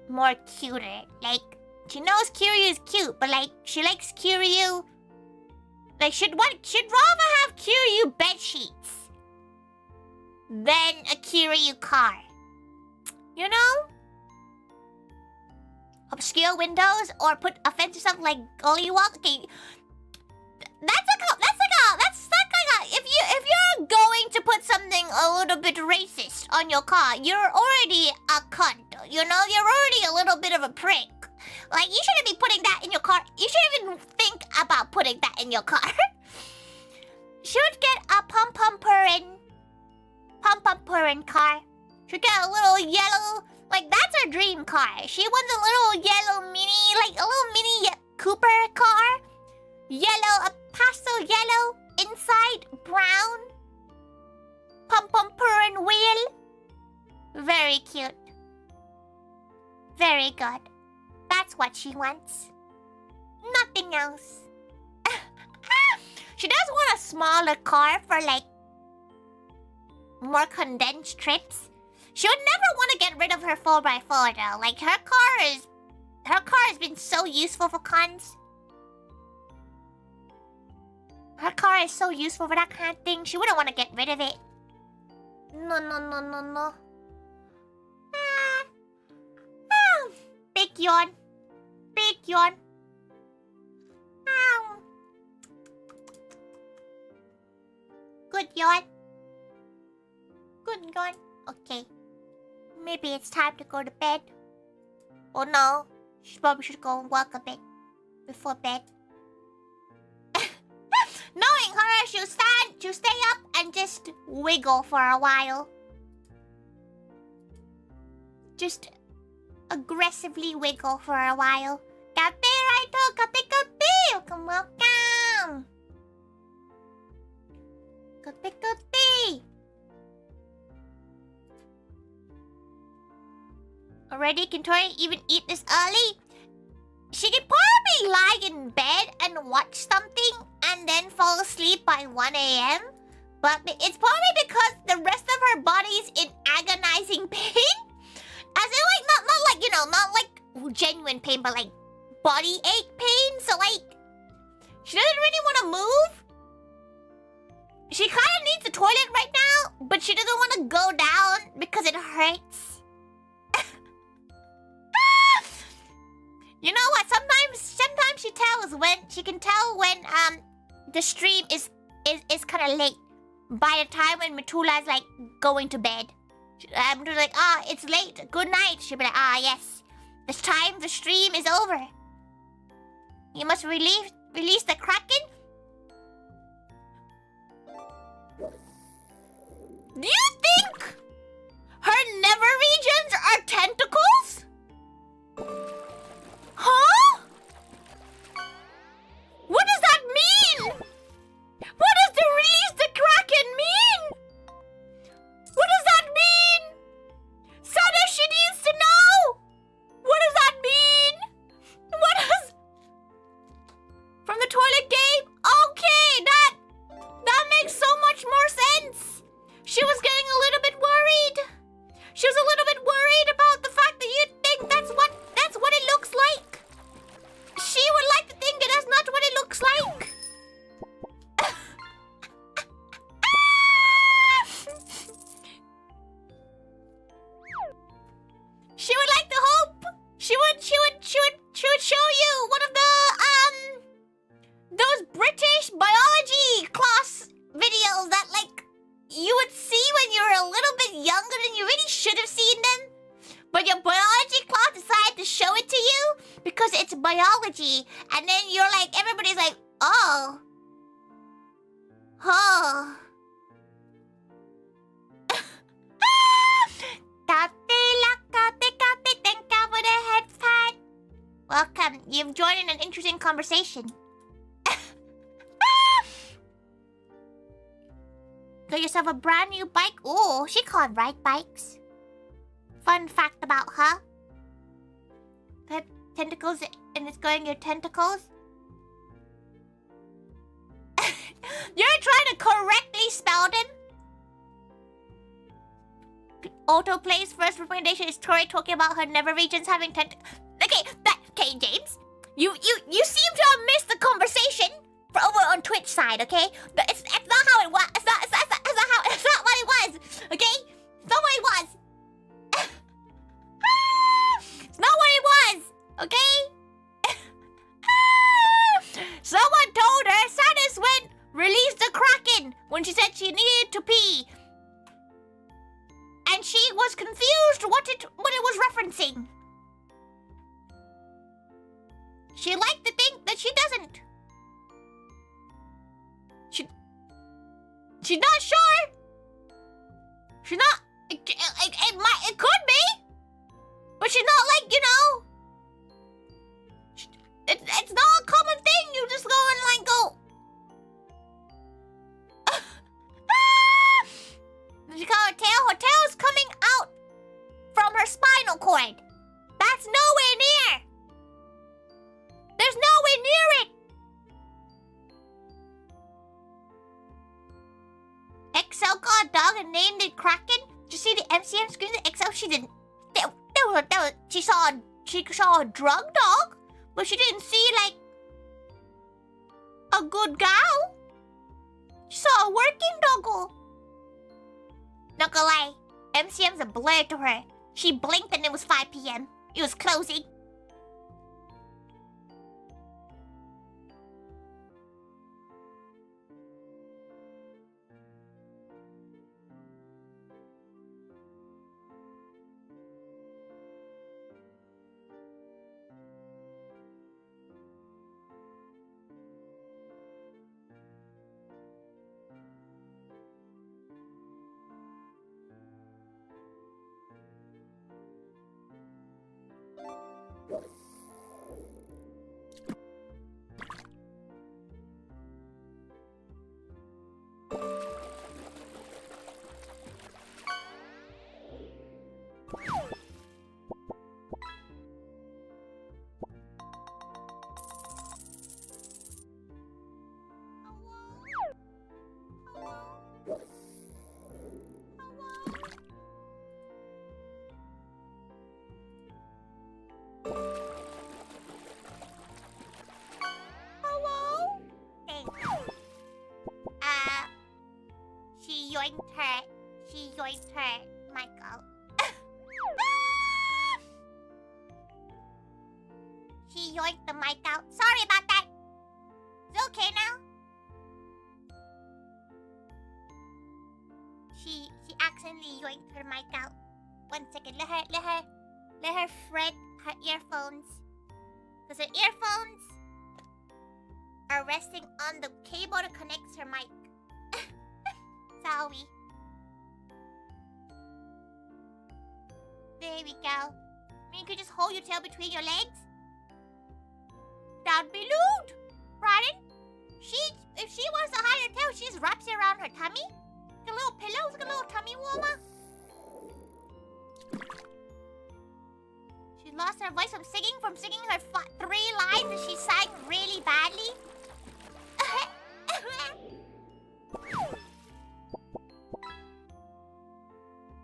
more cuter. Like, she knows Kiryu is cute, but like, she likes Kiryu. Like, should rather have Kiryu bed sheets than a Kiryu car. You know? Obscure windows or put offensive stuff like gollywog. Okay, that's like a. If you're going to put something a little bit racist on your car, you're already a cunt. You know, you're already a little bit of a prick. Like, you shouldn't be putting that in your car. You shouldn't even think about putting that in your car. Should get a pom-pom little yellow... Like, that's her dream car. She wants a little yellow mini... Like, a little mini Cooper car. Yellow, a pastel yellow. Inside, brown. Pum-pum-purring wheel. Very cute. Very good. That's what she wants. Nothing else. She does want a smaller car for, like, more condensed trips. She would never want to get rid of her 4x4 though. Like, her car has been so useful for cons. Her car is so useful for that kind of thing. She wouldn't want to get rid of it. No, no, no, no, no. Big yawn. Big yawn. Good yawn. Good yawn. Okay. Maybe it's time to go to bed. Oh no. She probably should go and walk a bit before bed. Knowing her, she'll stay up and just wiggle for a while. Just aggressively wiggle for a while. Copyright, copy. Welcome, welcome. Copy. Already? Can Tori even eat this early? She could probably lie in bed and watch something and then fall asleep by 1 a.m. But it's probably because the rest of her body is in agonizing pain. As in, like, not like, you know, not like genuine pain, but like body ache pain. So, like, she doesn't really want to move. She kind of needs the toilet right now, but she doesn't want to go down because it hurts. You know what? Sometimes she can tell when the stream is kind of late. By the time when Matula's like going to bed, I'm just like, it's late. Good night. She'll be like, yes, it's time. The stream is over. You must release the Kraken. Do you think her nether regions are tentacles? Huh? What does that mean? What does the release the Kraken mean? What does that mean? Sada, she needs to know. What does that mean? What does... From the toilet game? Okay, that makes so much more sense. She was getting a little bit worried. She was a little bit worried about the fact that you think that's what it looks like. She would like to think that that's not what it looks like. She would like to hope. She would show you one of the those British biology class videos that like you would see when you were a little bit younger than you really should have seen them. But your biology class decided to show it to you because it's biology. And then you're like, everybody's like, oh. Thank you for the head pat. Welcome. You've joined in an interesting conversation. Got yourself a brand new bike. Ooh, she can't ride bikes. Fun fact about her. Got tentacles and it's going your tentacles. You're trying to correctly spell them. Autoplay's first recommendation is Tori talking about her nether regions having tentacles. Okay, James. You seem to have missed the conversation for over on Twitch side, okay? It's not how it was. It's not what it was, okay? It's not what it was. It's not what it was, okay? Someone told her Sadis went release the Kraken when she said she needed to pee. And she was confused what it was referencing. She liked to think that she doesn't. She's not sure. She's not. It could be. But she's not like, you know... It's not a common thing. You just go and like go... She got her tail. Her tail is coming out from her spinal cord. That's nowhere near. There's nowhere near it. Excel got a dog and named it Kraken. Did you see the MCM screen? The Excel, she didn't. She saw a drug dog, but she didn't see like a good gal. She saw a working doggo. Not gonna lie, MCM's a blur to her. She blinked and it was 5 p.m. It was closing. She yoinked her mic out. She yoinked the mic out. Sorry about that. It's okay now. She accidentally yoinked her mic out. 1 second. Let her fret her earphones. Because her earphones are resting on the cable that connects her mic. Sorry. There we go. I mean, you could just hold your tail between your legs. That'd be lewd. Right? If she wants to hide her tail, she just wraps it around her tummy. Like a little pillow, like a little tummy warmer. She lost her voice from singing her 3 lines and she sang really badly.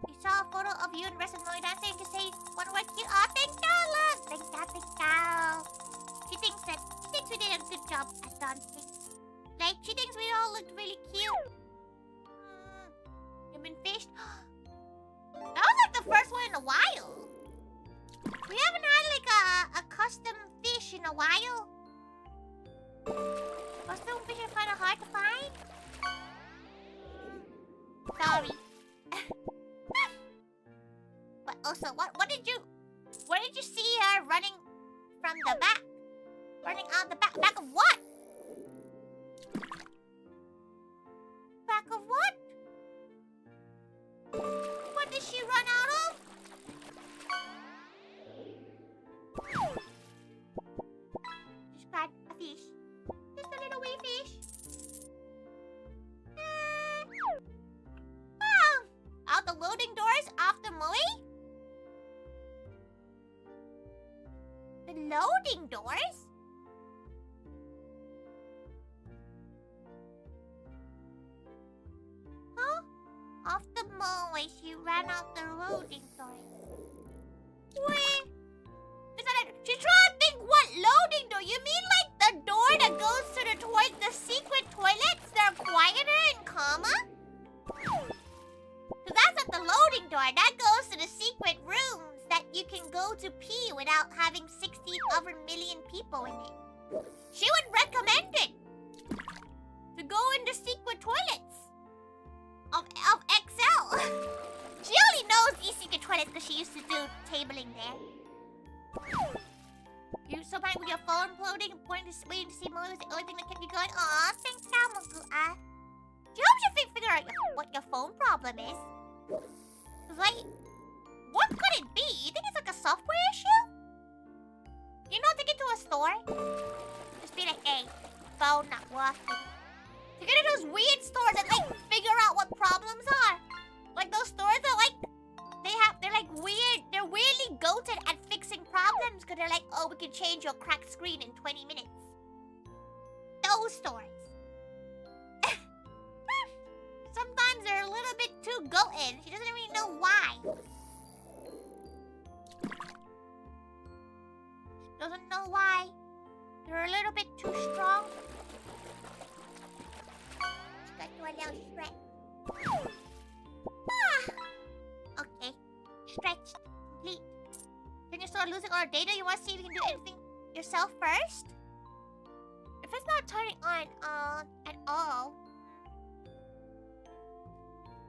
You saw a photo of you and rest of Moe dancing and just say, "One word cute." Oh, thank you, look. Thank you. She thinks we did a good job at dancing. Like, she thinks we all looked really cute. You've been fished. That was like the first one in a while. We haven't had like a custom fish in a while. Custom fish are kind of hard to find. Sorry. But also, what did you see her running from the back? Running out the back of what? Back of what? What did she run out of? Just grabbed a fish. Just a little wee fish. Out the loading doors after Moe? The loading doors? Huh? After Moe, she ran out the loading doors. Wait. She's trying to think what loading door. You mean like the door that goes to the secret toilets? They're quieter and calmer? So that's not the loading door. That goes to the secret rooms that you can go to pee without having 60 other million people in it. She would recommend it to go in the secret toilets of XL. She only knows these secret toilets because she used to do tabling there. You sometimes with your phone floating and waiting to see Moe was the only thing that kept you going. Aw, thanks, Magu. Do you hope you figure out what your phone problem is? Like, what could it be? You think it's like a software phone not working. To go to those weird stores that like figure out what problems are. Like those stores that like they're like weird. They're weirdly goated at fixing problems because they're like, oh, we can change your cracked screen in 20 minutes. Those stores. Sometimes they're a little bit too goated. She doesn't really know why. She doesn't know why. They're a little bit too strong. She got to a little stretch. Okay. Stretched. Complete. Can you start losing our data? You want to see if you can do anything yourself first? If it's not turning on at all.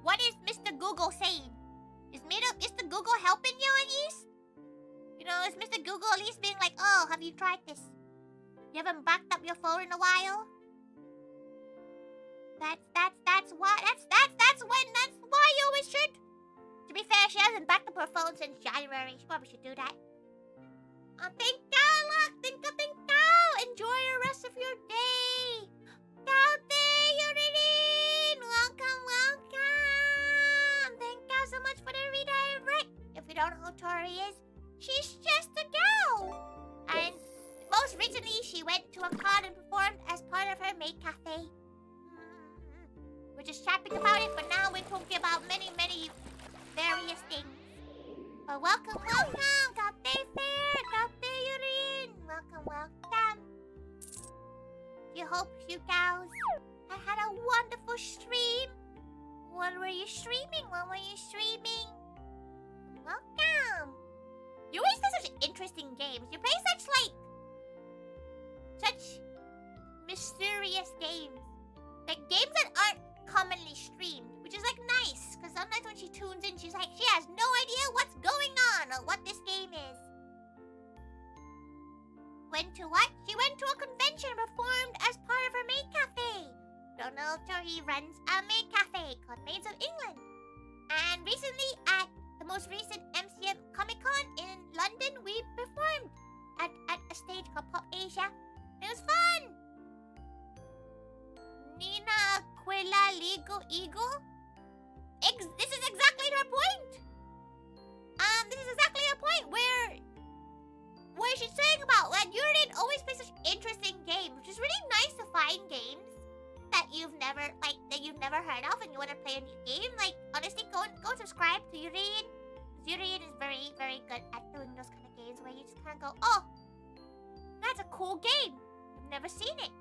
What is Mr. Google saying? Is Mr. Google helping you at least? You know, is Mr. Google at least being like, oh, have you tried this? You haven't backed up your phone in a while? That's why you always should. To be fair, she hasn't backed up her phone since January. She probably should do that. Thank you, look! Thank you! Enjoy the rest of your day! You're in! Welcome! Thank you so much for the redirect! If you don't know who Tori is, she's just a girl! And most recently, she went to a con and performed as part of her maid cafe. We're just chatting about it, but now we're talking about many various things. But welcome! Cafe Fair! Cafe Yurin! Welcome! You hope you guys had a wonderful stream. What were you streaming? Welcome! You always play such interesting games. You play such mysterious games. Like games that aren't commonly streamed, which is like nice, because sometimes when she tunes in, she's like, she has no idea what's going on or what this game is. Went to what? She went to a convention and performed as part of her maid cafe. Donald Tori runs a maid cafe called Maids of England. And recently at the most recent MCM Comic-Con in London, we performed at a stage called Pop Asia. It was fun! Nina Aquila Ligo Eagle? This is exactly her point! This is exactly her point where she's saying about when Yurin always plays such interesting games, which is really nice to find games that you've never heard of and you want to play a new game. Like, honestly, go and subscribe to Yurin. Yurin is very, very good at doing those kind of games where you just kind of go, oh, that's a cool game. I've never seen it.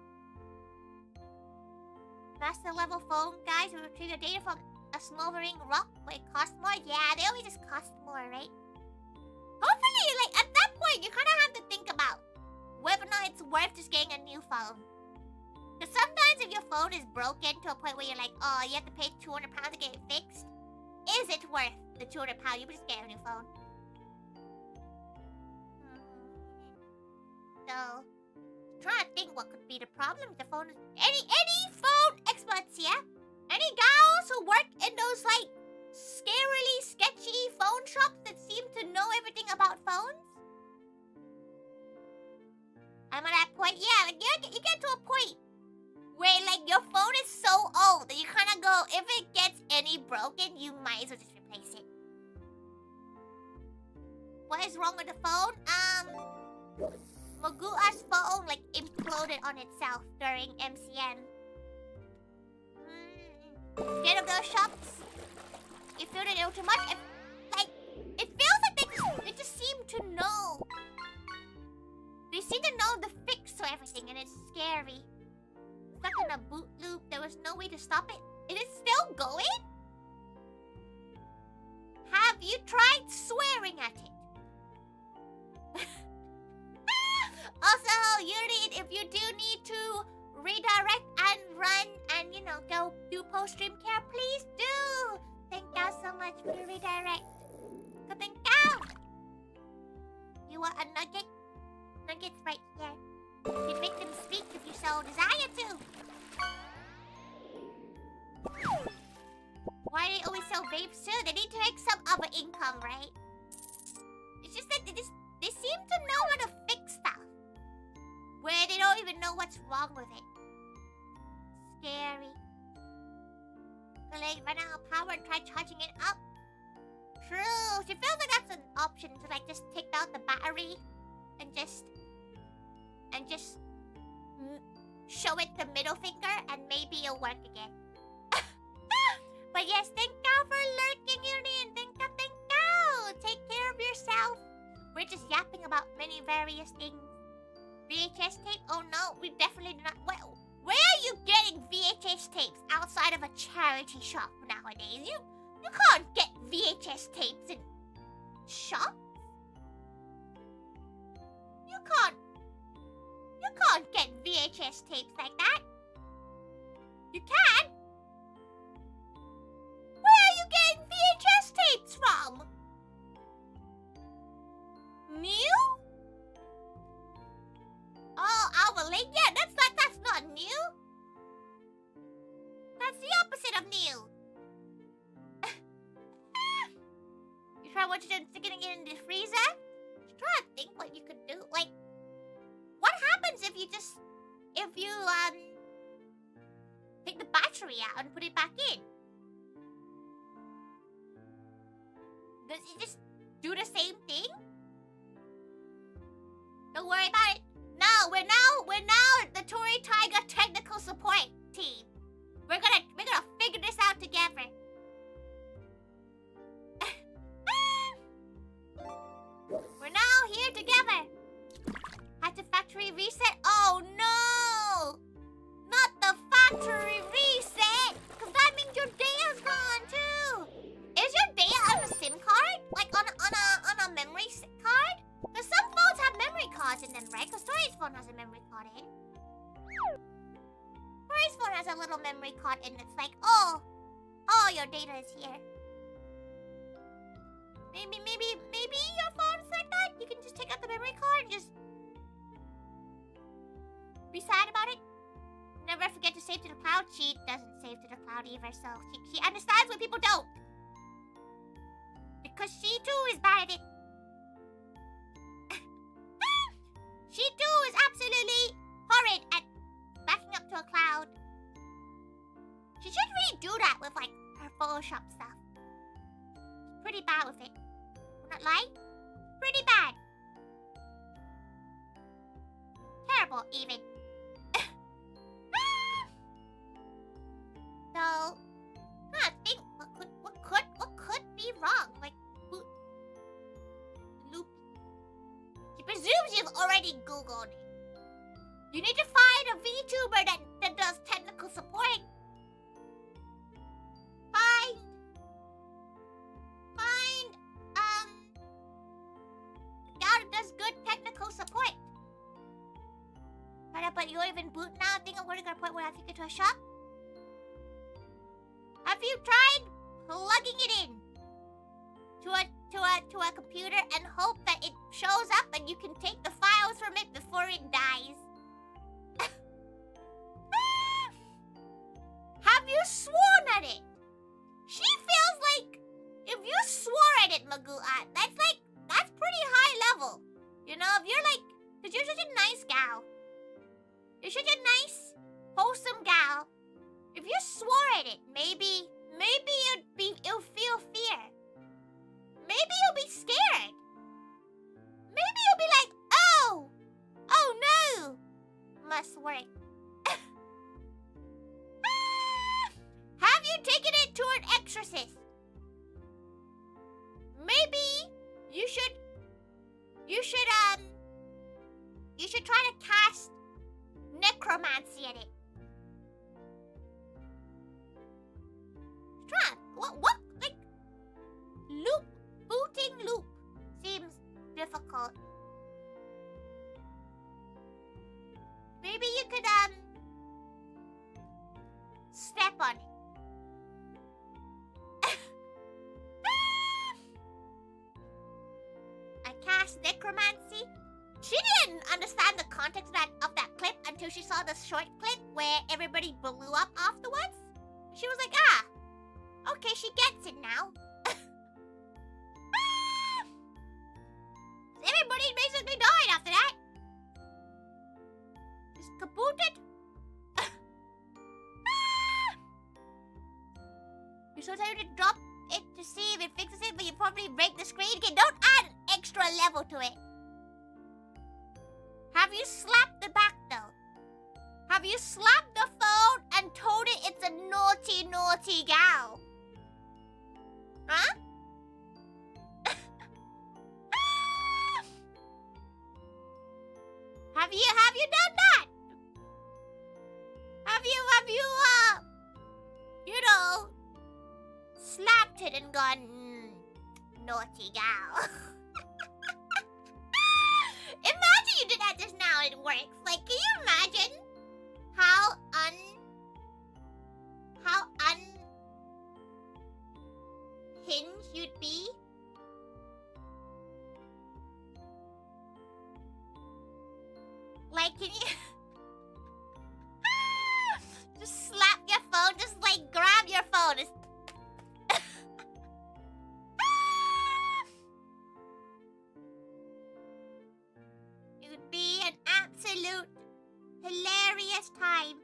Master level phone, guys, we retrieve the data from a smoldering rock. Wait, cost more? Yeah, they always just cost more, right? Hopefully, like, at that point, you kind of have to think about whether or not it's worth just getting a new phone. Because sometimes if your phone is broken to a point where you're like, oh, you have to pay £200 to get it fixed, is it worth the £200? You just get a new phone. So, trying to think what could be the problem with the phone. Any phone experts here? Any gals who work in those, like, scarily sketchy phone shops that seem to know everything about phones? I'm at that point, yeah, like, you get to a point where, like, your phone is so old that you kind of go, if it gets any broken, you might as well just replace it. What is wrong with the phone? Magua's phone, like, imploded on itself during MCM. Scared of those shops? You feel they know too much? It feels like they just seem to know. They seem to know the fix to everything, and it's scary. Stuck in a boot loop, there was no way to stop it. It is still going? Have you tried swearing at it? Also, Yuri, if you do need to redirect and run and, you know, go do post-stream care, please do. Thank you so much for the redirect. Thank you. You want a nugget? Nugget's right here. You can make them speak if you so desire to. Why do they always sell vapes too? They need to make some other income, right? It's just that they seem to know how to fix stuff where they don't even know what's wrong with it. scary. Like, run out of power and try charging it up. True. She feels like that's an option to like just take out the battery and just show it the middle finger and maybe it'll work again. But yes, thank you for lurking, Union. Thank you. Take care of yourself. We're just yapping about many various things. VHS tape? Oh no, we definitely do not. Where are you getting VHS tapes outside of a charity shop nowadays? You can't get VHS tapes in shops. You can't get VHS tapes like that. You can? Where are you getting VHS tapes from? New? Oh, our link? Yeah, that's not new. That's the opposite of new. You try what you're sticking it in the freezer? Just try to think what you could do. Like, what happens if you take the battery out and put it back in? Does it just do the same thing? Don't worry about it. No, we're now the ToriThaiga technical support team. We're gonna figure this out together. We're now here together. Had to factory reset? Oh no! Not the factory reset! Cause that means your data's gone too! Is your data on a SIM card? Like on a memory card? Cause some phones have memory cards in them, right? Cause Tori's phone has a memory card in. Tori's phone has a little memory card in that's like, oh, your data is here. Maybe your phone's like that? You can just take out the memory card and just be sad about it. Never forget to save to the cloud. She doesn't save to the cloud either, so she understands when people don't. Because she too is bad at it. She too is absolutely horrid at backing up to a cloud. She should really do that with like her Photoshop stuff. She's pretty bad with it. Not lie? Pretty bad. Terrible, even. So, I think what could be wrong? Like, loop. She presumes you've already Googled it. You need to find a Vtuber that does technical support. Find guy that does good technical support. But you don't even boot now. I think I'm going to get a point where I have to get to a shop. Have you tried plugging it in to a computer and hope that it shows up and you can take the files from it before it dies? Have you sworn at it? She feels like if you swore at it, Magua, that's pretty high level. You know, if you're like, because you're such a nice gal. You're such a nice, wholesome gal. If you swore at it, maybe it'll feel fear. Maybe you'll be scared. Maybe you'll be like, oh no, must work. Have you taken it to an exorcist? Maybe you should try to cast necromancy at it. Try what like booting loop seems difficult. Maybe you could step on it. I cast necromancy. She didn't understand the context of that clip until she saw the short clip where everybody blew up afterwards. She was like, okay, she gets it now. Everybody basically died after that. Just kabooted. You sometimes to drop it to see if it fixes it, but you probably break the screen. Okay, don't add an extra level to it. Have you slapped the back though? Have you slapped the phone and told it it's a naughty, naughty gal? Huh? Have you done that? Have you, you know, slapped it and gone, naughty gal. Imagine you did that just now and it works. Like, can you imagine how unhinged you'd be? Like, can you just slap your phone? Just like grab your phone. It would be an absolute hilarious time.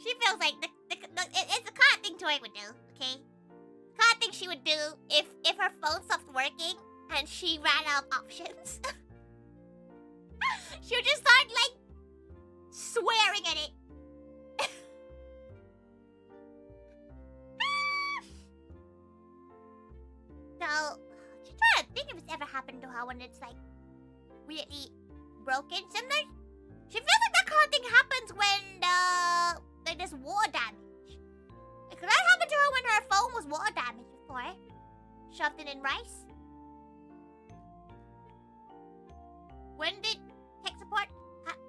She feels like it's the kind of thing Tori would do, okay? The kind of thing she would do if her phone stopped working and she ran out of options. She would just start, like, swearing at it. So, she's trying to think if it's ever happened to her when it's, like, weirdly broken. Sometimes she feels like that kind of thing happens when like there's water damage. Like, that happened to her when her phone was water damaged before. Shoved it in rice. When did tech support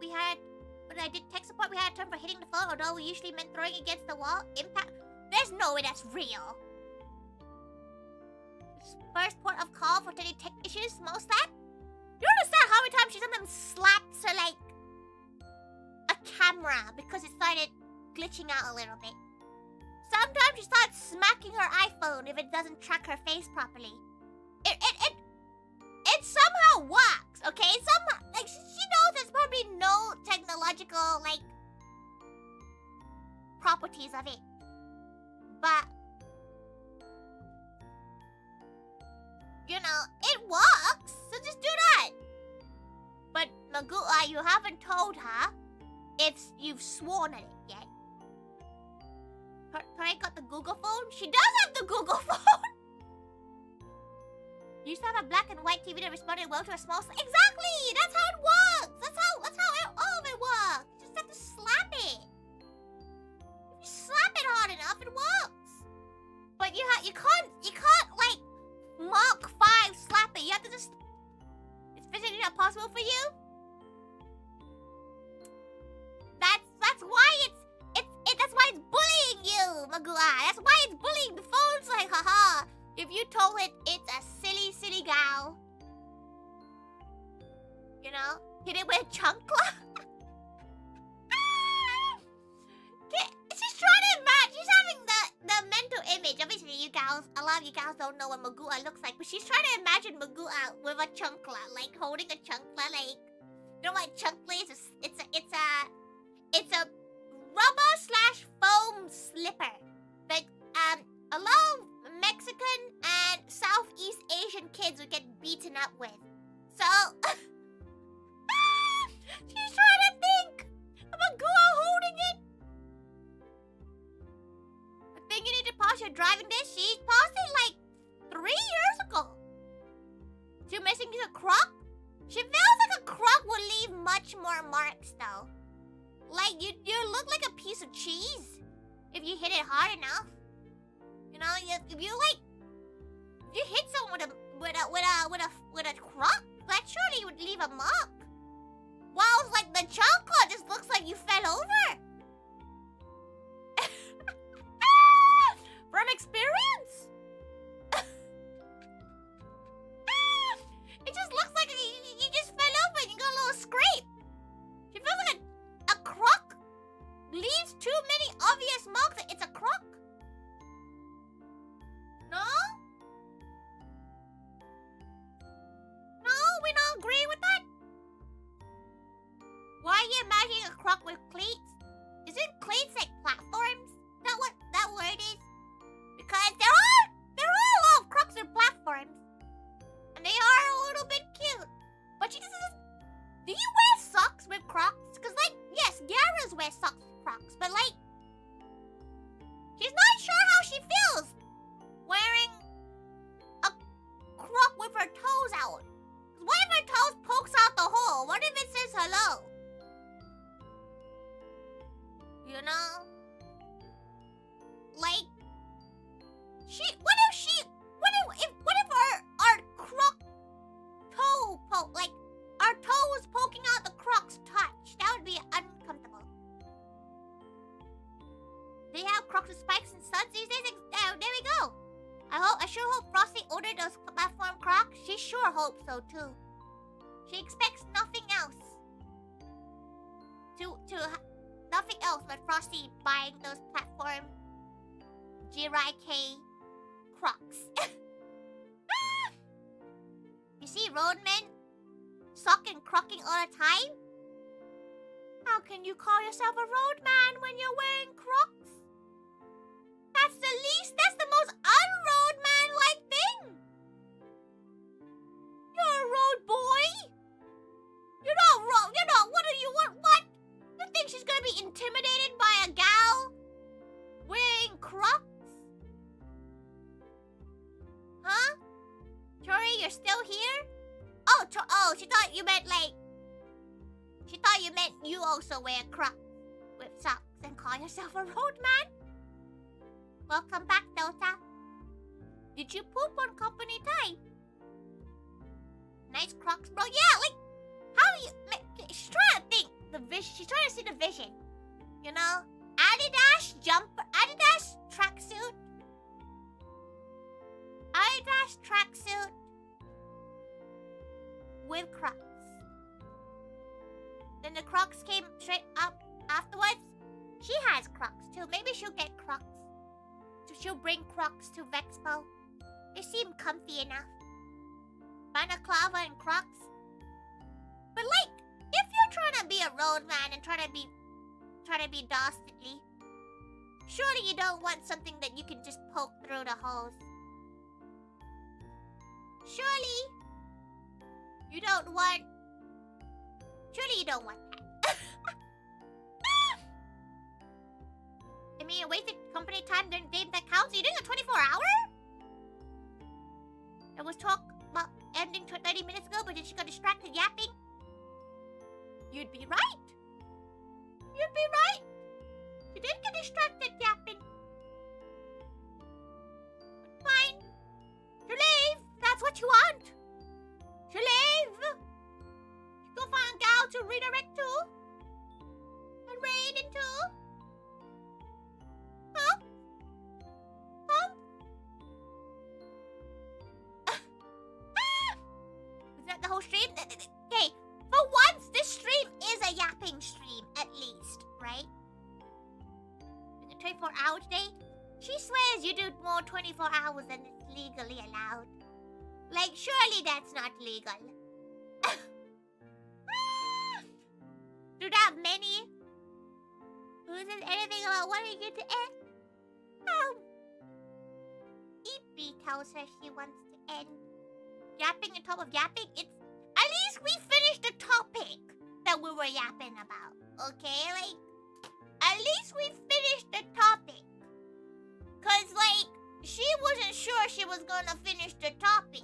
when I did tech support, we had a term for hitting the phone, although we usually meant throwing it against the wall. Impact. There's no way that's real. First port of call for any tech issues, small slap. You don't understand how many times she sometimes slaps her, like, a camera because it started glitching out a little bit. Sometimes she starts smacking her iPhone if it doesn't track her face properly. It somehow works, okay? Somehow, like, she knows there's probably no technological, like, properties of it. But, you know, it works, so just do that. But, Magua, you haven't told her if you've sworn at it yet. Tori got the Google phone? She does have the Google phone! You used to have a black and white TV that responded well to a small... Exactly! That's how it works! That's how all of it works! You just have to slap it. If you slap it hard enough, it works. But you can't, like, Mark 5 slap it. You have to just... It's physically not possible for you? That's why that's why it's bullying you, Magua. That's why it's bullying. The phone's like, haha. If you told it it's a silly, silly gal. You know? Hit it with a chancla. She's trying to imagine. She's having the mental image. Obviously, you gals, a lot of you gals don't know what Magua looks like. But she's trying to imagine Magua with a chancla. Like, holding a chancla. Like, you know what chancla is? It's a rubber/foam slipper that a lot of Mexican and Southeast Asian kids would get beaten up with. So she's trying to think of a girl holding it. I think you need to pause your driving this. She paused it like 3 years ago. You're missing a crock? She feels like a crock will leave much more marks though. Like, you look like a piece of cheese if you hit it hard enough. You know, if you hit someone with a crock, that surely would leave a mark. While like the chocolate just looks like you fell over. From experience. It just looks like you just fell over and you got a little scrape. She feels like a crock leaves too many obvious marks that it's a crock. No? agree with that? Why are you imagining a croc with cleats? Isn't cleats like platforms? Is that what that word is? Because there are a lot of crocs with platforms. And they are a little bit cute. But she doesn't... Do you wear socks with crocs? Because, like, yes, Gyara's wears socks with crocs. But, like, she's not sure how she feels wearing a croc with her toes out. What if her toes pokes out the hole? What if it says hello? You know? Like, what if our croc toe like, our toes poking out the croc's touch? That would be uncomfortable. They have crocs with spikes and studs these days? There we go. I sure hope Frosty ordered those platform crocs. She sure hopes so too. She expects nothing else. Nothing else but Frosty buying those platform Jirai-K crocs. You see roadmen sock and crocking all the time? How can you call yourself a roadman when you're wearing crocs? That's the most un-roadman-like thing. You're a road boy. You're not, what do you want, what? You think she's gonna be intimidated by a gal wearing crocs? Huh? Tori, you're still here? Oh, she thought you meant you also wear crocs with socks and call yourself a roadman? Welcome back, Delta. Did you poop on company time? Nice crocs, bro. Yeah, like, how do you... She's trying to think the vision. She's trying to see the vision. You know? Adidas jumper, Adidas tracksuit. Adidas tracksuit with crocs. Then the crocs came straight up afterwards. She has crocs too. Maybe she'll get crocs. So she'll bring crocs to Vexpo. They seem comfy enough. Balaclava and crocs. But like, if you're trying to be a roadman and trying to be dastardly, surely you don't want something that you can just poke through the holes. Surely you don't want that. I mean, you wasted company time during game that counts. You're doing a 24-hour? There was talk about ending 30 minutes ago, but then she got distracted yapping. You'd be right. You'd be right. She did get distracted yapping. Fine. Shalev, that's what you want. Shalev. Go find a gal to redirect to. And raid into. Huh? Huh? Is that the whole stream? Okay, for once, this stream is a yapping stream, at least, right? 24 hours a day? She swears you do more 24 hours than is legally allowed. Like, surely that's not legal. Do that many? Who says anything about wanting it to end? Oh. Eepy tells her she wants to end. Yapping on top of yapping? It's... At least we finished the topic that we were yapping about, okay? Like, at least we finished the topic. Cause, like, she wasn't sure she was gonna finish the topic.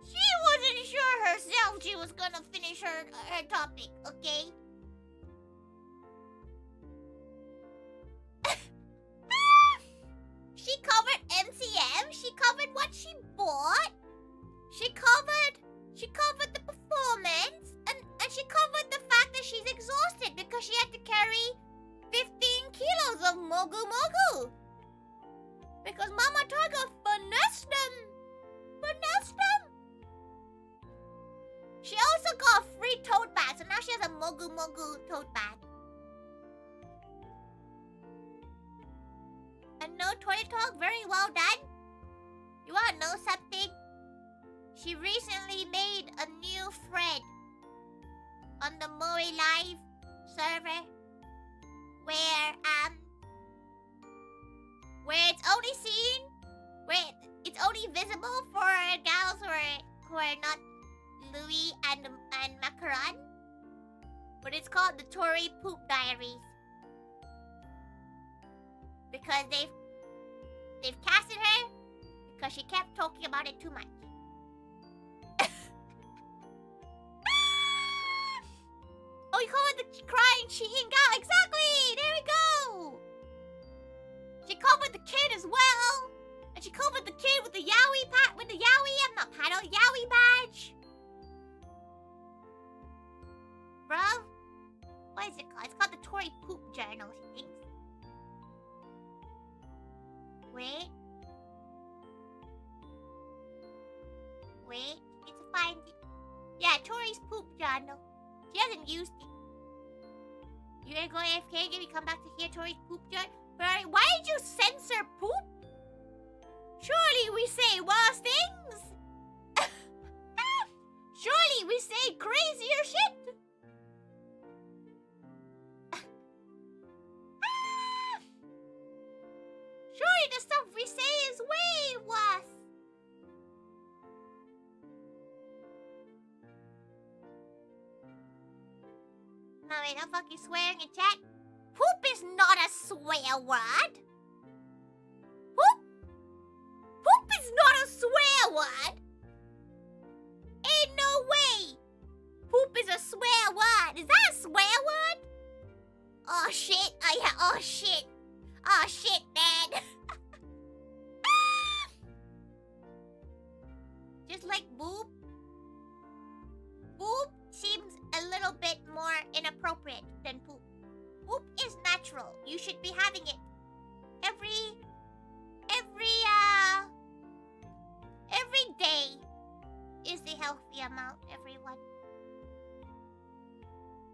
She wasn't sure herself she was gonna finish her topic, okay? She covered MCM, she covered what she bought, she covered the performance, and she covered the fact that she's exhausted because she had to carry 15 kilos of Mogu Mogu. Because Mama Tiger finessed them. She also got a free tote bag, so now she has a Mogu Mogu tote bag. And no toilet talk, very well done. You wanna know something? She recently made a new thread on the MOE Live server where it's only seen, where it's only visible for gals who are not Louis and Macaron. But it's called the Tori Poop Diaries. Because they've casted her because she kept talking about it too much. Oh, you call it the crying cheating gal? Exactly! There we go! She covered the kid as well. And she covered the kid with the Yowie I'm not paddle, Yowie badge. Bruv. What is it called? It's called the Tori Poop Journal, she thinks. Wait. Wait. Need to find it. Yeah, Tori's Poop Journal. She hasn't used it. You gonna go AFK again? You come back to hear Tori's Poop Journal? Why did you censor poop? Surely we say worse things. Surely we say crazier shit. Surely the stuff we say is way worse. No, wait, no fucking swearing in chat. Poop is not a swear word. Poop? Poop is not a swear word. Ain't no way. Poop is a swear word. Is that a swear word? Oh shit. Oh yeah. Oh shit. Oh shit, man. Just like boob. Boob seems a little bit more inappropriate than poop. Poop is natural. You should be having it every day is the healthy amount, everyone.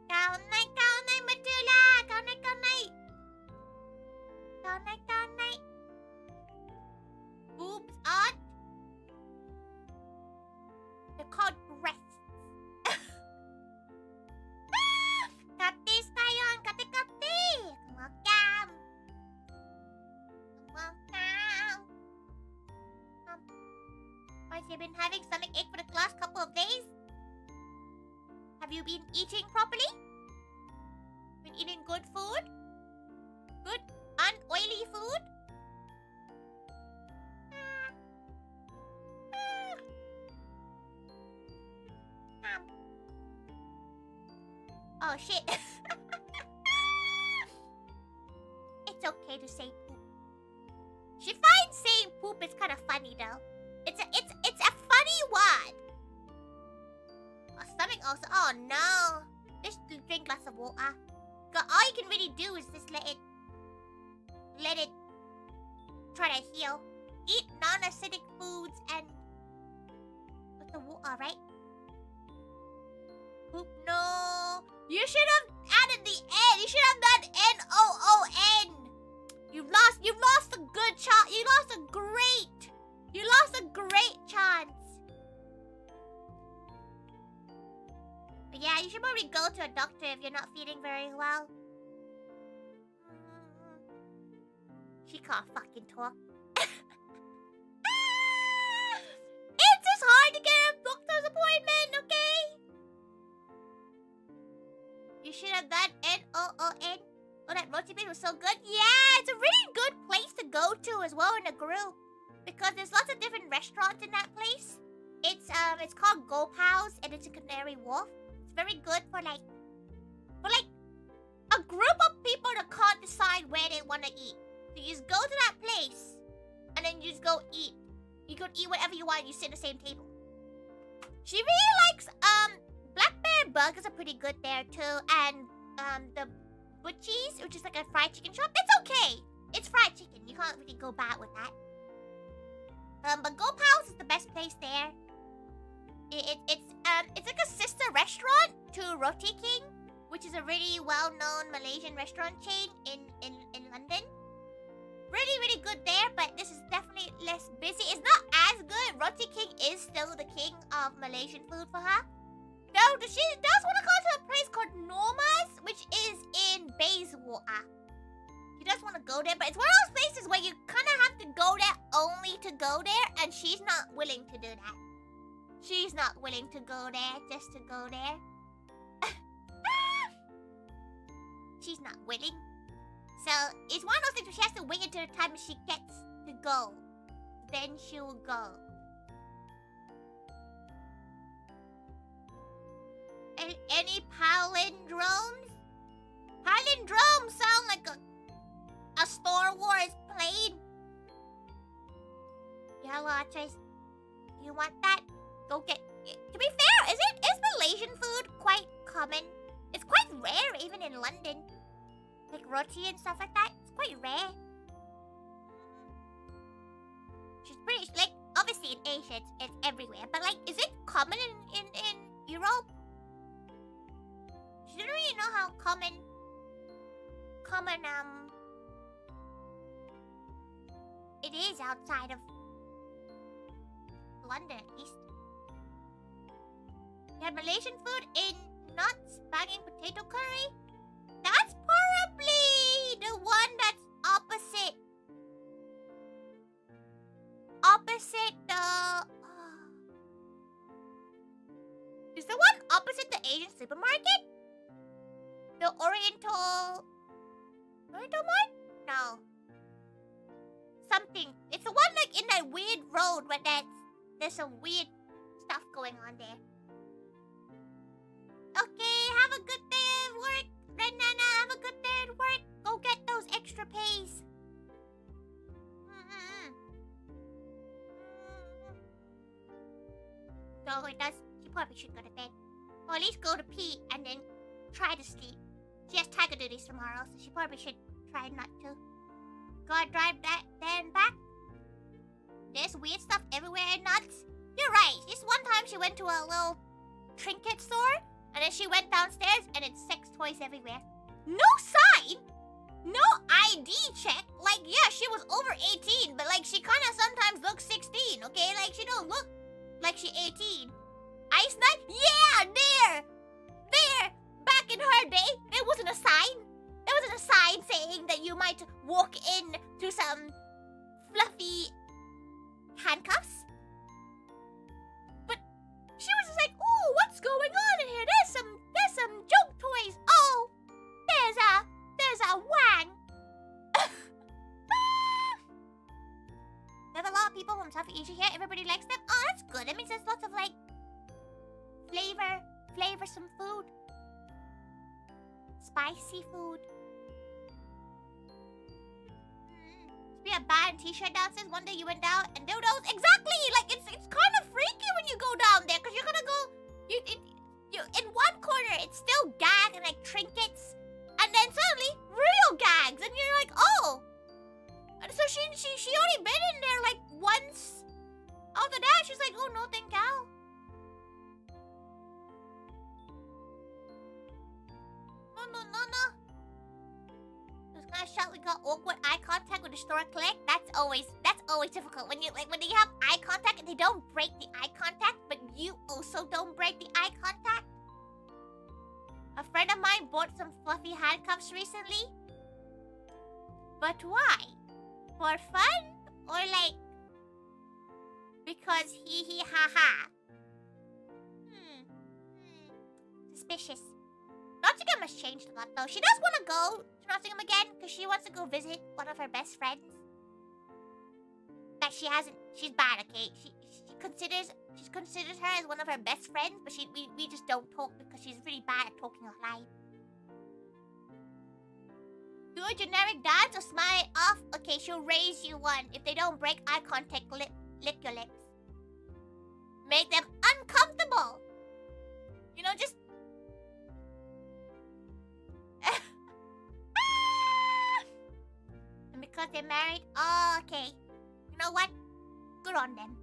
Cao night, Matula. Cao night. Cao night. Boobs aren't. They're called breasts. Katis tayon, kati. Welcome. Have you been having stomach ache for the last couple of days? Have you been eating properly? Been eating good food? Good, unoily food? Oh shit. It's okay to say poop. She finds saying poop is kind of funny though. It's a funny word. Oh, stomach also. Oh no. Just drink glass of water. All you can really do is just let it try to heal. Eat non-acidic foods and with the water, right? Poop, no. You should have added the N. You should have done N-O-O-N. You've lost a good chance. You lost a great chance. But yeah, you should probably go to a doctor if you're not feeling very well. She can't fucking talk. It's just hard to get a doctor's appointment, okay? You should have done N-O-O-N. Oh, that roti bean was so good. Yeah, it's a really good place to go to as well in a group. Because there's lots of different restaurants in that place. It's called Go Pals and it's in Canary Wharf. It's very good for like a group of people that can't decide where they want to eat. So you just go to that place and then you just go eat. You can eat whatever you want. You sit at the same table. She really likes Black Bear Burgers are pretty good there too, and the Butchies, which is like a fried chicken shop. It's okay. It's fried chicken. You can't really go bad with that. But Go Pals is the best place there. It's like a sister restaurant to Roti King, which is a really well-known Malaysian restaurant chain in London. really, really good there, but this is definitely less busy. It's not as good. Roti King is still the king of Malaysian food for her. Though she does want to go to a place called Norma's, which is in Bayswater. She does want to go there, but it's one of those places where you kind of have to go there only to go there, and she's not willing to do that. She's not willing to go there just to go there. She's not willing. So it's one of those things where she has to wait until the time she gets to go. Then she'll go. Any palindromes? Palindromes sound like a Star Wars plane. Yellow Archers, you want that? Go get it. To be fair, is Malaysian food quite common? It's quite rare even in London. Like roti and stuff like that. It's quite rare. She's British. Like, obviously in Asia it's everywhere. But like, is it common in Europe? She didn't really know how common it is outside of London at least. You had Malaysian food in nuts, banging potato curry. That's probably the one that's opposite the... Is the one opposite the Asian supermarket? The Oriental Mart? No. Something. It's the one like in that weird road where there's some weird stuff going on there. Okay, have a good day at work. Renana, have a good day at work. Go get those extra pays. So it does. She probably should go to bed. Or at least go to pee and then try to sleep. She has tiger duties tomorrow, so she probably should try not to. Gotta drive that there and back. There's weird stuff everywhere in nuts. You're right. This one time she went to a little trinket store, and then she went downstairs, and it's sex toys everywhere. No sign! No ID check. Like, yeah, she was over 18, but like, she kind of sometimes looks 16, okay? Like, she don't look like she 18. Ice nut? Yeah, there! Back in her day, there wasn't a sign. There wasn't a sign saying that you might walk in to some fluffy handcuffs. But she was just like, "Ooh, what's going on in here? There's some junk toys. Oh, there's a wang." There's a lot of people from South Asia here. Everybody likes them. Oh, that's good. That means there's lots of like flavoursome food, spicy food. Be a band t-shirt downstairs. One day you went down and dildos. Exactly. Like it's kind of freaky when you go down there because you're gonna go. You in one corner it's still gag and like trinkets, and then suddenly real gags, and you're like, oh. And so she only been in there like once. After that, she's like, oh no, thank you. No. Just gonna shout. We got awkward eye contact with the store clerk. That's always difficult when you have eye contact and they don't break the eye contact, but you also don't break the eye contact. A friend of mine bought some fluffy handcuffs recently. But why? For fun or like because hee ha ha? Suspicious. Nottingham has changed a lot though. She does want to go to Nottingham again because she wants to go visit one of her best friends. That she hasn't. She's bad, okay? She considers her as one of her best friends, but we just don't talk because she's really bad at talking online. Do a generic dance or smile it off. Okay, she'll raise you one. If they don't break eye contact, lick your lips. Make them uncomfortable. You know, just. And because they're married, oh, okay. You know what? Good on them.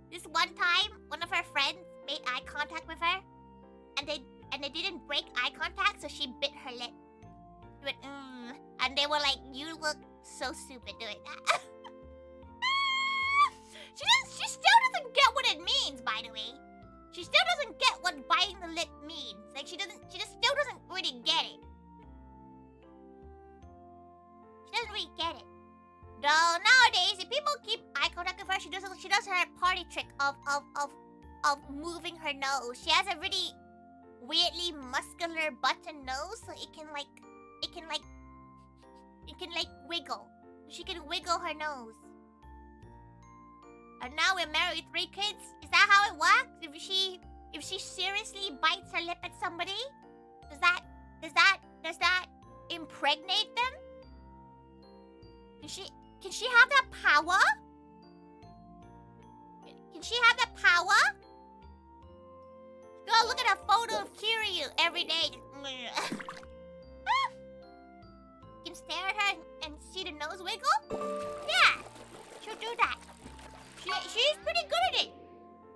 This one time, one of her friends made eye contact with her, and they didn't break eye contact, so she bit her lip. She went, and they were like, you look so stupid doing that. She still doesn't get what it means, by the way. She still doesn't get what biting the lip means. Like, she just still doesn't really get it. She doesn't really get it. Though nowadays, if people keep eye contact with her, she does her party trick of moving her nose. She has a really weirdly muscular button nose, so it can wiggle. She can wiggle her nose. And now we're married with 3 kids. Is that how it works? If she seriously bites her lip at somebody, does that impregnate them? Can she have that power? Can she have that power? Go look at a photo of Kiryu every day. You can stare at her and see the nose wiggle? Yeah, she'll do that. She's pretty good at it.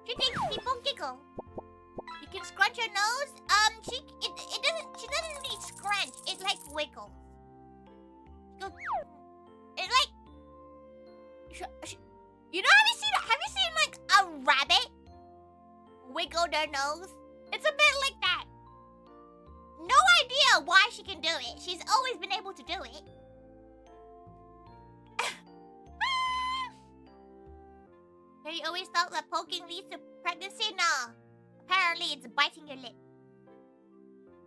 She thinks people giggle. You can scrunch your nose. She doesn't really scrunch. It like wiggles. It like. You know, have you seen like a rabbit wiggle their nose? It's a bit like that. No idea why she can do it. She's always been able to do it. Have you always thought that poking leads to pregnancy? No. Apparently, it's biting your lip.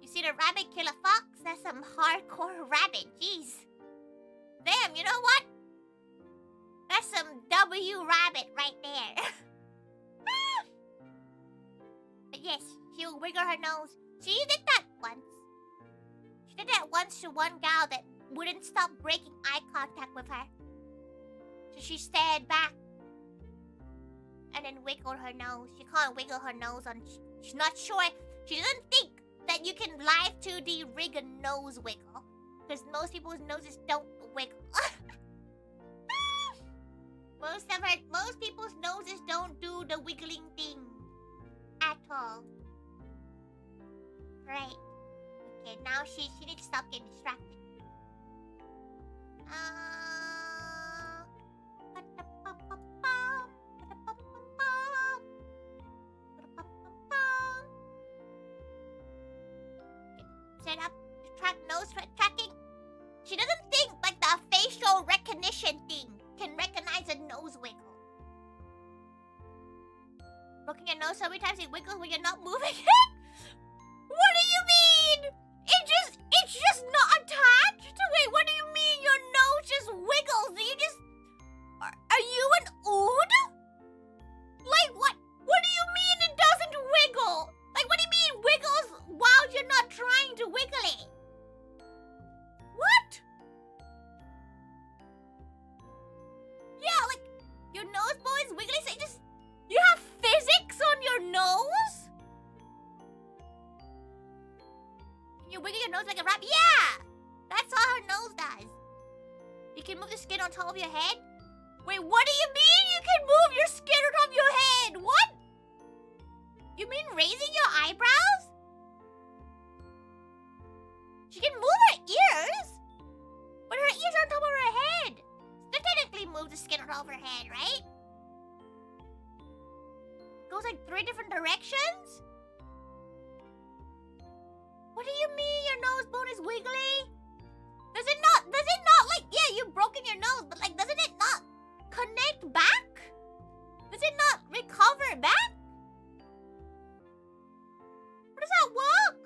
You see the rabbit kill a fox? That's some hardcore rabbit. Jeez. Damn, you know what? That's some W rabbit right there. But yes, she'll wiggle her nose. She did that once. She did that once to one gal that wouldn't stop breaking eye contact with her. So she stared back and then wiggled her nose. She can't wiggle her nose on... She's not sure. She doesn't think that you can live 2D rig a nose wiggle. Because most people's noses don't wiggle. Most people's noses don't do the wiggling thing. At all. Right. Okay, now she needs to stop getting distracted. Set up nose tracking. She doesn't think like the facial recognition thing can recognize a nose wiggle. Looking at your nose so many times it wiggles when you're not moving it? What do you mean? It's just not attached? Wait, what do you mean your nose just wiggles? Do you just... Are you an ood? Like, what? What do you mean it doesn't wiggle? Like, what do you mean wiggles while you're not trying to wiggle it? What? Yeah, like, your nose bone is wiggling, so you have physics on your nose? Can you wiggle your nose like a rabbit? Yeah! That's all her nose does. You can move the skin on top of your head? Wait, what do you mean you can move your skin on top of your head? What? You mean raising your eyebrows? She can move her ears? But her ears are on top of her head. So technically move the skin on top of her head, right? Goes like 3 different directions? What do you mean your nose bone is wiggly? Does it not like, yeah, you've broken your nose, but like, doesn't it not connect back? Does it not recover back? How does that work?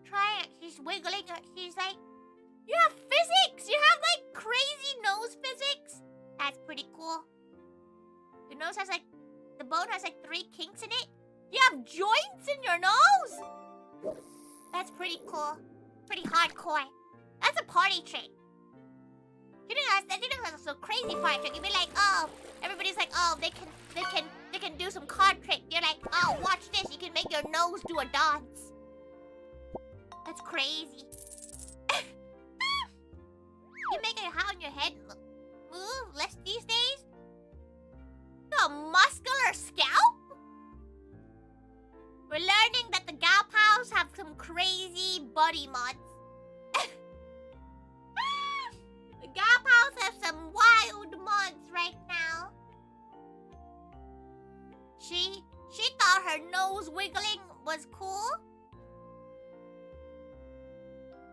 Try it. She's wiggling her. She's like, you have physics. You have like crazy nose physics. That's pretty cool. Your nose has like, the bone has like 3 kinks in it. You have joints in your nose? That's pretty cool. Pretty hardcore. That's a party trick. You think that's a crazy party trick. You'd be like, oh, everybody's like, oh, they can do some card trick. You're like, oh, watch this. You can make your nose do a dance. That's crazy. You make it how in your head move less these days? A muscular scalp? We're learning that the gal pal pals have some crazy body mods. The gal pals have some wild mods right now. She thought her nose wiggling was cool.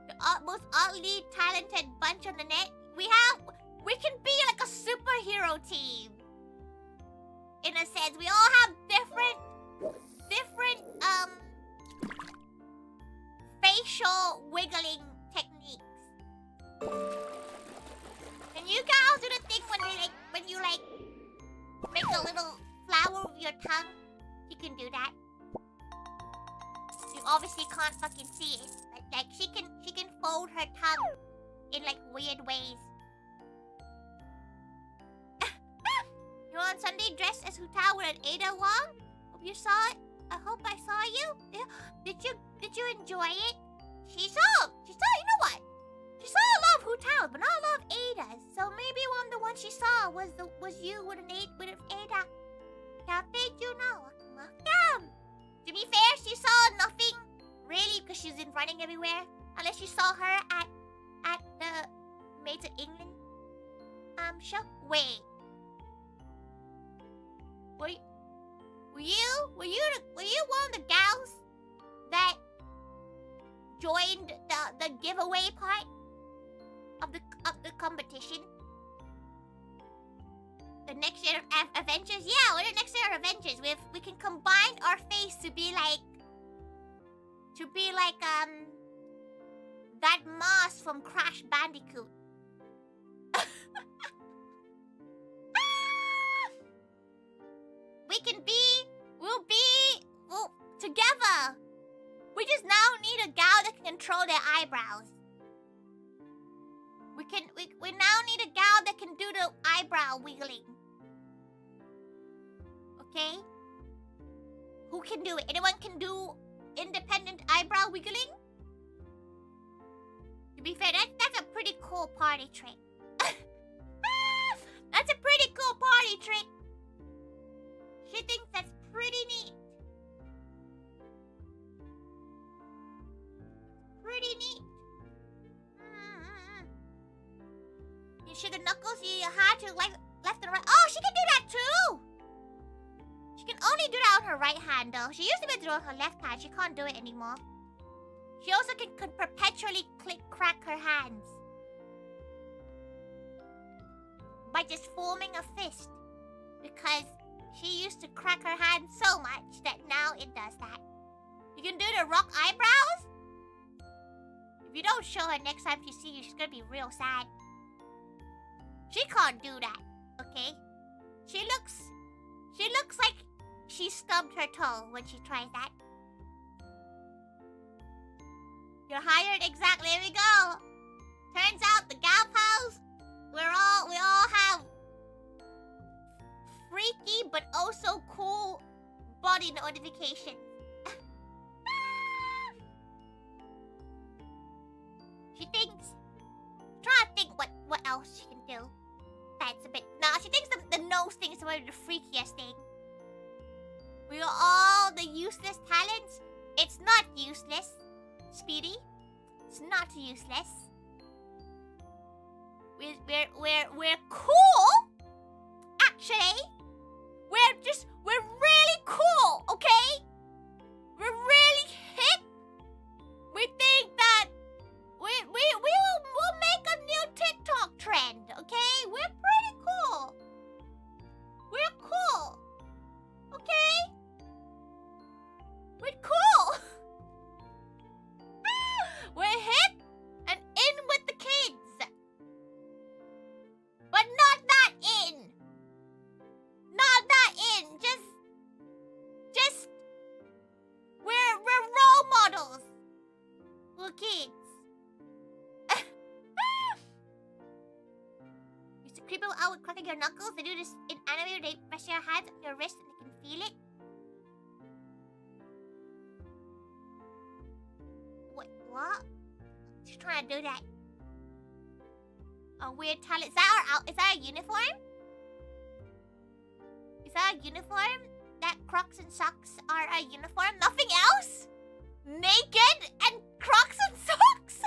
The most oddly talented bunch on the net. We can be like a superhero team. In a sense, we all have different facial wiggling techniques. And you guys do the thing when you make a little flower with your tongue. You can do that. You obviously can't fucking see it, but like she can fold her tongue in like weird ways. You're on Sunday dressed as Vtuber and Ada Wong. Hope you saw it. I hope I saw you. Yeah. Did you enjoy it? She saw. You know what? She saw a lot of Vtuber, but not a lot of Ada's. So maybe one of the ones she saw was you with an Ada. How did you know? Welcome. To be fair, she saw nothing really because she's been running everywhere. Unless you saw her at the Maids of England show. Wait. Were you one of the gals that joined the giveaway part of the competition? The next year of Avengers? Yeah, we're the next year of Avengers. We can combine our face to be like that moss from Crash Bandicoot. We'll together. We just now need a gal that can control their eyebrows. We now need a gal that can do the eyebrow wiggling. Okay? Who can do it? Anyone can do independent eyebrow wiggling? To be fair, that's a pretty cool party trick. That's a pretty cool party trick. She thinks that's pretty neat. Pretty neat. You sugar knuckles, you had to like left and right. Oh, she can do that too! She can only do that on her right hand though. She used to be able to do it on her left hand. She can't do it anymore. She also can perpetually crack her hands. By just forming a fist. Because she used to crack her hands so much that now it does that. You can do the rock eyebrows? If you don't show her next time she sees you, she's gonna be real sad. She can't do that, okay? She looks like she stubbed her toe when she tries that. You're hired, exactly. There we go. Turns out the gal pals, we all have freaky but also cool body notifications. She thinks. Try to think what else she can do. That's a bit. Nah, she thinks the nose thing is probably the freakiest thing. We are all the useless talents. It's not useless, Speedy. It's not useless. We're cool. Actually, we're really cool. Okay, we're really hip. We think that we'll make a new TikTok trend. Okay, we're pretty cool. We're cool. Okay, we're cool. We're hip and in with the kids. But not that in. Not that in. Just we're role models. We're kids. Used to creep out with cracking your knuckles. They do this in anime. They press your hands on your wrist and they can feel it. Wait, what? She's trying to do that. A weird talent. Is that a uniform? Is that a uniform? That Crocs and socks are a uniform? Nothing else? naked and Crocs and socks.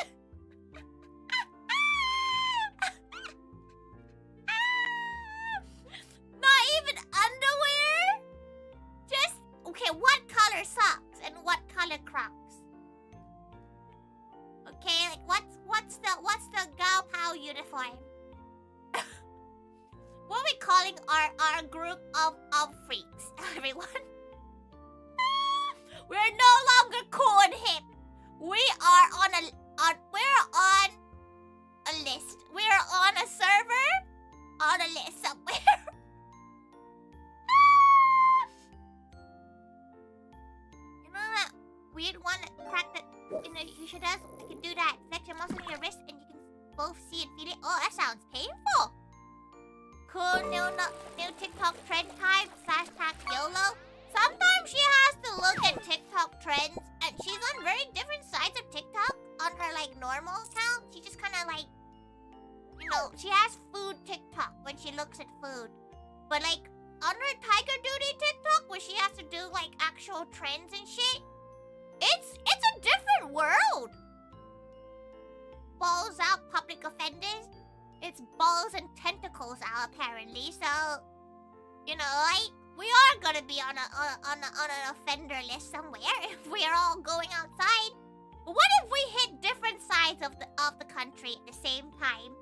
Not even underwear. Just okay. What color socks and what color Crocs? Okay, like what's the Gal Pao uniform? What are we calling our group of freaks, everyone? We're no longer cool and hip. We are on a list. We're on a server on a list somewhere. You know that weird one that cracked that you should have? You can do that. Flex your muscle in your wrist and you can both see and feel it. Oh, that sounds painful. Cool new TikTok trend time / YOLO. Sometimes she has to look at TikTok trends, and she's on very different sides of TikTok. On her like normal account, she just kind of like, she has food TikTok when she looks at food, but like on her Tiger Duty TikTok, where she has to do like actual trends and shit, it's a different world. Balls out, public offenders. It's balls and tentacles out apparently. So, like. We are gonna be on an offender list somewhere if we are all going outside. But what if we hit different sides of the country at the same time?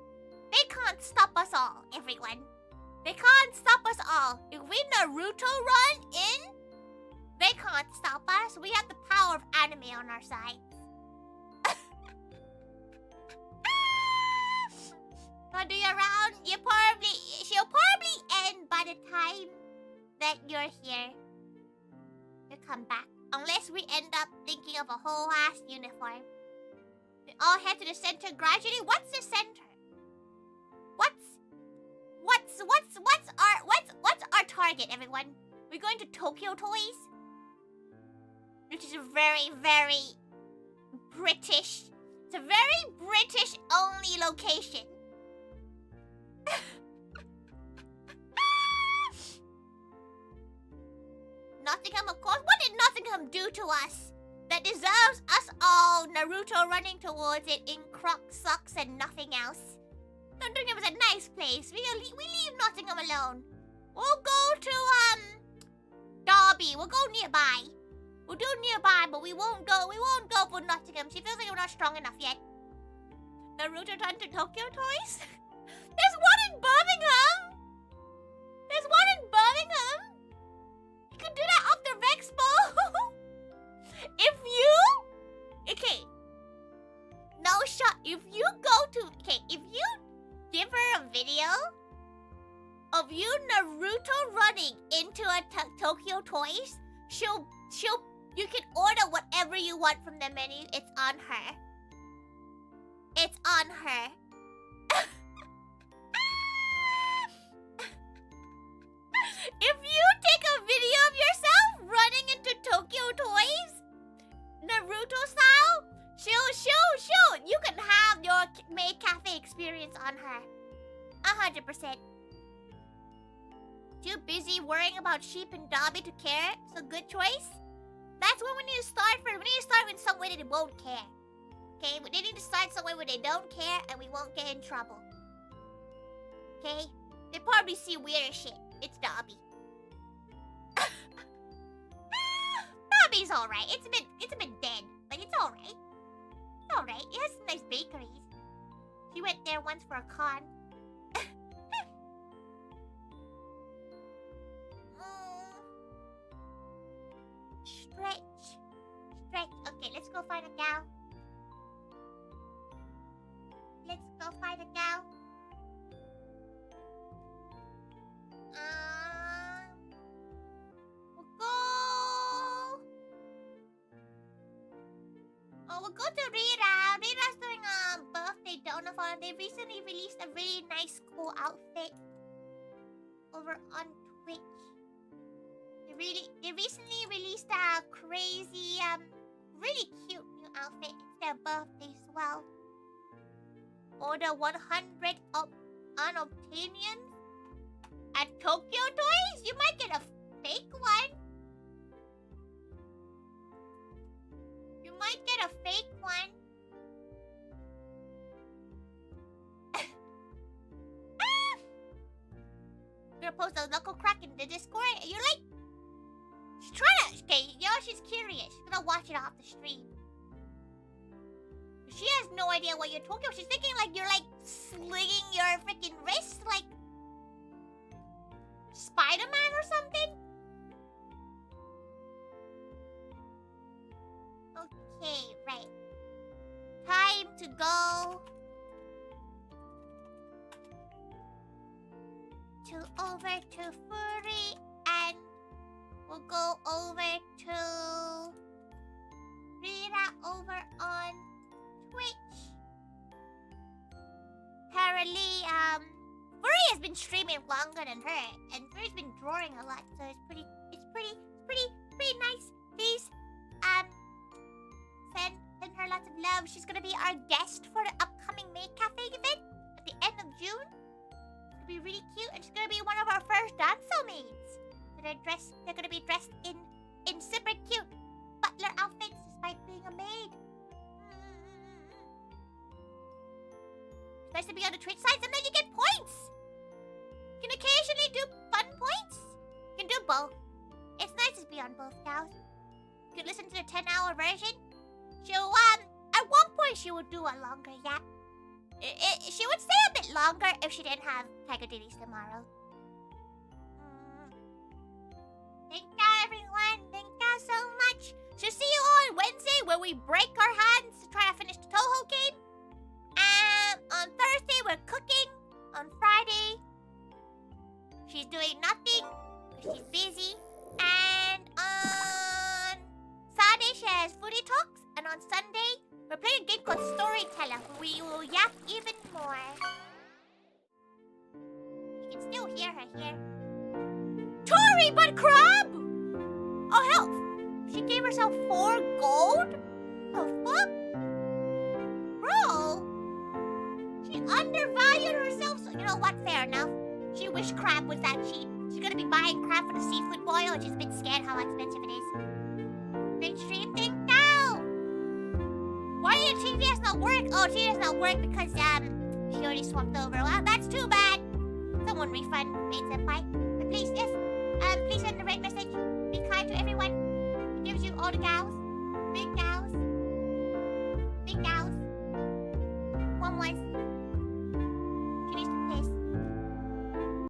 They can't stop us all, everyone. They can't stop us all. If we Naruto run in, they can't stop us. We have the power of anime on our side. Gonna do your round. She'll probably end by the time that you're here. You come back. Unless we end up thinking of a whole ass uniform. We all head to the center gradually. What's the center? What's our target, everyone? We're going to Tokyo Toys, which is a very, very British. It's a very British only location. Nottingham, of course. What did Nottingham do to us that deserves us all Naruto running towards it in Crocs, socks, and nothing else? Nottingham is a nice place. We leave Nottingham alone. We'll go to Derby. We'll go nearby. We'll do nearby, but we won't go for Nottingham. She feels like we're not strong enough yet. Naruto run to Tokyo Toys? There's one in Birmingham. You can do that after Vexpo. If you give her a video of you Naruto running into a Tokyo Toys, you can order whatever you want from the menu. It's on her. If you take a video of yourself running into Tokyo Toys, Naruto style, you can have your maid cafe experience on her. 100%. Too busy worrying about sheep and Dobby to care. So good choice. That's when we need to start for. We need to start in some way that they won't care. Okay? They need to start somewhere where they don't care and we won't get in trouble. Okay? They probably see weirder shit. It's Dobby. Dobby's alright. It's a bit dead, but it's alright. It's alright. It has some nice bakeries. She went there once for a con. Stretch. Okay, let's go find a gal. We'll go to Rira. Rira's doing a birthday donathon. They recently released a really nice, cool outfit over on Twitch. They recently released a crazy, really cute new outfit. It's their birthday swell. Order 100 unobtainians at Tokyo Toys. You might get a fake one. You might get a fake one. You're gonna post a knuckle crack in the Discord? You're like... She's trying to... Okay, you know, she's curious. She's gonna watch it off the stream. She has no idea what you're talking about. She's thinking like you're like slinging your freaking wrist like Spider-Man or something. Okay, right. Time to go over to Furry, and we'll go over to Rita over on Twitch. Apparently, Furry has been streaming longer than her, and Furry's been drawing a lot, so it's pretty nice. Please, send her lots of love. She's gonna be our guest for the upcoming Maid Cafe event at the end of June. It's gonna be really cute, and she's gonna be one of our first dancehall maids. So they're gonna be dressed in super cute butler outfits, despite being a maid. It's nice to be on the Twitch side, and then you get points. You can occasionally do fun points. You can do both. It's nice to be on both now. You can listen to the 10-hour version. She'll, at one point she would do a longer yap. She would stay a bit longer if she didn't have Tiger Duties tomorrow. Thank you, everyone. Thank you so much. So see you on Wednesday where we break our hands to try to finish the Toho game. On Thursday, we're cooking. On Friday, she's doing nothing because she's busy. And on Saturday, she has foodie talks. And on Sunday, we're playing a game called Storyteller, where we will yap even more. You can still hear her here. Tori, but crab! Oh, hell! She gave herself 4 gold? The fuck? Bro! She undervalued herself, so you know what? Fair enough. She wished crab was that cheap. She's gonna be buying crab for the seafood boil, and she's a bit scared how expensive it is. Great stream, thank you! Why did TVS not work? Oh, TVS not work because, she already swapped over. Well, that's too bad. Someone refund Maid Senpai. But please, yes, please send the right message. Be kind to everyone. It gives you all the gals. Big gals. Big gals. One was